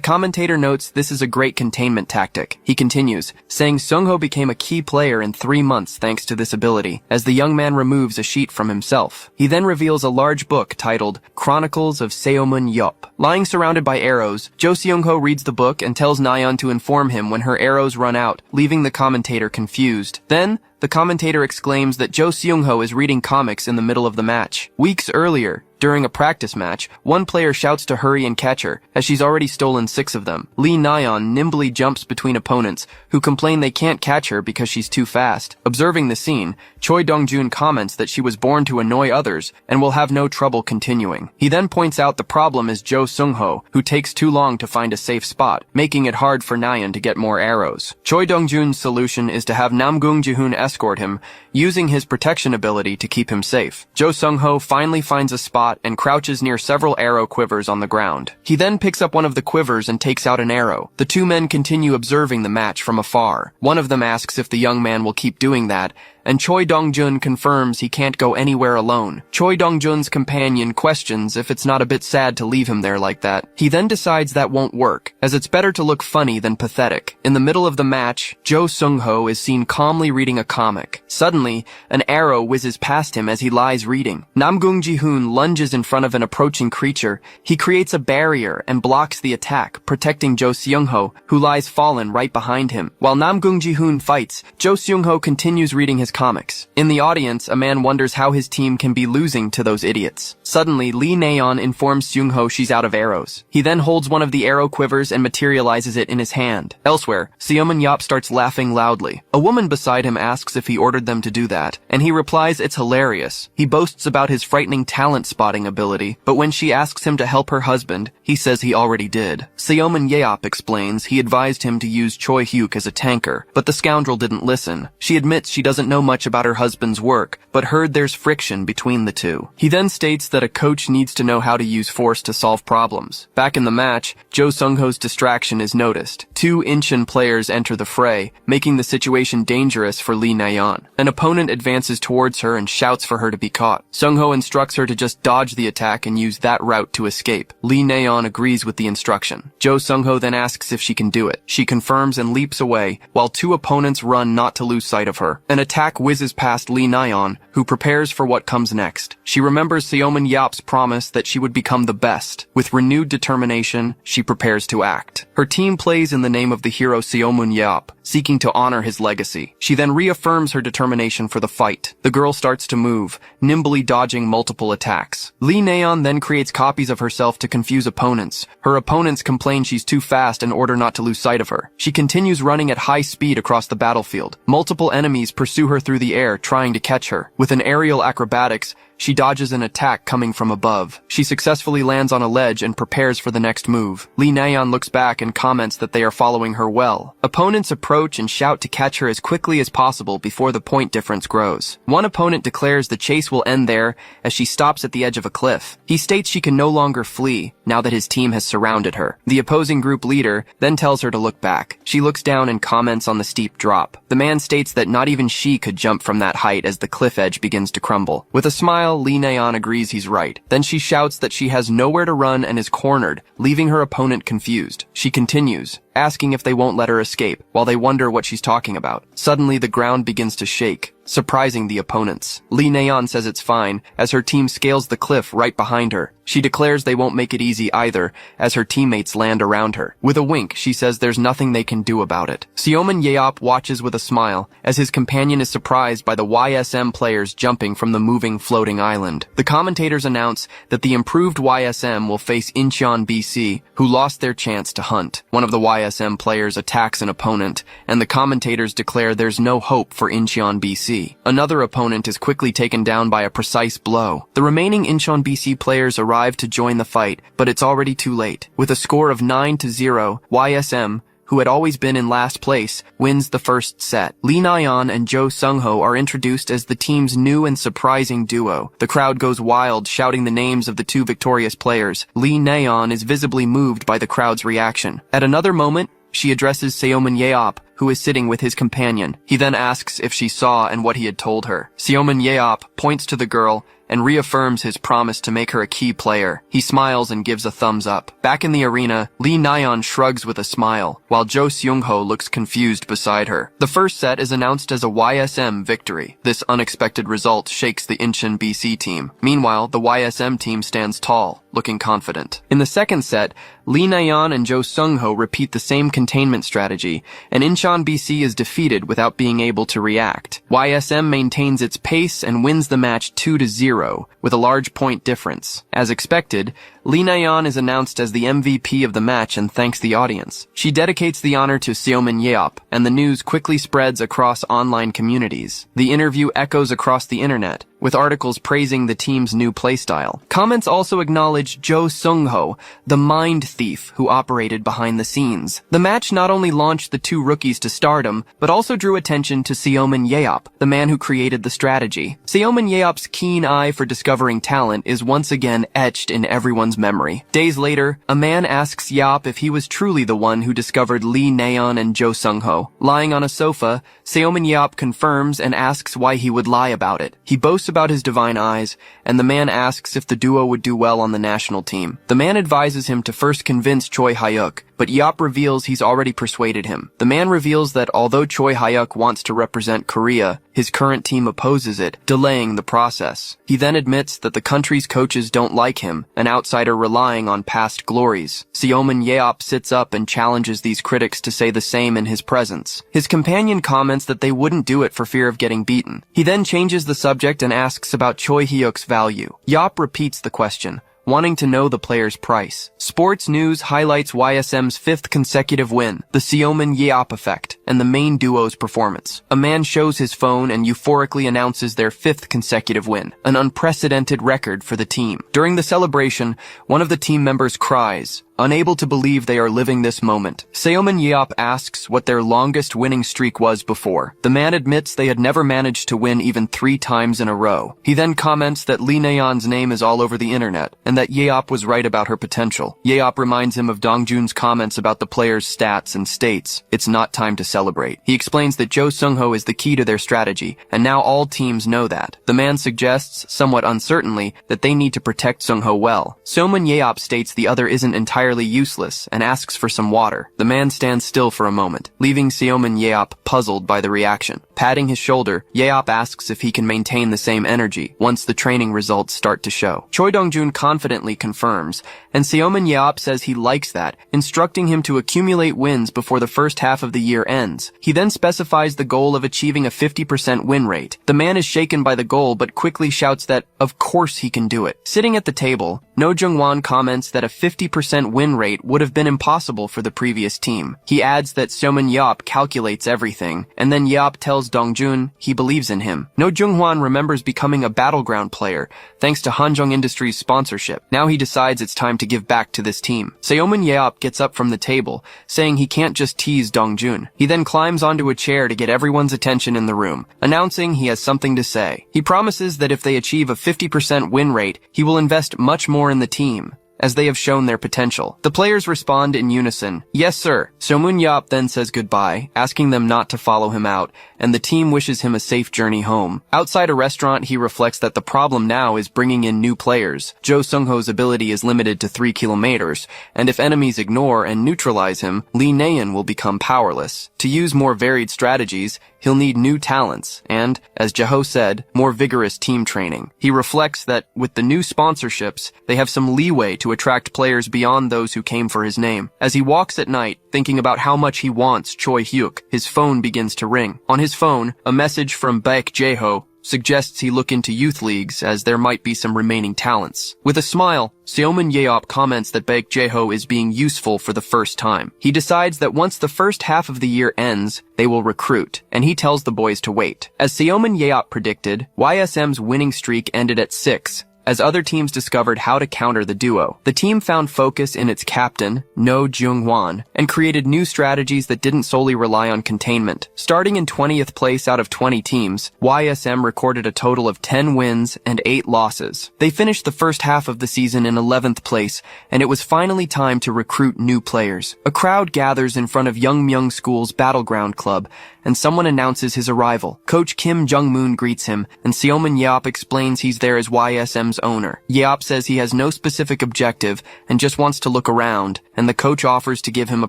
commentator notes this is a great containment tactic. He continues, saying Sung-ho became a key player in 3 months thanks to this ability, as the young man removes a sheet from himself. He then reveals a large book titled Chronicles of Seomun Yeop. Lying surrounded by arrows, Jo Seung-ho reads the book and tells Naeun to inform him when her arrows run out, leaving the commentator confused. Then, the commentator exclaims that Jo Seung-ho is reading comics in the middle of the match. Weeks earlier, during a practice match, one player shouts to hurry and catch her, as she's already stolen 6 of them. Lee Naeun nimbly jumps between opponents, who complain they can't catch her because she's too fast. Observing the scene, Choi Dong-jun comments that she was born to annoy others, and will have no trouble continuing. He then points out the problem is Jo Sung-ho, who takes too long to find a safe spot, making it hard for Naeun to get more arrows. Choi Dong-jun's solution is to have Namgung Ji-hoon escort him, using his protection ability to keep him safe. Jo Sung-ho finally finds a spot and crouches near several arrow quivers on the ground. He then picks up one of the quivers and takes out an arrow. The two men continue observing the match from afar. One of them asks if the young man will keep doing that, and Choi Dong-jun confirms he can't go anywhere alone. Choi Dong-jun's companion questions if it's not a bit sad to leave him there like that. He then decides that won't work, as it's better to look funny than pathetic. In the middle of the match, Jo Sung-ho is seen calmly reading a comic. Suddenly, an arrow whizzes past him as he lies reading. Namgung Ji-hoon lunges in front of an approaching creature. He creates a barrier and blocks the attack, protecting Jo Seung-ho, who lies fallen right behind him. While Namgung Ji-hoon fights, Jo Seung-ho continues reading his comics. In the audience, a man wonders how his team can be losing to those idiots. Suddenly, Lee Naeun informs Seung-ho she's out of arrows. He then holds one of the arrow quivers and materializes it in his hand. Elsewhere, Seomun Yeop starts laughing loudly. A woman beside him asks if he ordered them to do that, and he replies it's hilarious. He boasts about his frightening talent spotting ability, but when she asks him to help her husband, he says he already did. Seomun Yeop explains he advised him to use Choi Hyuk as a tanker, but the scoundrel didn't listen. She admits she doesn't know much about her husband's work, but heard there's friction between the two. He then states that a coach needs to know how to use force to solve problems. Back in the match, Jo Sung-ho's distraction is noticed. 2 Incheon players enter the fray, making the situation dangerous for Lee Naeun. An opponent advances towards her and shouts for her to be caught. Sung-ho instructs her to just dodge the attack and use that route to escape. Lee Naeun agrees with the instruction. Jo Sung-ho then asks if she can do it. She confirms and leaps away, while 2 opponents run not to lose sight of her. An attack whizzes past Lee Naeun, who prepares for what comes next. She remembers Seomun Yeop's promise that she would become the best. With renewed determination, she prepares to act. Her team plays in the name of the hero Seomun Yeop, seeking to honor his legacy. She then reaffirms her determination for the fight. The girl starts to move, nimbly dodging multiple attacks. Lee Naeun then creates copies of herself to confuse opponents. Her opponents complain she's too fast and order not to lose sight of her. She continues running at high speed across the battlefield. Multiple enemies pursue her through the air, trying to catch her. With an aerial acrobatics, she dodges an attack coming from above. She successfully lands on a ledge and prepares for the next move. Lee Naeun looks back and comments that they are following her well. Opponents approach and shout to catch her as quickly as possible before the point difference grows. One opponent declares the chase will end there as she stops at the edge of a cliff. He states she can no longer flee now that his team has surrounded her. The opposing group leader then tells her to look back. She looks down and comments on the steep drop. The man states that not even she could jump from that height as the cliff edge begins to crumble. With a smile, Lee Naeun agrees he's right. Then she shouts that she has nowhere to run and is cornered, leaving her opponent confused. She continues, asking if they won't let her escape, while they wonder what she's talking about. Suddenly, the ground begins to shake. surprising the opponents. Lee Na-yeon says it's fine, as her team scales the cliff right behind her. She declares they won't make it easy either, as her teammates land around her. With a wink, she says there's nothing they can do about it. Seomin Yeop watches with a smile, as his companion is surprised by the YSM players jumping from the moving floating island. The commentators announce that the improved YSM will face Incheon BC, who lost their chance to hunt. One of the YSM players attacks an opponent, and the commentators declare there's no hope for Incheon BC. Another opponent is quickly taken down by a precise blow. The remaining Incheon BC players arrive to join the fight, but it's already too late. With a score of 9-0, YSM, who had always been in last place, wins the first set. Lee Na-yeon and Jo Sung-ho are introduced as the team's new and surprising duo. The crowd goes wild, shouting the names of the two victorious players. Lee Na-yeon is visibly moved by the crowd's reaction. At another moment, she addresses Seomin Yeop, who is sitting with his companion. He then asks if she saw and what he had told her. Seomin Yeop points to the girl and reaffirms his promise to make her a key player. He smiles and gives a thumbs up. Back in the arena, Lee Na-yeon shrugs with a smile, while Jo Seung-ho looks confused beside her. The first set is announced as a YSM victory. This unexpected result shakes the Incheon BC team. Meanwhile, the YSM team stands tall, looking confident. In the second set, Lee Na-yeon and Jo Sung-ho repeat the same containment strategy, and Incheon BC is defeated without being able to react. YSM maintains its pace and wins the match 2-0, with a large point difference. As expected, Lee Na-yeon is announced as the MVP of the match and thanks the audience. She dedicates the honor to Seomin Yeop, and the news quickly spreads across online communities. The interview echoes across the internet, with articles praising the team's new playstyle. Comments also acknowledge Jo Sung-ho, the mind thief who operated behind the scenes. The match not only launched the two rookies to stardom, but also drew attention to Seomin Yeop, the man who created the strategy. Seomin Yeop's keen eye for discovering talent is once again etched in everyone's memory. Days later, a man asks Yeop if he was truly the one who discovered Lee Na-yeon and Jo Sung-ho. Lying on a sofa, Seomin Yeop confirms and asks why he would lie about it. He boasts about his divine eyes, and the man asks if the duo would do well on the national team. The man advises him to first convince Choi Hyuk, but Yeop reveals he's already persuaded him. The man reveals that although Choi Hyuk wants to represent Korea, his current team opposes it, delaying the process. He then admits that the country's coaches don't like him, an outsider relying on past glories. Seomin Yeop sits up and challenges these critics to say the same in his presence. His companion comments that they wouldn't do it for fear of getting beaten. He then changes the subject and asks about Choi Hyuk's value. Yeop repeats the question, wanting to know the player's price. Sports News highlights YSM's fifth consecutive win, the Seomin Yeop effect, and the main duo's performance. A man shows his phone and euphorically announces their fifth consecutive win, an unprecedented record for the team. During the celebration, one of the team members cries, unable to believe they are living this moment. Seomin Yeop asks what their longest winning streak was before. The man admits they had never managed to win even 3 times in a row. He then comments that Lee Na-yeon's name is all over the internet, and that Yeop was right about her potential. Yeop reminds him of Dongjun's comments about the player's stats and states, it's not time to celebrate. He explains that Jo Sung-ho is the key to their strategy, and now all teams know that. The man suggests, somewhat uncertainly, that they need to protect Sung-ho well. Seomin Yeop states the other isn't entirely useless and asks for some water. The man stands still for a moment, leaving Seomin Yeop puzzled by the reaction. Patting his shoulder, Yeop asks if he can maintain the same energy once the training results start to show. Choi Dongjun confidently confirms, and Seomin Yeop says he likes that, instructing him to accumulate wins before the first half of the year ends. He then specifies the goal of achieving a 50% win rate. The man is shaken by the goal but quickly shouts that, of course he can do it. Sitting at the table, No Jung-won comments that a 50% win rate would have been impossible for the previous team. He adds that Seomin Yeop calculates everything, and then Yeop tells Dongjun he believes in him. No Jung-hwan remembers becoming a battleground player, thanks to Hanjong Industries' sponsorship. Now he decides it's time to give back to this team. Seomin Yeop gets up from the table, saying he can't just tease Dongjun. He then climbs onto a chair to get everyone's attention in the room, announcing he has something to say. He promises that if they achieve a 50% win rate, he will invest much more in the team. as they have shown their potential. The players respond in unison, "Yes, sir." Seomun Yap then says goodbye, asking them not to follow him out, and the team wishes him a safe journey home. Outside a restaurant, he reflects that the problem now is bringing in new players. Jo Sung-ho's ability is limited to 3 kilometers, and if enemies ignore and neutralize him, Lee Naeun will become powerless. To use more varied strategies, he'll need new talents and, as Jaho said, more vigorous team training. He reflects that, with the new sponsorships, they have some leeway to attract players beyond those who came for his name. As he walks at night, thinking about how much he wants Choi Hyuk, his phone begins to ring. On his phone, a message from Baek Jae-ho suggests he look into youth leagues as there might be some remaining talents. With a smile, Seomun Yeop comments that Baek Jae-ho is being useful for the first time. He decides that once the first half of the year ends, they will recruit, and he tells the boys to wait. As Seomun Yeop predicted, YSM's winning streak ended at 6, as other teams discovered how to counter the duo. The team found focus in its captain, No Jung-hwan, and created new strategies that didn't solely rely on containment. Starting in 20th place out of 20 teams, YSM recorded a total of 10 wins and 8 losses. They finished the first half of the season in 11th place, and it was finally time to recruit new players. A crowd gathers in front of Youngmyung School's Battleground Club, and someone announces his arrival. Coach Kim Jung-moon greets him, and Seomun Yeop explains he's there as YSM's owner. Yeop says he has no specific objective and just wants to look around, and the coach offers to give him a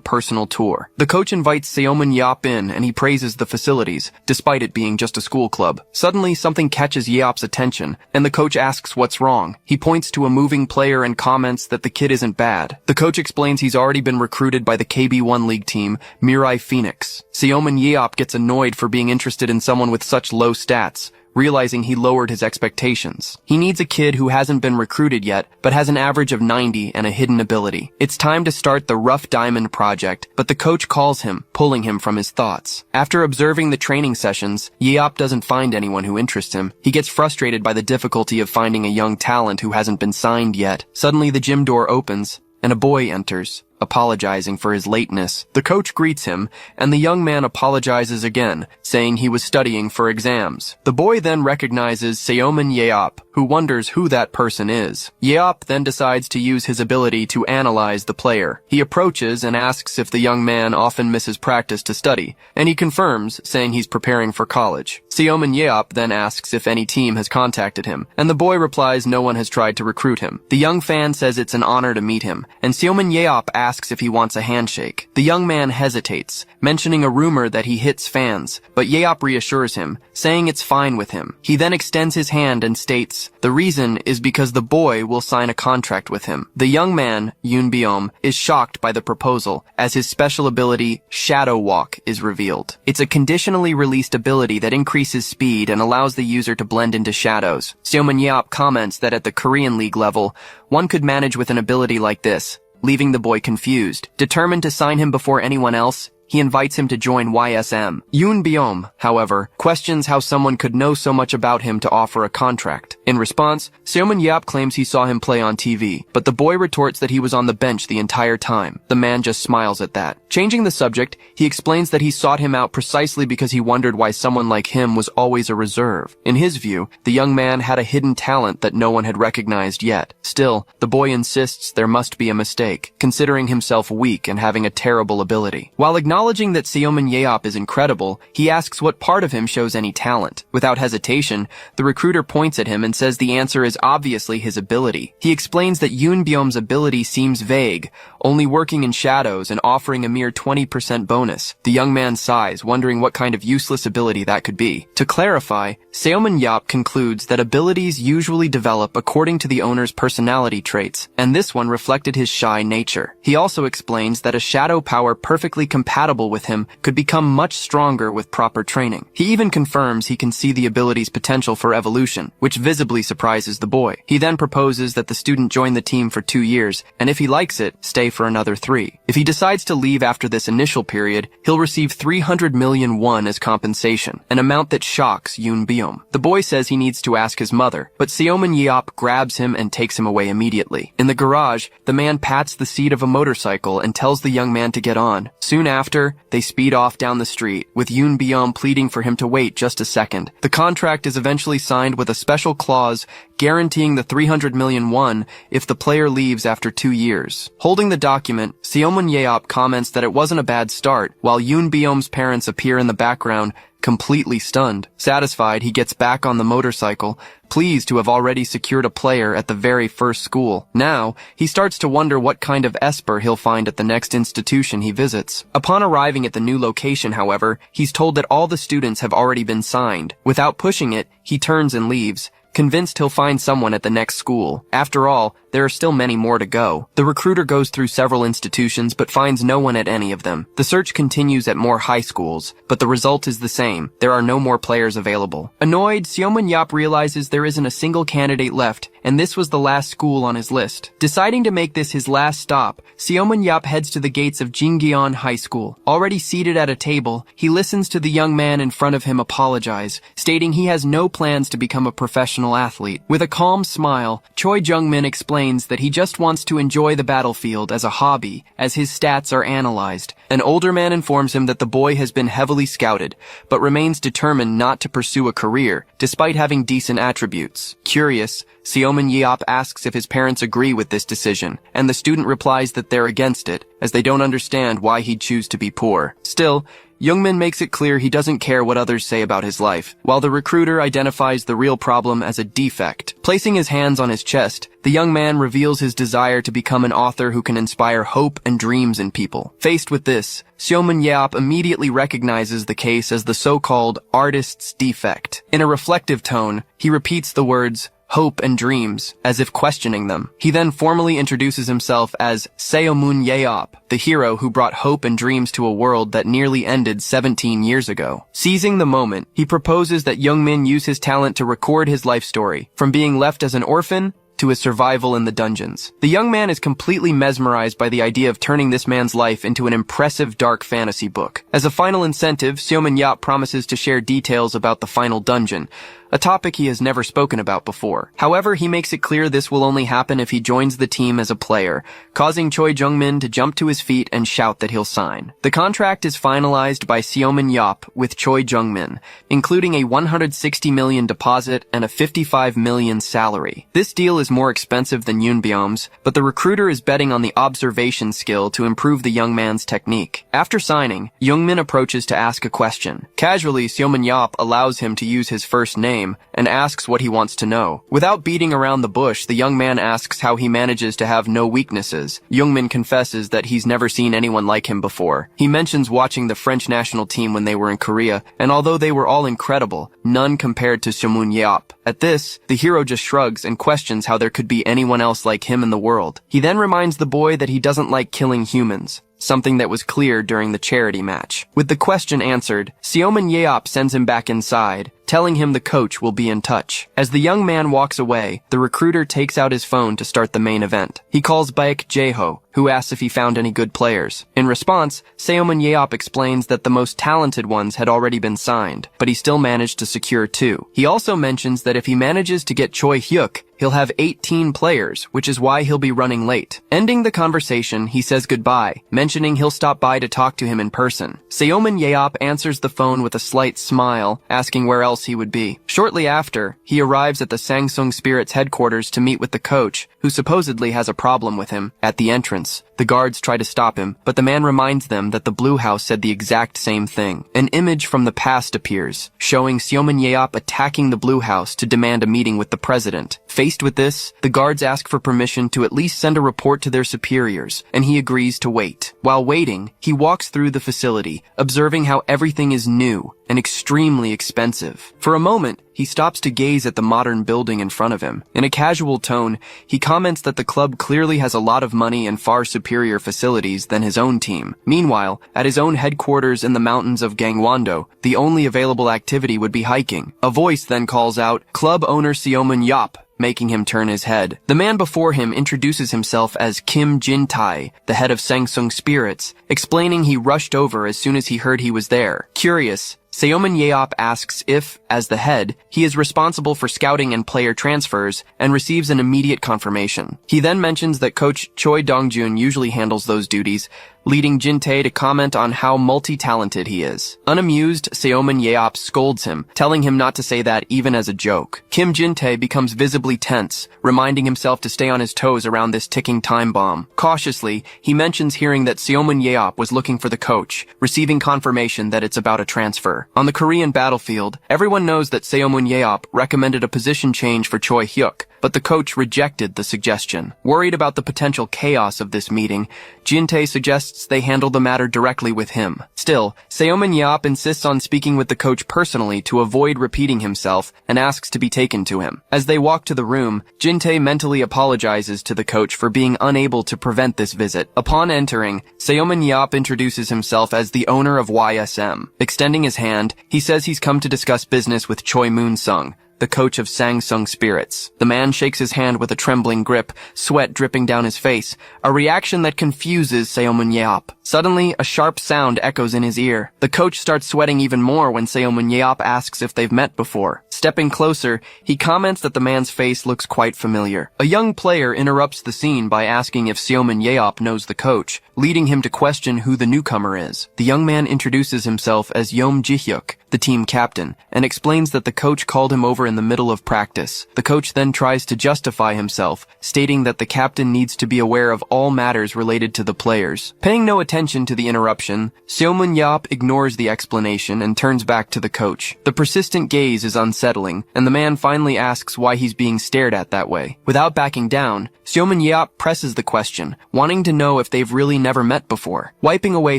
personal tour. The coach invites Seomun Yeop in, and he praises the facilities, despite it being just a school club. Suddenly, something catches Yeop's attention, and the coach asks what's wrong. He points to a moving player and comments that the kid isn't bad. The coach explains he's already been recruited by the KB1 League team, Mirai Phoenix. Seomun Yeop gets annoyed for being interested in someone with such low stats, realizing he lowered his expectations. He needs a kid who hasn't been recruited yet, but has an average of 90 and a hidden ability. It's time to start the Rough Diamond project, but the coach calls him, pulling him from his thoughts. After observing the training sessions, Yeop doesn't find anyone who interests him. He gets frustrated by the difficulty of finding a young talent who hasn't been signed yet. Suddenly the gym door opens, and a boy enters, apologizing for his lateness. The coach greets him, and the young man apologizes again, saying he was studying for exams. The boy then recognizes Seomun Yeop, who wonders who that person is. Yeop then decides to use his ability to analyze the player. He approaches and asks if the young man often misses practice to study, and he confirms, saying he's preparing for college. Seomun Yeop then asks if any team has contacted him, and the boy replies no one has tried to recruit him. The young fan says it's an honor to meet him, and Seomun Yeop asks if he wants a handshake. The young man hesitates, mentioning a rumor that he hits fans, but Yeop reassures him, saying it's fine with him. He then extends his hand and states, the reason is because the boy will sign a contract with him. The young man, Yoon Byom, is shocked by the proposal, as his special ability, Shadow Walk, is revealed. It's a conditionally released ability that increases speed and allows the user to blend into shadows. Seomun Yeop comments that at the Korean League level, one could manage with an ability like this, leaving the boy confused. Determined to sign him before anyone else, he invites him to join YSM. Yoon Byom, however, questions how someone could know so much about him to offer a contract. In response, Seomun Yeop claims he saw him play on TV, but the boy retorts that he was on the bench the entire time. The man just smiles at that. Changing the subject, he explains that he sought him out precisely because he wondered why someone like him was always a reserve. In his view, the young man had a hidden talent that no one had recognized yet. Still, the boy insists there must be a mistake, considering himself weak and having a terrible ability. While acknowledging that Seomun Yeop is incredible, he asks what part of him shows any talent. Without hesitation, the recruiter points at him and says the answer is obviously his ability. He explains that Yoon Byom's ability seems vague, only working in shadows and offering a mere 20% bonus. The young man sighs, wondering what kind of useless ability that could be. To clarify, Seomun Yeop concludes that abilities usually develop according to the owner's personality traits, and this one reflected his shy nature. He also explains that a shadow power perfectly compatible with him could become much stronger with proper training. He even confirms he can see the ability's potential for evolution, which visibly surprises the boy. He then proposes that the student join the team for 2 years, and if he likes it, stay for another 3. If he decides to leave after this initial period, he'll receive 300 million won as compensation, an amount that shocks Yoon Byum. The boy says he needs to ask his mother, but Seomin Yeop grabs him and takes him away immediately. In the garage, the man pats the seat of a motorcycle and tells the young man to get on. Soon after, they speed off down the street, with Yoon Byum pleading for him to wait just a second. The contract is eventually signed with a special clause guaranteeing the 300 million won if the player leaves after 2 years. Holding the document, Seomin Yeop comments that it wasn't a bad start, while Yoon Byum's parents appear in the background, completely stunned. Satisfied, he gets back on the motorcycle, pleased to have already secured a player at the very first school. Now, he starts to wonder what kind of esper he'll find at the next institution he visits. Upon arriving at the new location, however, he's told that all the students have already been signed. Without pushing it, he turns and leaves, convinced he'll find someone at the next school. After all, there are still many more to go. The recruiter goes through several institutions but finds no one at any of them. The search continues at more high schools, but the result is the same. There are no more players available. Annoyed, Seomin Yeop realizes there isn't a single candidate left, and this was the last school on his list. Deciding to make this his last stop, Seomin Yeop heads to the gates of Jingyeon High School. Already seated at a table, he listens to the young man in front of him apologize, stating he has no plans to become a professional athlete. With a calm smile, Choi Jung-min explains that he just wants to enjoy the battlefield as a hobby, as his stats are analyzed. An older man informs him that the boy has been heavily scouted, but remains determined not to pursue a career, despite having decent attributes. Curious, Seomin Yeop asks if his parents agree with this decision, and the student replies that they're against it, as they don't understand why he'd choose to be poor. Still, Jungmin makes it clear he doesn't care what others say about his life, while the recruiter identifies the real problem as a defect. Placing his hands on his chest, the young man reveals his desire to become an author who can inspire hope and dreams in people. Faced with this, Seomin Yeop immediately recognizes the case as the so-called artist's defect. In a reflective tone, he repeats the words, hope and dreams, as if questioning them. He then formally introduces himself as Seomun Yeop, the hero who brought hope and dreams to a world that nearly ended 17 years ago. Seizing the moment, he proposes that Jungmin use his talent to record his life story, from being left as an orphan to his survival in the dungeons. The young man is completely mesmerized by the idea of turning this man's life into an impressive dark fantasy book. As a final incentive, Seomin Yeop promises to share details about the final dungeon, a topic he has never spoken about before. However, he makes it clear this will only happen if he joins the team as a player, causing Choi Jung-min to jump to his feet and shout that he'll sign. The contract is finalized by Seomin Yeop with Choi Jung-min, including a 160 million deposit and a 55 million salary. This deal is more expensive than Yoon Byum's, but the recruiter is betting on the observation skill to improve the young man's technique. After signing, Jung-min approaches to ask a question. Casually, Seomin Yeop allows him to use his first name and asks what he wants to know. Without beating around the bush, the young man asks how he manages to have no weaknesses. Jungmin confesses that he's never seen anyone like him before. He mentions watching the French national team when they were in Korea, and although they were all incredible, none compared to Seomun Yeop. At this, the hero just shrugs and questions how there could be anyone else like him in the world. He then reminds the boy that he doesn't like killing humans, something that was clear during the charity match. With the question answered, Seomin Yeop sends him back inside, telling him the coach will be in touch. As the young man walks away, the recruiter takes out his phone to start the main event. He calls Baek Jae-ho, who asks if he found any good players. In response, Seomin Yeop explains that the most talented ones had already been signed, but he still managed to secure 2. He also mentions that if he manages to get Choi Hyuk, he'll have 18 players, which is why he'll be running late. Ending the conversation, he says goodbye, mentioning he'll stop by to talk to him in person. Seomin Yeop answers the phone with a slight smile, asking where else he would be. Shortly after, he arrives at the Sangsung Spirits headquarters to meet with the coach, who supposedly has a problem with him. At the entrance, the guards try to stop him, but the man reminds them that the Blue House said the exact same thing. An image from the past appears, showing Seomin Yeop attacking the Blue House to demand a meeting with the president. Faced with this, the guards ask for permission to at least send a report to their superiors, and he agrees to wait. While waiting, he walks through the facility, observing how everything is new and extremely expensive. For a moment, he stops to gaze at the modern building in front of him. In a casual tone, he comments that the club clearly has a lot of money and far superior facilities than his own team. Meanwhile, at his own headquarters in the mountains of Gangwon-do, the only available activity would be hiking. A voice then calls out, "Club owner Seomin Yeop, making him turn his head. The man before him introduces himself as Kim Jin-tae, the head of Sangsung Spirits, explaining he rushed over as soon as he heard he was there. Curious, Seomin Yeop asks if, as the head, he is responsible for scouting and player transfers and receives an immediate confirmation. He then mentions that coach Choi Dong-jun usually handles those duties, leading Jin-tae to comment on how multi-talented he is. Unamused, Seomin Yeop scolds him, telling him not to say that even as a joke. Kim Jin-tae becomes visibly tense, reminding himself to stay on his toes around this ticking time bomb. Cautiously, he mentions hearing that Seomin Yeop was looking for the coach, receiving confirmation that it's about a transfer. On the Korean battlefield, everyone knows that Seomin Yeop recommended a position change for Choi Hyuk, but the coach rejected the suggestion. Worried about the potential chaos of this meeting, Jin-tae suggests they handle the matter directly with him. Still, Seomin Yeop insists on speaking with the coach personally to avoid repeating himself and asks to be taken to him. As they walk to the room, Jin-tae mentally apologizes to the coach for being unable to prevent this visit. Upon entering, Seomin Yeop introduces himself as the owner of YSM. Extending his hand, he says he's come to discuss business with Choi Moon-sung, the coach of Sangsung Spirits. The man shakes his hand with a trembling grip, sweat dripping down his face, a reaction that confuses Seomin Yeop. Suddenly, a sharp sound echoes in his ear. The coach starts sweating even more when Seomin Yeop asks if they've met before. Stepping closer, he comments that the man's face looks quite familiar. A young player interrupts the scene by asking if Seomin Yeop knows the coach, leading him to question who the newcomer is. The young man introduces himself as Yeom Ji-hyuk, the team captain, and explains that the coach called him over in the middle of practice. The coach then tries to justify himself, stating that the captain needs to be aware of all matters related to the players. Paying no attention to the interruption, Seomin Yeop ignores the explanation and turns back to the coach. The persistent gaze is unsettling, and the man finally asks why he's being stared at that way. Without backing down, Seomin Yeop presses the question, wanting to know if they've really never met before. Wiping away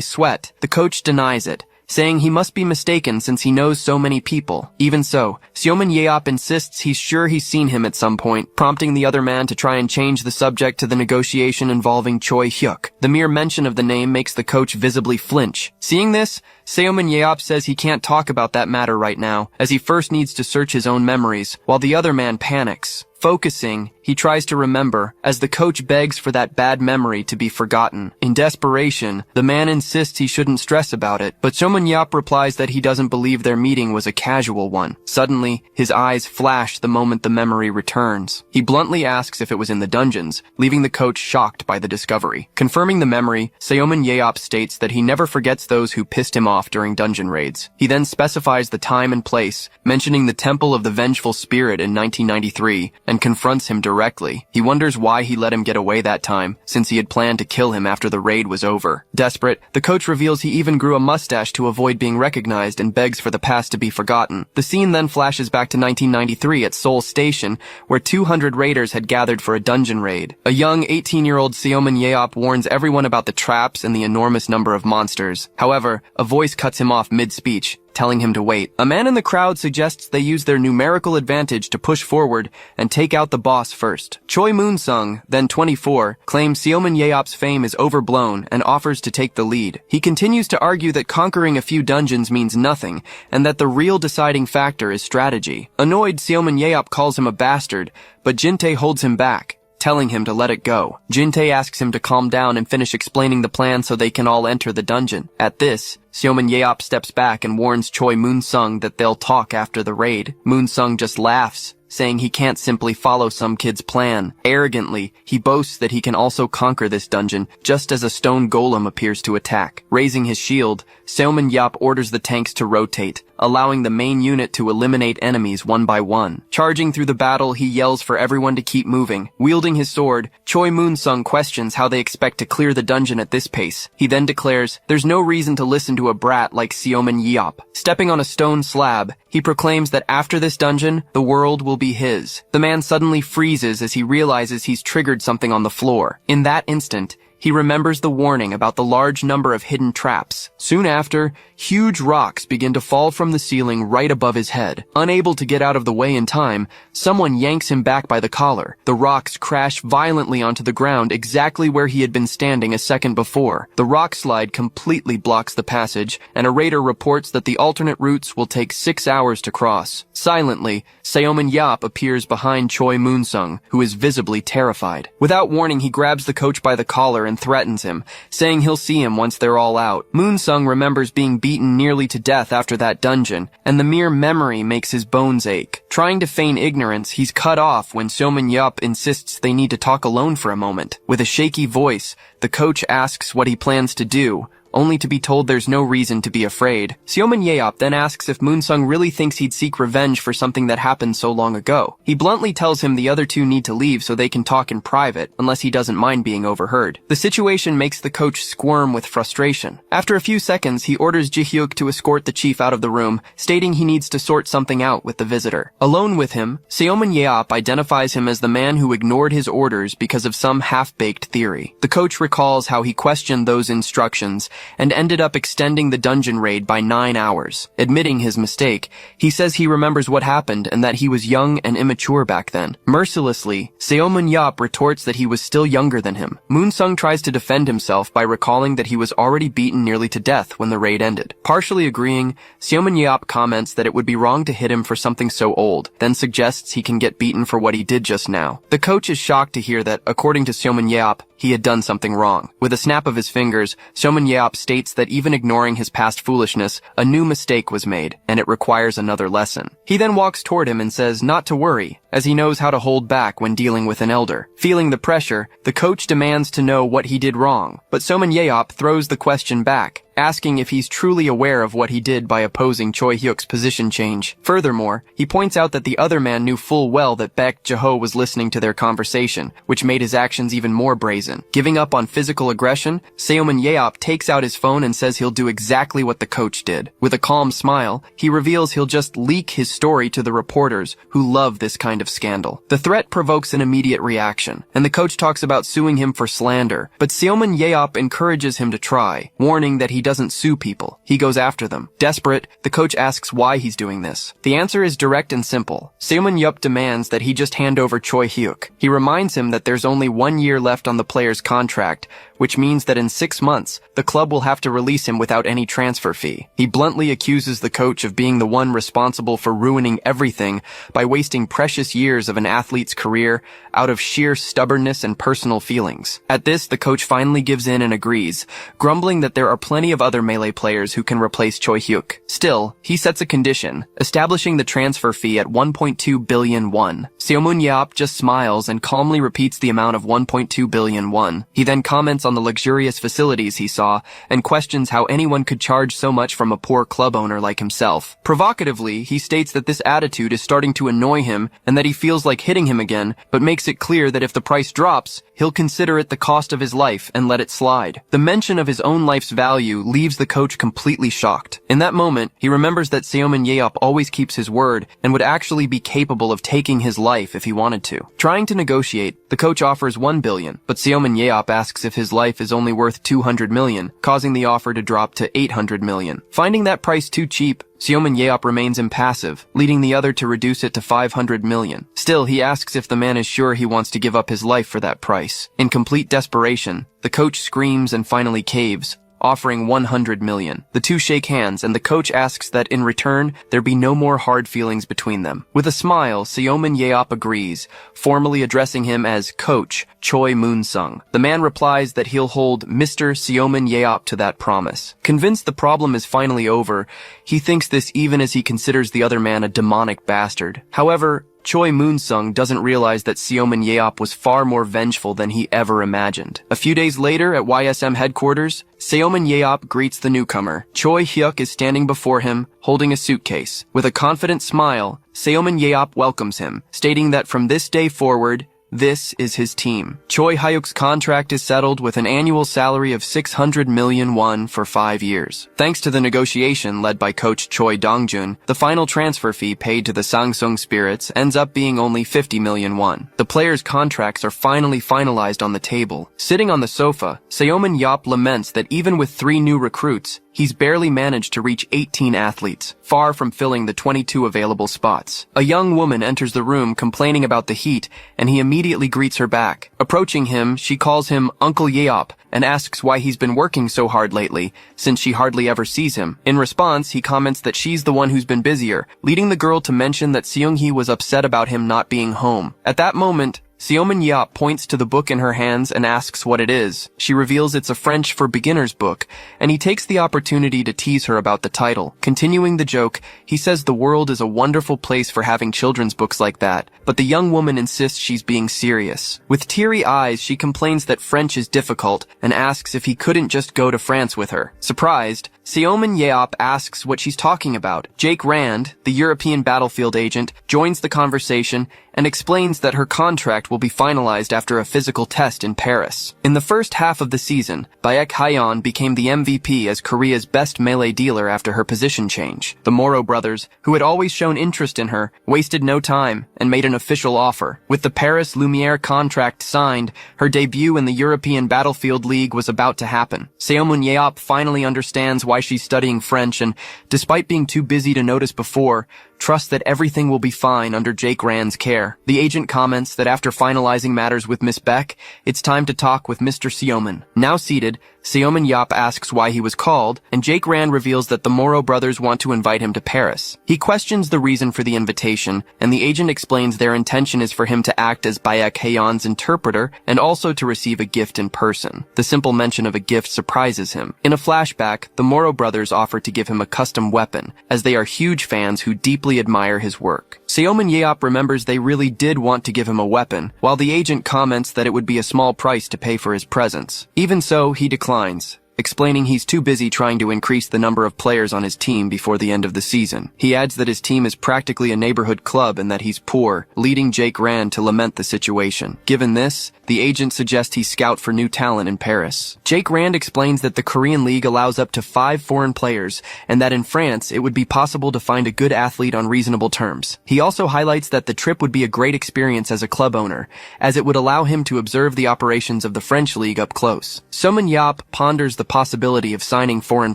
sweat, the coach denies it, saying he must be mistaken since he knows so many people. Even so, Seomin Yeop insists he's sure he's seen him at some point, prompting the other man to try and change the subject to the negotiation involving Choi Hyuk. The mere mention of the name makes the coach visibly flinch. Seeing this, Seomin Yeop says he can't talk about that matter right now, as he first needs to search his own memories, while the other man panics. Focusing, he tries to remember, as the coach begs for that bad memory to be forgotten. In desperation, the man insists he shouldn't stress about it, but Seomin Yeop replies that he doesn't believe their meeting was a casual one. Suddenly, his eyes flash the moment the memory returns. He bluntly asks if it was in the dungeons, leaving the coach shocked by the discovery. Confirming the memory, Seomin Yeop states that he never forgets those who pissed him off during dungeon raids. He then specifies the time and place, mentioning the Temple of the Vengeful Spirit in 1993, and confronts him directly. He wonders why he let him get away that time, since he had planned to kill him after the raid was over. Desperate, the coach reveals he even grew a mustache to avoid being recognized and begs for the past to be forgotten. The scene then flashes back to 1993 at Seoul Station, where 200 raiders had gathered for a dungeon raid. A young 18-year-old Seomin Yeop warns everyone about the traps and the enormous number of monsters. However, a voice cuts him off mid-speech, telling him to wait. A man in the crowd suggests they use their numerical advantage to push forward and take out the boss first. Choi Moon-sung, then 24, claims Seomin Yeop's fame is overblown and offers to take the lead. He continues to argue that conquering a few dungeons means nothing, and that the real deciding factor is strategy. Annoyed, Seomin Yeop calls him a bastard, but Jin-tae holds him back, telling him to let it go. Jin-tae asks him to calm down and finish explaining the plan so they can all enter the dungeon. At this, Seomin Yeop steps back and warns Choi Moon-sung that they'll talk after the raid. Moon-sung just laughs, saying he can't simply follow some kid's plan. Arrogantly, he boasts that he can also conquer this dungeon, just as a stone golem appears to attack. Raising his shield, Seomin Yeop orders the tanks to rotate, allowing the main unit to eliminate enemies one by one. Charging through the battle, he yells for everyone to keep moving. Wielding his sword, Choi Moon-sung questions how they expect to clear the dungeon at this pace. He then declares, there's no reason to listen to a brat like Seomin Yeop. Stepping on a stone slab, he proclaims that after this dungeon, the world will be his. The man suddenly freezes as he realizes he's triggered something on the floor. In that instant, he remembers the warning about the large number of hidden traps. Soon after, huge rocks begin to fall from the ceiling right above his head. Unable to get out of the way in time, someone yanks him back by the collar. The rocks crash violently onto the ground exactly where he had been standing a second before. The rock slide completely blocks the passage, and a raider reports that the alternate routes will take 6 hours to cross. Silently, Seomin Yap appears behind Choi Moon-sung, who is visibly terrified. Without warning, he grabs the coach by the collar and threatens him, saying he'll see him once they're all out. Moon-sung remembers being beaten nearly to death after that dungeon, and the mere memory makes his bones ache. Trying to feign ignorance, he's cut off when Seomin Yap insists they need to talk alone for a moment. With a shaky voice, the coach asks what he plans to do, only to be told there's no reason to be afraid. Seomin Yeop then asks if Moon-sung really thinks he'd seek revenge for something that happened so long ago. He bluntly tells him the other two need to leave so they can talk in private, unless he doesn't mind being overheard. The situation makes the coach squirm with frustration. After a few seconds, he orders Ji-hyuk to escort the chief out of the room, stating he needs to sort something out with the visitor. Alone with him, Seomin Yeop identifies him as the man who ignored his orders because of some half-baked theory. The coach recalls how he questioned those instructions and ended up extending the dungeon raid by 9 hours. Admitting his mistake, he says he remembers what happened and that he was young and immature back then. Mercilessly, Seomin Yap retorts that he was still younger than him. Moon-sung tries to defend himself by recalling that he was already beaten nearly to death when the raid ended. Partially agreeing, Seomin Yap comments that it would be wrong to hit him for something so old, then suggests he can get beaten for what he did just now. The coach is shocked to hear that, according to Seomin Yap, he had done something wrong. With a snap of his fingers, Seomin Yeop states that even ignoring his past foolishness, a new mistake was made, and it requires another lesson. He then walks toward him and says not to worry, as he knows how to hold back when dealing with an elder. Feeling the pressure, the coach demands to know what he did wrong, but Seomin Yeop throws the question back, asking if he's truly aware of what he did by opposing Choi Hyuk's position change. Furthermore, he points out that the other man knew full well that Baek Jaho was listening to their conversation, which made his actions even more brazen. Giving up on physical aggression, Seomin Yeop takes out his phone and says he'll do exactly what the coach did. With a calm smile, he reveals he'll just leak his story to the reporters, who love this kind of scandal. The threat provokes an immediate reaction, and the coach talks about suing him for slander, but Seomin Yeop encourages him to try, warning that he doesn't sue people. He goes after them. Desperate, the coach asks why he's doing this. The answer is direct and simple. Seomin Yeop demands that he just hand over Choi Hyuk. He reminds him that there's only 1 year left on the player's contract, which means that in 6 months, the club will have to release him without any transfer fee. He bluntly accuses the coach of being the one responsible for ruining everything by wasting precious years of an athlete's career out of sheer stubbornness and personal feelings. At this, the coach finally gives in and agrees, grumbling that there are plenty of other melee players who can replace Choi Hyuk. Still, he sets a condition, establishing the transfer fee at 1.2 billion won. Seomin Yeop just smiles and calmly repeats the amount of 1.2 billion won. He then comments on the luxurious facilities he saw and questions how anyone could charge so much from a poor club owner like himself. Provocatively, he states that this attitude is starting to annoy him and that he feels like hitting him again, but makes it clear that if the price drops, he'll consider it the cost of his life and let it slide. The mention of his own life's value leaves the coach completely shocked. In that moment, he remembers that Seomin Yeop always keeps his word and would actually be capable of taking his life if he wanted to. Trying to negotiate, the coach offers 1 billion, but Seomin Yeop asks if his life is only worth 200 million, causing the offer to drop to 800 million. Finding that price too cheap, Seomin Yeop remains impassive, leading the other to reduce it to 500 million. Still, he asks if the man is sure he wants to give up his life for that price. In complete desperation, the coach screams and finally caves, offering 100 million. The two shake hands, and the coach asks that in return, there be no more hard feelings between them. With a smile, Seomin Yeop agrees, formally addressing him as Coach Choi Moon-sung. The man replies that he'll hold Mr. Seomin Yeop to that promise. Convinced the problem is finally over, he thinks this even as he considers the other man a demonic bastard. However, Choi Moon-sung doesn't realize that Seomin Yeop was far more vengeful than he ever imagined. A few days later, at YSM headquarters, Seomin Yeop greets the newcomer. Choi Hyuk is standing before him, holding a suitcase. With a confident smile, Seomin Yeop welcomes him, stating that from this day forward, this is his team. Choi Hyuk's contract is settled with an annual salary of 600 million won for 5 years. Thanks to the negotiation led by coach Choi Dongjun, the final transfer fee paid to the Sangsung Spirits ends up being only 50 million won. The players' contracts are finally finalized on the table. Sitting on the sofa, Seomin Yeop laments that even with 3 new recruits, he's barely managed to reach 18 athletes, far from filling the 22 available spots. A young woman enters the room complaining about the heat, and he immediately greets her back. Approaching him, she calls him Uncle Yeop and asks why he's been working so hard lately, since she hardly ever sees him. In response, he comments that she's the one who's been busier, leading the girl to mention that Seung-hee was upset about him not being home. At that moment, Seomin Yeop points to the book in her hands and asks what it is. She reveals it's a French for beginners book, and he takes the opportunity to tease her about the title. Continuing the joke, he says the world is a wonderful place for having children's books like that, but the young woman insists she's being serious. With teary eyes, she complains that French is difficult and asks if he couldn't just go to France with her. Surprised, Seomin Yeop asks what she's talking about. Jake Rand, the European battlefield agent, joins the conversation and explains that her contract will be finalized after a physical test in Paris. In the first half of the season, Baek Hyeon became the MVP as Korea's best melee dealer after her position change. The Moro brothers, who had always shown interest in her, wasted no time and made an official offer. With the Paris Lumiere contract signed, her debut in the European Battlefield League was about to happen. Seomun Yeop finally understands why she's studying French and, despite being too busy to notice before, trusts that everything will be fine under Jake Rand's care. The agent comments that after finalizing matters with Miss Beck, it's time to talk with Mr. Seomin. Now seated, Seomin Yeop asks why he was called, and Jake Rand reveals that the Moro brothers want to invite him to Paris. He questions the reason for the invitation, and the agent explains their intention is for him to act as Baek Hyeon's interpreter and also to receive a gift in person. The simple mention of a gift surprises him. In a flashback, the Moro brothers offer to give him a custom weapon, as they are huge fans who deeply admire his work. Seomin Yeop remembers they really did want to give him a weapon, while the agent comments that it would be a small price to pay for his presence. Even so, he declines, explaining he's too busy trying to increase the number of players on his team before the end of the season. He adds that his team is practically a neighborhood club and that he's poor, leading Jake Rand to lament the situation. Given this, the agent suggests he scout for new talent in Paris. Jake Rand explains that the Korean League allows up to 5 foreign players, and that in France it would be possible to find a good athlete on reasonable terms. He also highlights that the trip would be a great experience as a club owner, as it would allow him to observe the operations of the French League up close. Seomin Yeop ponders the possibility of signing foreign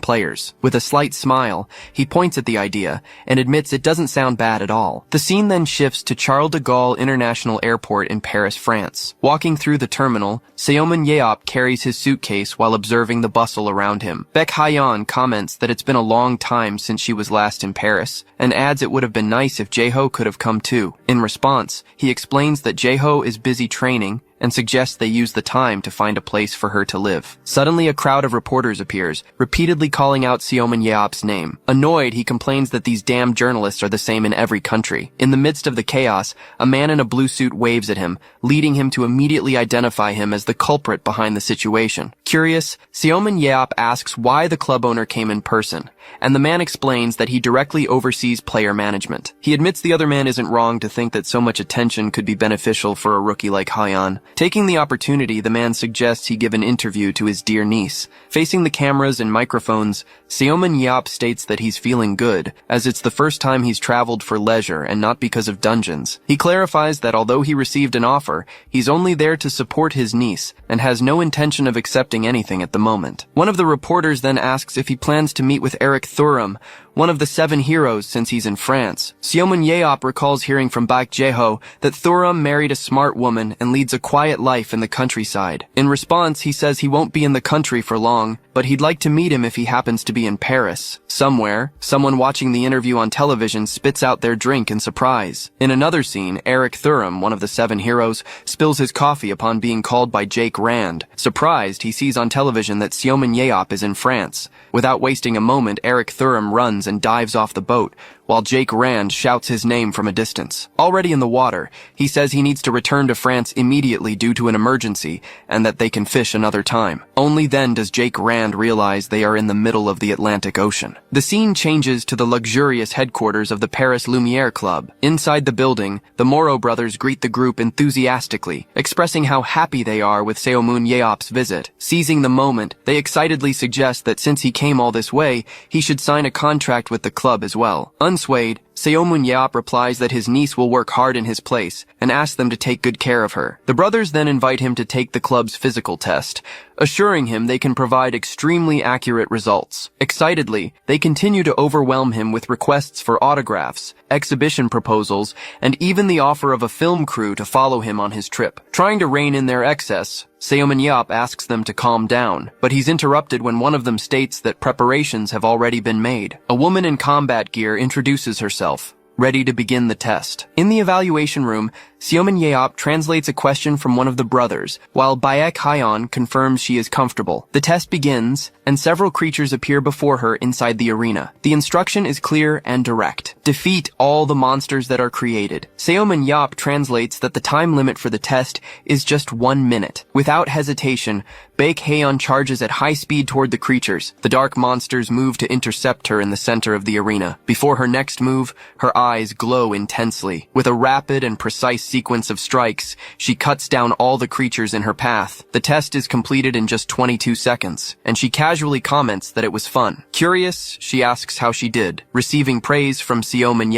players. With a slight smile, he points at the idea and admits it doesn't sound bad at all. The scene then shifts to Charles de Gaulle International Airport in Paris, France. Walking through the terminal, Seomin Yeop carries his suitcase while observing the bustle around him. Baek Hyeon comments that it's been a long time since she was last in Paris, and adds it would have been nice if Jae-ho could have come too. In response, he explains that Jae-ho is busy training and suggests they use the time to find a place for her to live. Suddenly, a crowd of reporters appears, repeatedly calling out Seomin Yeop's name. Annoyed, he complains that these damn journalists are the same in every country. In the midst of the chaos, a man in a blue suit waves at him, leading him to immediately identify him as the culprit behind the situation. Curious, Seomin Yeop asks why the club owner came in person, and the man explains that he directly oversees player management. He admits the other man isn't wrong to think that so much attention could be beneficial for a rookie like Hyeon. Taking the opportunity, the man suggests he give an interview to his dear niece. Facing the cameras and microphones, Seomin Yeop states that he's feeling good, as it's the first time he's traveled for leisure and not because of dungeons. He clarifies that although he received an offer, he's only there to support his niece and has no intention of accepting anything at the moment. One of the reporters then asks if he plans to meet with Eric Thuram, one of the 7 heroes since he's in France. Seomin Yeop recalls hearing from Baek Jae-ho that Thuram married a smart woman and leads a quiet life in the countryside. In response, he says he won't be in the country for long, but he'd like to meet him if he happens to be in Paris. Somewhere, someone watching the interview on television spits out their drink in surprise. In another scene, Eric Thuram, one of the 7 heroes, spills his coffee upon being called by Jake Rand. Surprised, he sees on television that Seomin Yeop is in France. Without wasting a moment, Eric Thuram runs and dives off the boat, while Jake Rand shouts his name from a distance. Already in the water, he says he needs to return to France immediately due to an emergency, and that they can fish another time. Only then does Jake Rand realize they are in the middle of the Atlantic Ocean. The scene changes to the luxurious headquarters of the Paris Lumiere Club. Inside the building, the Moro brothers greet the group enthusiastically, expressing how happy they are with Seomun Yeop's visit. Seizing the moment, they excitedly suggest that since he came all this way, he should sign a contract with the club as well. Unswayed, Seomun Yeop replies that his niece will work hard in his place and asks them to take good care of her. The brothers then invite him to take the club's physical test, assuring him they can provide extremely accurate results. Excitedly, they continue to overwhelm him with requests for autographs, exhibition proposals, and even the offer of a film crew to follow him on his trip. Trying to rein in their excess, Seoman asks them to calm down, but he's interrupted when one of them states that preparations have already been made. A woman in combat gear introduces herself, ready to begin the test. In the evaluation room, Seoman translates a question from one of the brothers, while Baek Hyeon confirms she is comfortable. The test begins, and several creatures appear before her inside the arena. The instruction is clear and direct. Defeat all the monsters that are created. Seoman translates that the time limit for the test is just 1 minute. Without hesitation, Baek Hyeon charges at high speed toward the creatures. The dark monsters move to intercept her in the center of the arena. Before her next move, her eyes glow intensely. With a rapid and precise sequence of strikes, she cuts down all the creatures in her path. The test is completed in just 22 seconds, and she casually comments that it was fun. Curious, she asks how she did, receiving praise from Seoman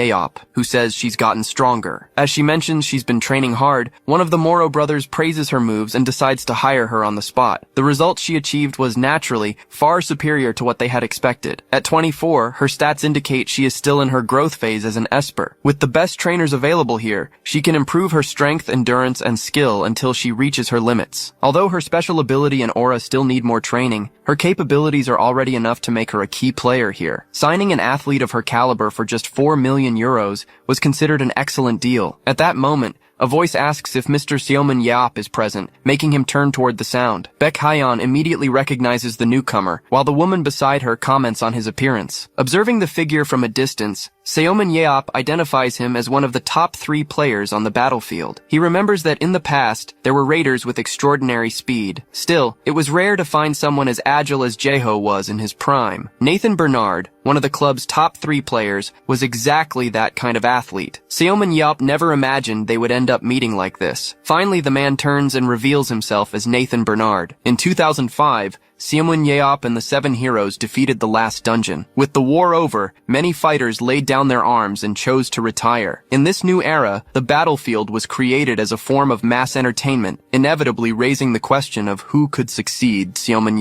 who says she's gotten stronger. As she mentions she's been training hard, one of the Moro brothers praises her moves and decides to hire her on the spot. The result she achieved was naturally far superior to what they had expected. At 24, her stats indicate she is still in her growth phase as an Esper. With the best trainers available here, she can improve her strength, endurance, and skill until she reaches her limits. Although her special ability and aura still need more training, her capabilities are already enough to make her a key player here. Signing an athlete of her caliber for just 4 million euros was considered an excellent deal. At that moment, a voice asks if Mr. Seoman is present, making him turn toward the sound. Baek Hyeon immediately recognizes the newcomer, while the woman beside her comments on his appearance. Observing the figure from a distance, Seoman identifies him as one of the top 3 players on the battlefield. He remembers that in the past, there were raiders with extraordinary speed. Still, it was rare to find someone as agile as Jaeho was in his prime. Nathan Bernard, one of the club's top 3 players, was exactly that kind of athlete. Seoman never imagined they would end up meeting like this. Finally, the man turns and reveals himself as Nathan Bernard. In 2005, Seoman and the 7 heroes defeated the last dungeon. With the war over, many fighters laid down their arms and chose to retire. In this new era, the battlefield was created as a form of mass entertainment, inevitably raising the question of who could succeed Seoman.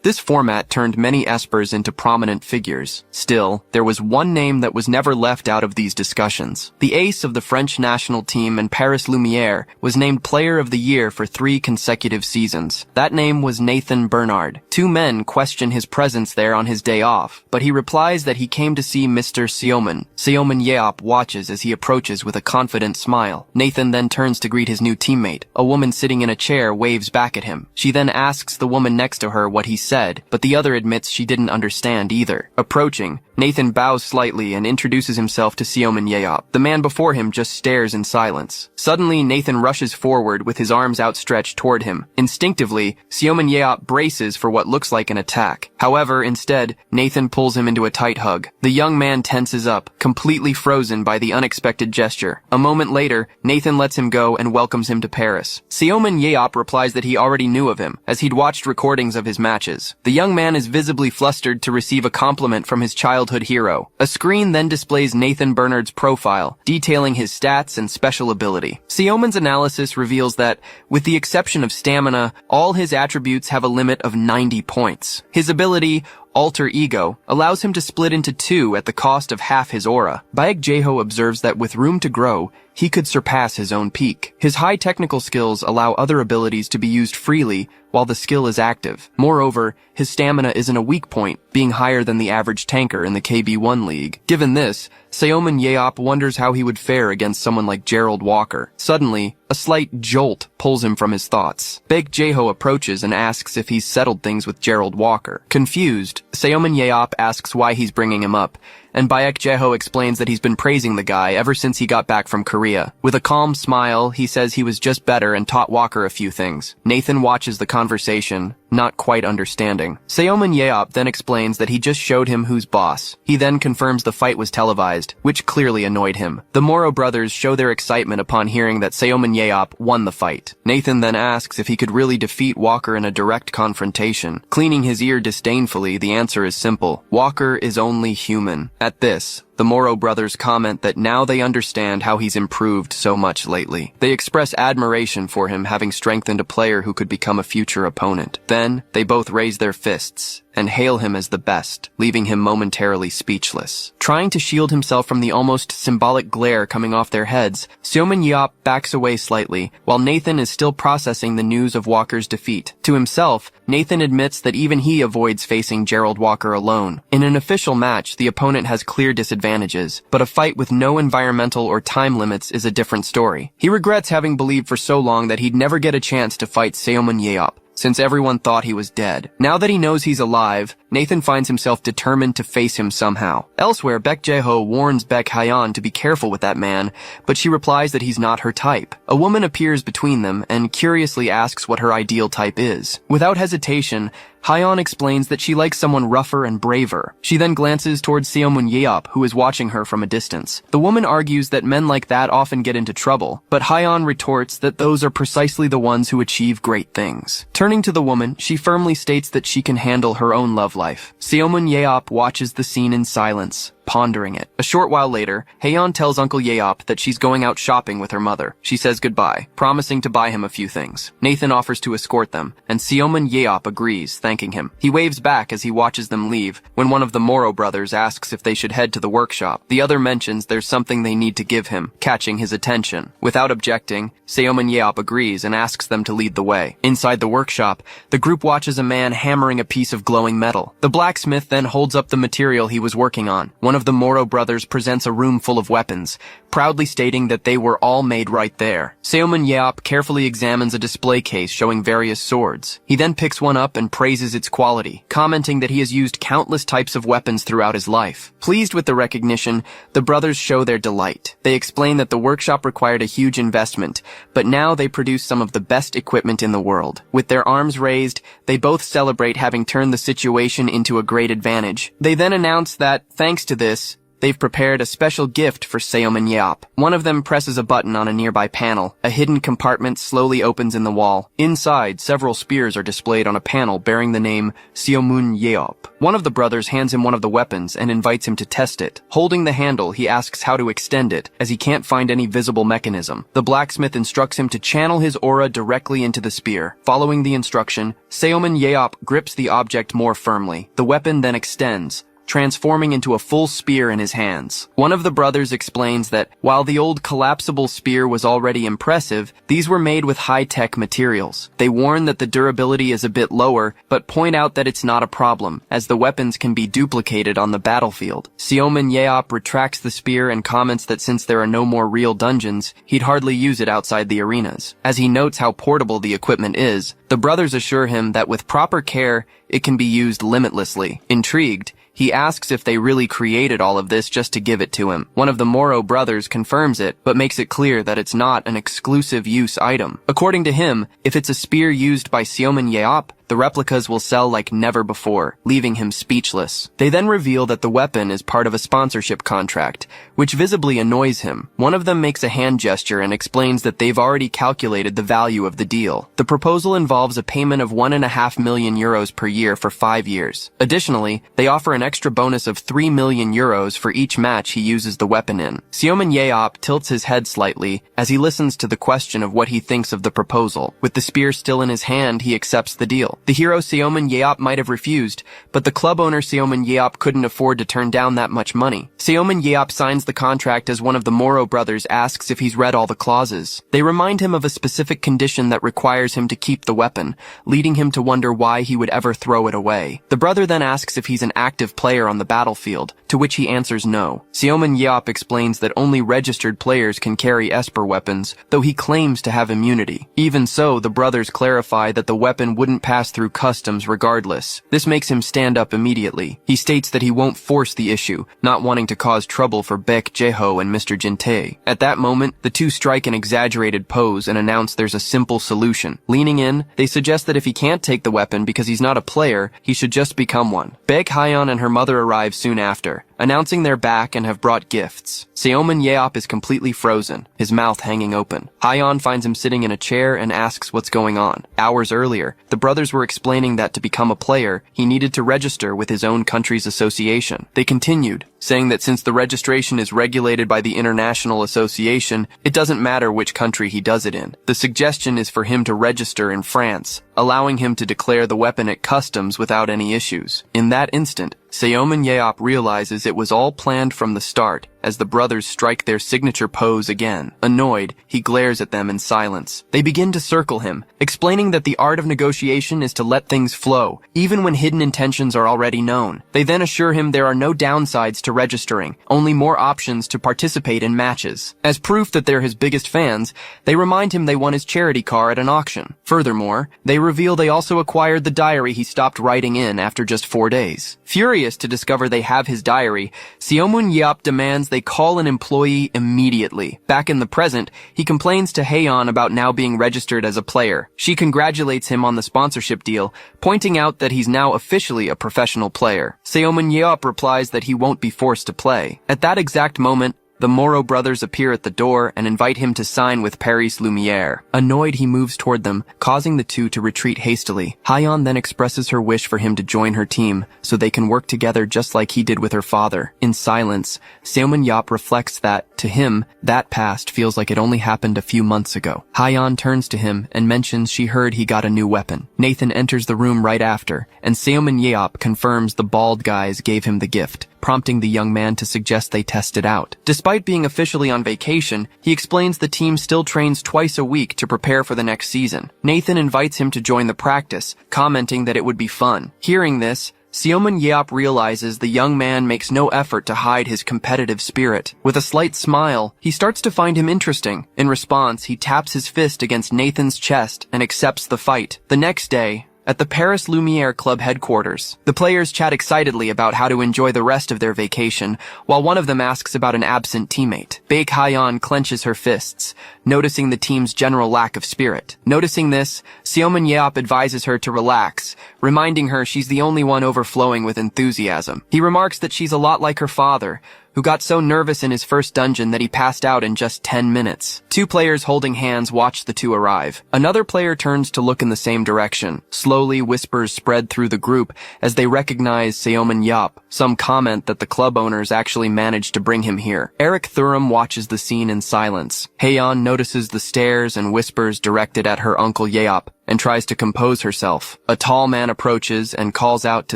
This format turned many espers into prominent figures. Still, there was one name that was never left out of these discussions. The ace of the French national team and Paris Lumiere was named Player of the Year for 3 consecutive seasons. That name was Nathan Bernard. 2 men question his presence there on his day off, but he replies that he came to see Mr. Seoman. Seoman watches as he approaches with a confident smile. Nathan then turns to greet his new teammate. A woman sitting in a chair waves back at him. She then asks the woman next to her what he said, but the other admits she didn't understand either. Approaching, Nathan bows slightly and introduces himself to Seoman. The man before him just stares in silence. Suddenly, Nathan rushes forward with his arms outstretched toward him. Instinctively, Seoman braces for what looks like an attack. However, instead, Nathan pulls him into a tight hug. The young man tenses up, completely frozen by the unexpected gesture. A moment later, Nathan lets him go and welcomes him to Paris. Seoman replies that he already knew of him, as he'd watched recordings of his matches. The young man is visibly flustered to receive a compliment from his childhood hero. A screen then displays Nathan Bernard's profile, detailing his stats and special ability. Seoman's analysis reveals that, with the exception of stamina, all his attributes have a limit of 90 points. His ability, Alter Ego, allows him to split into 2 at the cost of half his aura. Baek Jaeho observes that with room to grow, he could surpass his own peak. His high technical skills allow other abilities to be used freely while the skill is active. Moreover, his stamina isn't a weak point, being higher than the average tanker in the KB1 league. Given this, Seoman wonders how he would fare against someone like Gerald Walker. Suddenly, a slight jolt pulls him from his thoughts. Baek Jaeho approaches and asks if he's settled things with Gerald Walker. Confused, Seoman asks why he's bringing him up, and Baek Jaeho explains that he's been praising the guy ever since he got back from Korea. With a calm smile, he says he was just better and taught Walker a few things. Nathan watches the conversation, not quite understanding. Seoman then explains that he just showed him who's boss. He then confirms the fight was televised, which clearly annoyed him. The Moro brothers show their excitement upon hearing that Seoman won the fight. Nathan then asks if he could really defeat Walker in a direct confrontation. Cleaning his ear disdainfully, the answer is simple. Walker is only human. At this, The Moro brothers comment that now they understand how he's improved so much lately. They express admiration for him having strengthened a player who could become a future opponent. Then, they both raise their fists and hail him as the best, leaving him momentarily speechless. Trying to shield himself from the almost symbolic glare coming off their heads, Seomin Yeop backs away slightly, while Nathan is still processing the news of Walker's defeat. To himself, Nathan admits that even he avoids facing Gerald Walker alone. In an official match, the opponent has clear disadvantages, but a fight with no environmental or time limits is a different story. He regrets having believed for so long that he'd never get a chance to fight Seomin Yeop, since everyone thought he was dead. Now that he knows he's alive, Nathan finds himself determined to face him somehow. Elsewhere, Baek Jae-ho warns Baek Hyeon to be careful with that man, but she replies that he's not her type. A woman appears between them and curiously asks what her ideal type is. Without hesitation, Hyeon explains that she likes someone rougher and braver. She then glances towards Seomun Yeop, who is watching her from a distance. The woman argues that men like that often get into trouble, but Hyeon retorts that those are precisely the ones who achieve great things. Turning to the woman, she firmly states that she can handle her own love life. Seomun Yeop watches the scene in silence, pondering it. A short while later, Haeyeon tells Uncle Yeop that she's going out shopping with her mother. She says goodbye, promising to buy him a few things. Nathan offers to escort them, and Seomun Yeop agrees, thanking him. He waves back as he watches them leave, when one of the Moro brothers asks if they should head to the workshop. The other mentions there's something they need to give him, catching his attention. Without objecting, Seomun Yeop agrees and asks them to lead the way. Inside the workshop, the group watches a man hammering a piece of glowing metal. The blacksmith then holds up the material he was working on. One of the Moro brothers presents a room full of weapons, proudly stating that they were all made right there. Seomun Yeop carefully examines a display case showing various swords. He then picks one up and praises its quality, commenting that he has used countless types of weapons throughout his life. Pleased with the recognition, the brothers show their delight. They explain that the workshop required a huge investment, but now they produce some of the best equipment in the world. With their arms raised, they both celebrate having turned the situation into a great advantage. They then announce that, thanks to this, they've prepared a special gift for Seomun Yeop. One of them presses a button on a nearby panel. A hidden compartment slowly opens in the wall. Inside, several spears are displayed on a panel bearing the name Seomun Yeop. One of the brothers hands him one of the weapons and invites him to test it. Holding the handle, he asks how to extend it, as he can't find any visible mechanism. The blacksmith instructs him to channel his aura directly into the spear. Following the instruction, Seomun Yeop grips the object more firmly. The weapon then extends, transforming into a full spear in his hands. One of the brothers explains that while the old collapsible spear was already impressive, these were made with high-tech materials. They warn that the durability is a bit lower, but point out that it's not a problem, as the weapons can be duplicated on the battlefield. Seomun Yeop retracts the spear and comments that since there are no more real dungeons, he'd hardly use it outside the arenas. As he notes how portable the equipment is, the brothers assure him that with proper care, it can be used limitlessly. Intrigued, he asks if they really created all of this just to give it to him. One of the Moro brothers confirms it, but makes it clear that it's not an exclusive use item. According to him, if it's a spear used by Seomun Yeop, the replicas will sell like never before, leaving him speechless. They then reveal that the weapon is part of a sponsorship contract, which visibly annoys him. One of them makes a hand gesture and explains that they've already calculated the value of the deal. The proposal involves a payment of 1.5 million euros per year for 5 years. Additionally, they offer an extra bonus of 3 million euros for each match he uses the weapon in. Seomun Yeop tilts his head slightly as he listens to the question of what he thinks of the proposal. With the spear still in his hand, he accepts the deal. The hero Seomun Yeop might have refused, but the club owner Seomun Yeop couldn't afford to turn down that much money. Seomun Yeop signs the contract as one of the Moro brothers asks if he's read all the clauses. They remind him of a specific condition that requires him to keep the weapon, leading him to wonder why he would ever throw it away. The brother then asks if he's an active player on the battlefield, to which he answers no. Seomun Yeop explains that only registered players can carry Esper weapons, though he claims to have immunity. Even so, the brothers clarify that the weapon wouldn't pass through customs regardless. This makes him stand up immediately. He states that he won't force the issue, not wanting to cause trouble for Baek Jae-ho and Mr. Jin-tae. At that moment, the two strike an exaggerated pose and announce there's a simple solution. Leaning in, they suggest that if he can't take the weapon because he's not a player, he should just become one. Baek Hyeon and her mother arrive soon after. together, announcing they're back and have brought gifts. Seomin Yeop is completely frozen, his mouth hanging open. Haeyeon finds him sitting in a chair and asks what's going on. Hours earlier, the brothers were explaining that to become a player, he needed to register with his own country's association. They continued, saying that since the registration is regulated by the International Association, it doesn't matter which country he does it in. The suggestion is for him to register in France, allowing him to declare the weapon at customs without any issues. In that instant, Seomin Yeop realizes it was all planned from the start, as the brothers strike their signature pose again. Annoyed, he glares at them in silence. They begin to circle him, explaining that the art of negotiation is to let things flow, even when hidden intentions are already known. They then assure him there are no downsides to registering, only more options to participate in matches. As proof that they're his biggest fans, they remind him they won his charity car at an auction. Furthermore, they reveal they also acquired the diary he stopped writing in after just 4 days. Furious to discover they have his diary, Seomin Yeop demands they call an employee immediately. Back in the present, he complains to Haeyeon about now being registered as a player. She congratulates him on the sponsorship deal, pointing out that he's now officially a professional player. Seomin Yeop replies that he won't be forced to play. At that exact moment, the Moro brothers appear at the door and invite him to sign with Paris Lumiere. Annoyed, he moves toward them, causing the two to retreat hastily. Haeyeon then expresses her wish for him to join her team, so they can work together just like he did with her father. In silence, Seomin Yeop reflects that, to him, that past feels like it only happened a few months ago. Haeyeon turns to him and mentions she heard he got a new weapon. Nathan enters the room right after, and Seomin Yeop confirms the bald guys gave him the gift, prompting the young man to suggest they test it out. Despite being officially on vacation, he explains the team still trains twice a week to prepare for the next season. Nathan invites him to join the practice, commenting that it would be fun. Hearing this, Seomin Yeop realizes the young man makes no effort to hide his competitive spirit. With a slight smile, he starts to find him interesting. In response, he taps his fist against Nathan's chest and accepts the fight. The next day, at the Paris Lumiere Club headquarters, the players chat excitedly about how to enjoy the rest of their vacation, while one of them asks about an absent teammate. Baek Haeyeon clenches her fists, noticing the team's general lack of spirit. Noticing this, Seomin Yeop advises her to relax, reminding her she's the only one overflowing with enthusiasm. He remarks that she's a lot like her father, who got so nervous in his first dungeon that he passed out in just 10 minutes. Two players holding hands watch the two arrive. Another player turns to look in the same direction. Slowly, whispers spread through the group as they recognize Seomin Yeop. Some comment that the club owners actually managed to bring him here. Eric Thuram watches the scene in silence. Haeyeon notices the stares and whispers directed at her uncle Yeop and tries to compose herself. A tall man approaches and calls out to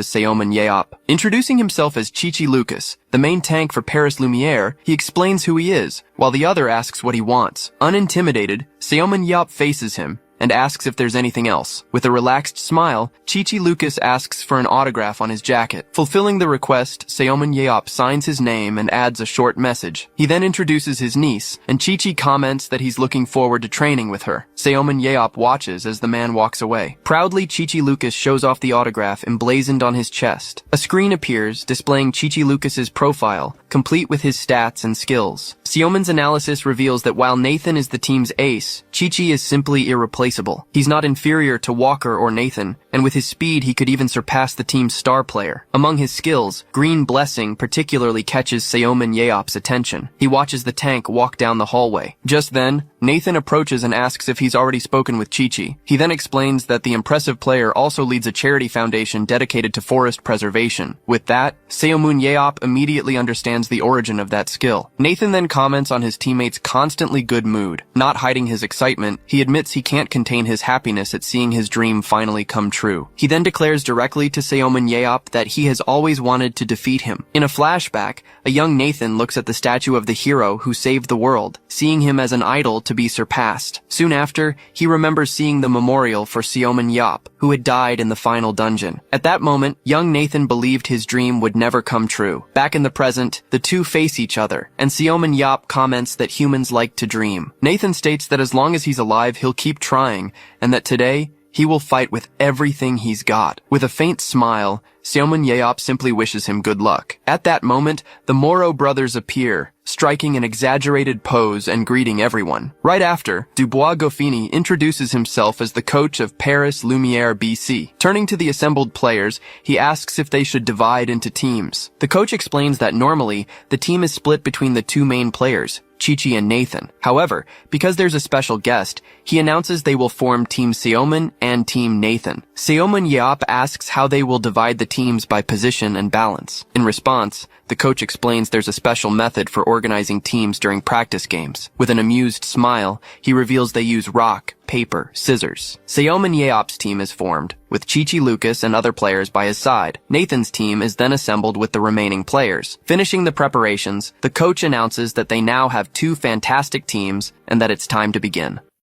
Seomin Yeop. Introducing himself as Chichi Lucas, the main tank for Paris Lumiere, he explains who he is, while the other asks what he wants. Unintimidated, Seomin Yeop faces him and asks if there's anything else. With a relaxed smile, Chichi Lucas asks for an autograph on his jacket. Fulfilling the request, Seomin Yeop signs his name and adds a short message. He then introduces his niece, and Chichi comments that he's looking forward to training with her. Seomin Yeop watches as the man walks away. Proudly, Chichi Lucas shows off the autograph emblazoned on his chest. A screen appears, displaying Chichi Lucas's profile, complete with his stats and skills. Seomin's analysis reveals that while Nathan is the team's ace, Chichi is simply irreplaceable. He's not inferior to Walker or Nathan, and with his speed he could even surpass the team's star player. Among his skills, Green Blessing particularly catches Seomin Yeop's attention. He watches the tank walk down the hallway. Just then, Nathan approaches and asks if he's already spoken with Chichi. He then explains that the impressive player also leads a charity foundation dedicated to forest preservation. With that, Seomin Yeop immediately understands the origin of that skill. Nathan then comments on his teammate's constantly good mood. Not hiding his excitement, he admits he can't contain his happiness at seeing his dream finally come true. He then declares directly to Seomin Yeop that he has always wanted to defeat him. In a flashback, a young Nathan looks at the statue of the hero who saved the world, seeing him as an idol to be surpassed. Soon after, he remembers seeing the memorial for Seomin Yeop, who had died in the final dungeon. At that moment, young Nathan believed his dream would never come true. Back in the present, the two face each other, and Seomin Yeop comments that humans like to dream. Nathan states that as long as he's alive, he'll keep trying, and that today, he will fight with everything he's got. With a faint smile, Seomun Yeop simply wishes him good luck. At that moment, the Moro brothers appear, striking an exaggerated pose and greeting everyone. Right after, Dubois Goffini introduces himself as the coach of Paris Lumiere BC. Turning to the assembled players, he asks if they should divide into teams. The coach explains that normally, the team is split between the two main players, Chichi and Nathan. However, because there's a special guest, he announces they will form Team Seomun and Team Nathan. Seomun Yeop asks how they will divide the teams by position and balance. In response, the coach explains there's a special method for organizing teams during practice games. With an amused smile, he reveals they use rock, paper, scissors. Seomun Yeop's team is formed, with Chichi Lucas and other players by his side. Nathan's team is then assembled with the remaining players. Finishing the preparations, the coach announces that they now have two fantastic teams and that it's time to begin.